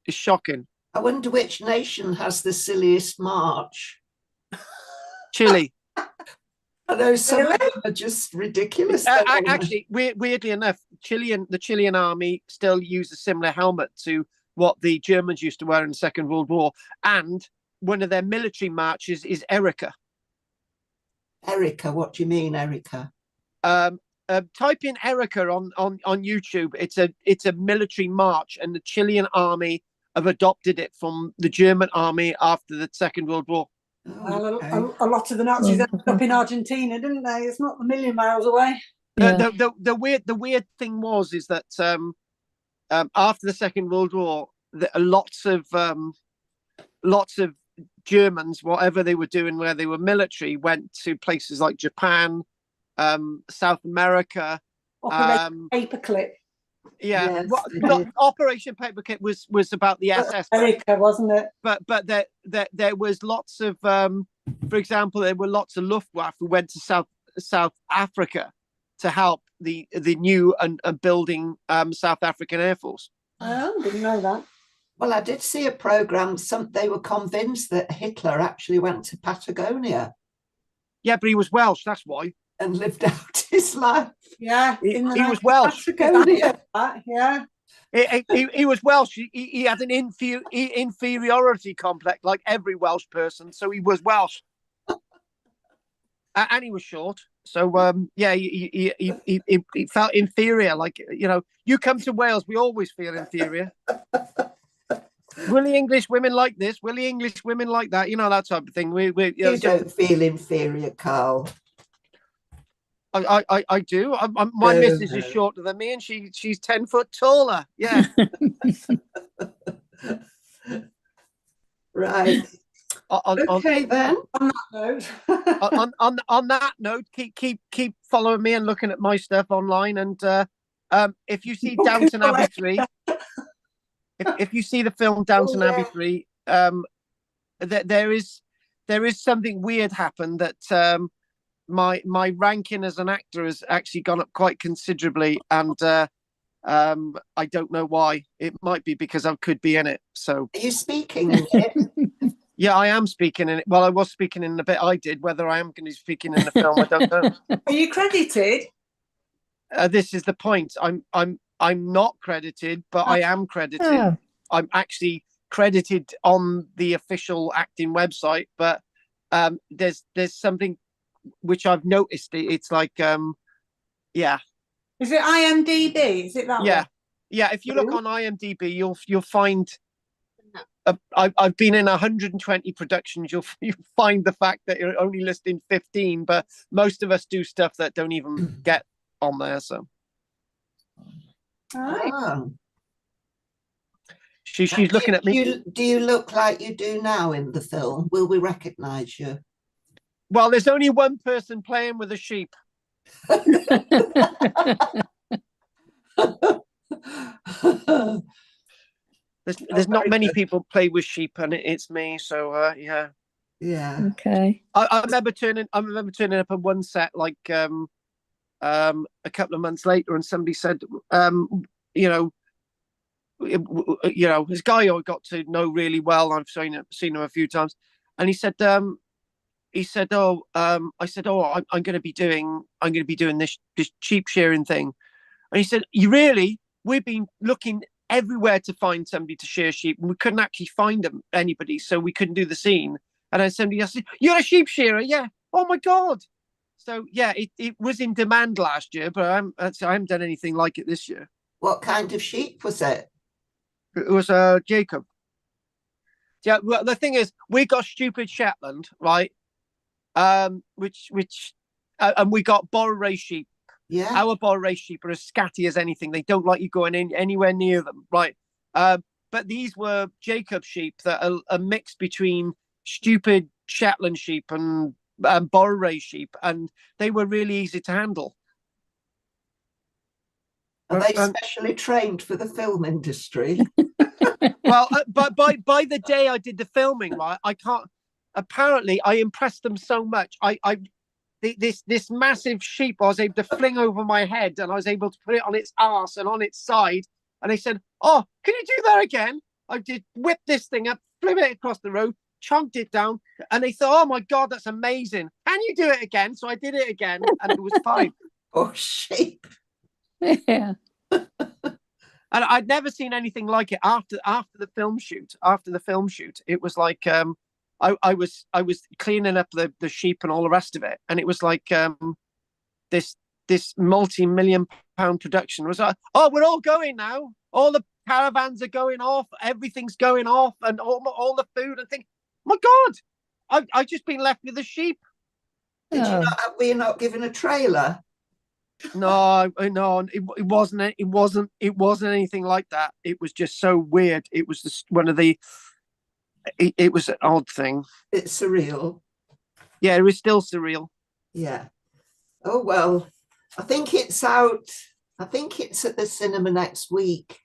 It's shocking. I wonder which nation has the silliest march. Chile. I know some of them are just ridiculous. Actually, weirdly enough, the Chilean army still use a similar helmet to what the Germans used to wear in the Second World War, and one of their military marches is Erica. Erica, what do you mean, Erica? Type in Erica on YouTube. It's a military march, and the Chilean army have adopted it from the German army after the Second World War. Oh, okay. Well, a lot of the Nazis ended up in Argentina, didn't they? It's not a million miles away. Yeah. The weird thing is that after the Second World War, lots of Germans, whatever they were doing where they were military, went to places like Japan, South America. Operation Paperclip. Yeah, Yes, Operation Paperclip was about the SS. Erica, wasn't it? But there was lots of, for example, there were lots of Luftwaffe who went to South Africa to help the new and building South African Air Force. Oh, didn't know that. Well, I did see a program. They were convinced that Hitler actually went to Patagonia Yeah, but he was Welsh. That's why. and lived out his life. Yeah, He in the was Welsh. Patagonia. Yeah. He was Welsh. He had an inferiority complex, like every Welsh person. So he was Welsh, and he was short. So yeah, he felt inferior. Like, you know, you come to Wales, we always feel inferior. Will the English women like this? Will the English women like that? You know, that type of thing. You don't feel inferior, Carl. I do. My missus is shorter than me, and she's 10 foot taller. Yeah. Right. Okay, then. On that note. on that note, keep following me and looking at my stuff online. And if you see Downton Abbey 3, if you see the film Downton Abbey 3, there is something weird happened that my ranking as an actor has actually gone up quite considerably, and I don't know why. It might be because I could be in it. So are you speaking in it? Yeah, I am speaking in it. Well, I was speaking in the bit I did. Whether I am going to be speaking in the film, I don't know. Are you credited? This is the point. I'm not credited, but I am credited. Oh. I'm actually credited on the official acting website, but there's something which I've noticed. It's like yeah. Is it IMDb? Is it that Yeah, one? yeah. If you look on IMDb, you'll find. I've been in 120 productions. You'll find the fact that you're only listing 15, but most of us do stuff that don't even get on there. So, she's looking at me. Do you look like you do now in the film? Will we recognise you? Well, there's only one person playing with a sheep. There's not many people play with sheep, and it's me. So yeah. Yeah. Okay. I remember turning up on one set like a couple of months later, and somebody said, you know, this guy I got to know really well. I've seen him a few times, and he said, oh, I said, oh, I'm going to be doing this sheep shearing thing, and he said, you really? We've been looking everywhere to find somebody to shear sheep, and we couldn't actually find anybody, so we couldn't do the scene. And then somebody else said, you're a sheep shearer? Yeah. Oh my God. So yeah, it was in demand last year, but I haven't done anything like it this year. What kind of sheep was it? It was Jacob. Yeah, well, the thing is, we got stupid Shetland, right? Which and we got Borray sheep. Yeah. Our Borray sheep are as scatty as anything. They don't like you going in anywhere near them, right? But these were Jacob sheep that are a mix between stupid Shetland sheep and Borray sheep, and they were really easy to handle. Are they specially trained for the film industry? Well, but by the day I did the filming, right, I can't. Apparently, I impressed them so much. This massive sheep I was able to fling over my head, and I was able to put it on its arse and on its side. And they said, "Oh, can you do that again?" I did whip this thing up, flip it across the road, chunked it down, and they thought, "Oh my God, that's amazing! Can you do it again?" So I did it again, and it was fine. Oh, sheep! Yeah. And I'd never seen anything like it after the film shoot. After the film shoot, it was like I was cleaning up the sheep and all the rest of it, and it was like this multi-million-pound production. It was like, oh, we're all going now. All the caravans are going off. Everything's going off, and all the food. And think, my God, I just been left with the sheep. Were you not given a trailer? No, it wasn't anything like that. It was just so weird. It was just one of the. It was an odd thing. It's surreal. Yeah, it was still surreal. Yeah. Oh well, I think it's out. I think it's at the cinema next week.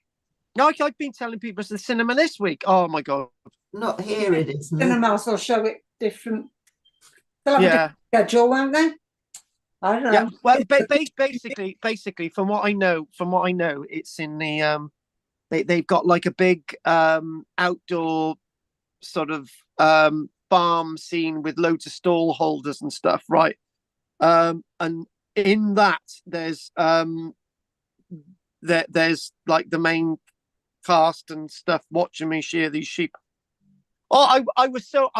No, I've been telling people it's the cinema this week. Oh my God. Not here, it isn't. Cinemas will show it different. They'll have Yeah. a different schedule, won't they? I don't know. Yeah, well, basically, from what I know, it's in the they've got like a big outdoor sort of farm scene with loads of stall holders and stuff, right? And in that there's there's like the main cast and stuff watching me shear these sheep. Oh, I was so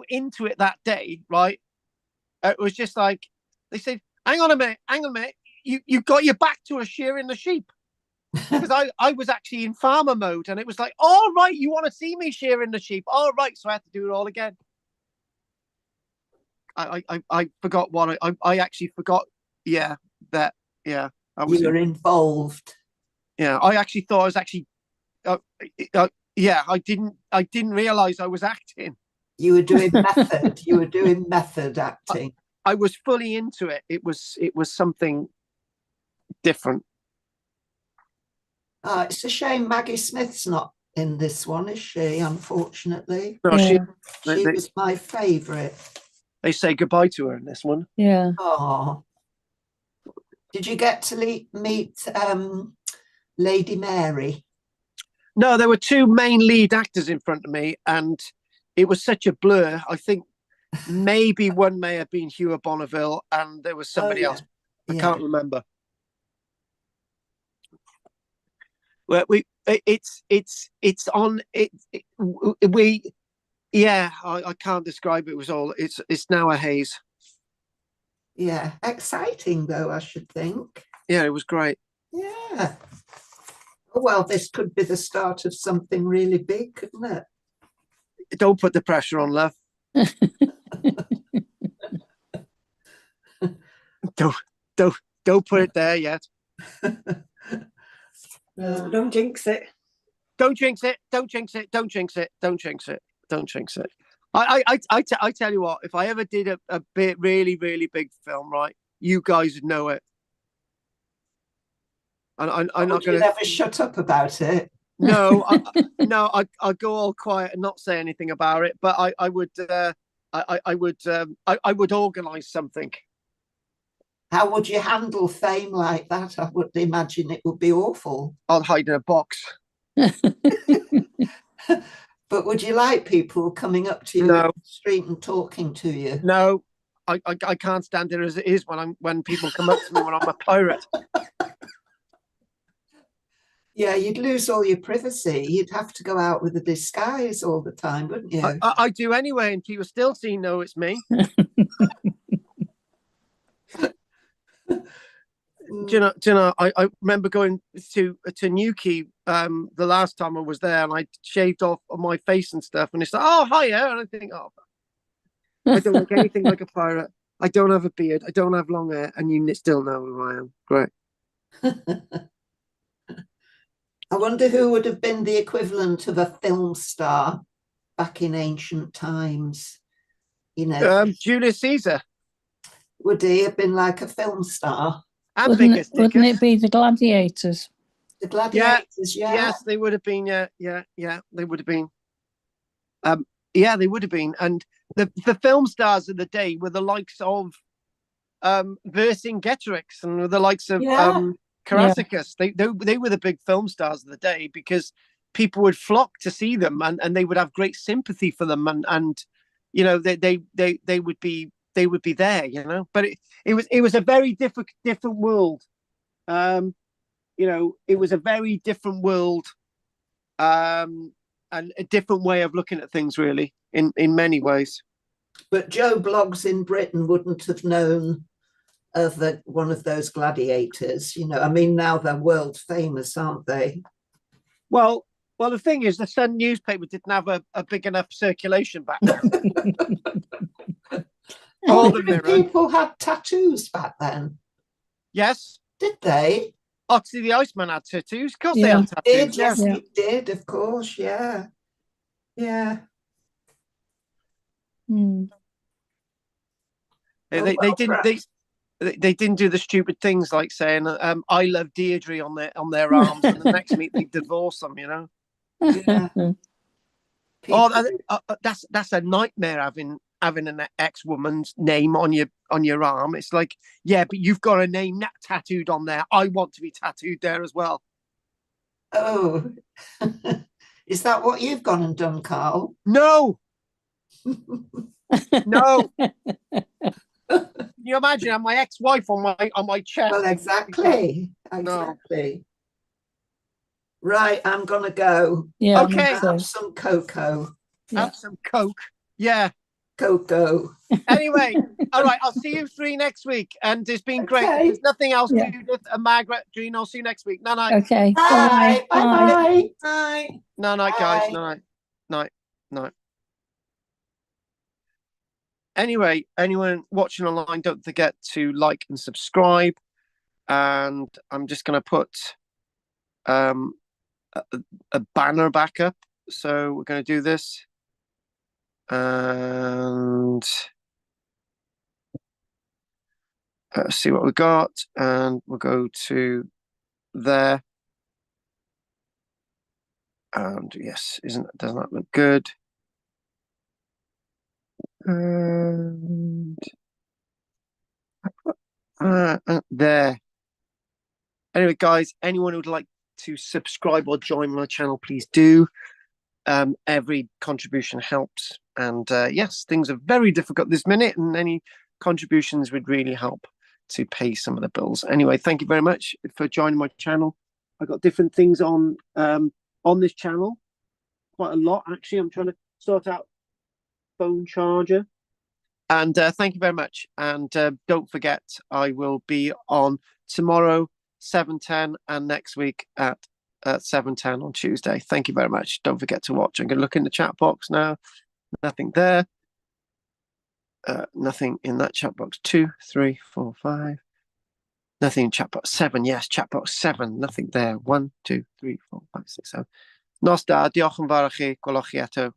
into it that day, right? It was just like they said, hang on a minute, you got your back to us shearing the sheep. Because I was actually in farmer mode, and it was like, all right, you want to see me shearing the sheep? All right, so I had to do it all again. I forgot what I actually forgot. Yeah, that I was you were involved. Yeah, I actually thought I was actually. Yeah, I didn't realize I was acting. You were doing method. You were doing method acting. I was fully into it. It was something different. It's a shame Maggie Smith's not in this one, is she? Unfortunately, No, Yeah. she was my favourite. They say goodbye to her in this one. Yeah. Oh, did you get to meet Lady Mary? No, there were two main lead actors in front of me, and it was such a blur. I think maybe one may have been Hugh Bonneville, and there was somebody else. I can't remember. Well, it's on it. I can't describe it. It was all. It's now a haze. Yeah, exciting though, I should think. Yeah, it was great. Yeah. Oh, well, this could be the start of something really big, couldn't it? Don't put the pressure on, love. don't put it there yet. No, don't jinx it. Don't jinx it. Don't jinx it. Don't jinx it. Don't jinx it. Don't jinx it. I tell you what, if I ever did a bit really, really big film, right, you guys would know it. And I'm not going to never shut up about it. No, I'd go all quiet and not say anything about it. But I would organise something. How would you handle fame like that? I would imagine it would be awful. I'd hide in a box. But would you like people coming up to you in the street and talking to you? No, I can't stand it as it is when people come up to me when I'm a pirate. Yeah, you'd lose all your privacy. You'd have to go out with a disguise all the time, wouldn't you? I do anyway, and people still know it's me. Do you know? I remember going to Newquay the last time I was there, and I shaved off my face and stuff, and it's like, oh, hiya, and I think, oh, I don't look anything like a pirate. I don't have a beard. I don't have long hair, and you still know who I am. Great. I wonder who would have been the equivalent of a film star back in ancient times. You know, Julius Caesar. Would he have been like a film star? And wouldn't it be the gladiators? The gladiators, yeah. Yes, they would have been. Yeah, they would have been. Yeah, they would have been. And the film stars of the day were the likes of Vercingetorix and the likes of Caractacus. They were the big film stars of the day because people would flock to see them and they would have great sympathy for them and you know they would be there, you know. But it was a very different world. You know, it was a very different world and a different way of looking at things, really, in many ways. But Joe Bloggs in Britain wouldn't have known of one of those gladiators, you know. I mean, now they're world famous, aren't they? Well, the thing is, the Sun newspaper didn't have a big enough circulation back then. People had tattoos back then. Yes. Did they? Oxy the Iceman had tattoos. Of course they had tattoos. Yes, he did, of course, yeah. Yeah. Mm. They didn't do the stupid things like saying I love Deirdre on their arms and the next meet they divorce them, you know. Yeah. That's a nightmare having an ex-woman's name on your arm. It's like, yeah, but you've got a name tattooed on there. I want to be tattooed there as well. Oh, is that what you've gone and done, Carl? No, no. Can you imagine? I'm my ex-wife on my chest. Well, exactly. No. Exactly. Right, I'm gonna go. Yeah. Okay. me too. Have some cocoa. Yeah. Have some Coke. Yeah. Cocoa. Anyway, all right. I'll see you three next week. And it's been great. Okay. If there's nothing else, Yeah. Judith and Margaret, Jean, I'll see you next week. Night. Okay. Bye. Bye. Bye. Right. Night, guys. Bye. Night. Anyway, anyone watching online, don't forget to like and subscribe. And I'm just going to put a banner back up. So we're going to do this. And see what we got. And we'll go to there. And yes, doesn't that look good? And there. Anyway, guys, anyone who'd like to subscribe or join my channel, please do. Every contribution helps. And yes, things are very difficult this minute, and any contributions would really help to pay some of the bills. Anyway, thank you very much for joining my channel. I've got different things on this channel, quite a lot actually. I'm trying to sort out phone charger. And thank you very much. And don't forget, I will be on tomorrow 7:10 and next week at 7:10 on Tuesday. Thank you very much. Don't forget to watch. I'm going to look in the chat box now. Nothing there. Nothing in that chat box. 2, 3, 4, 5. Nothing in chat box 7. Yes, chat box 7. Nothing there. 1, 2, 3, 4, 5, 6, 7. Nos da. Diolch yn fawr i chi. Gwelwch chi eto.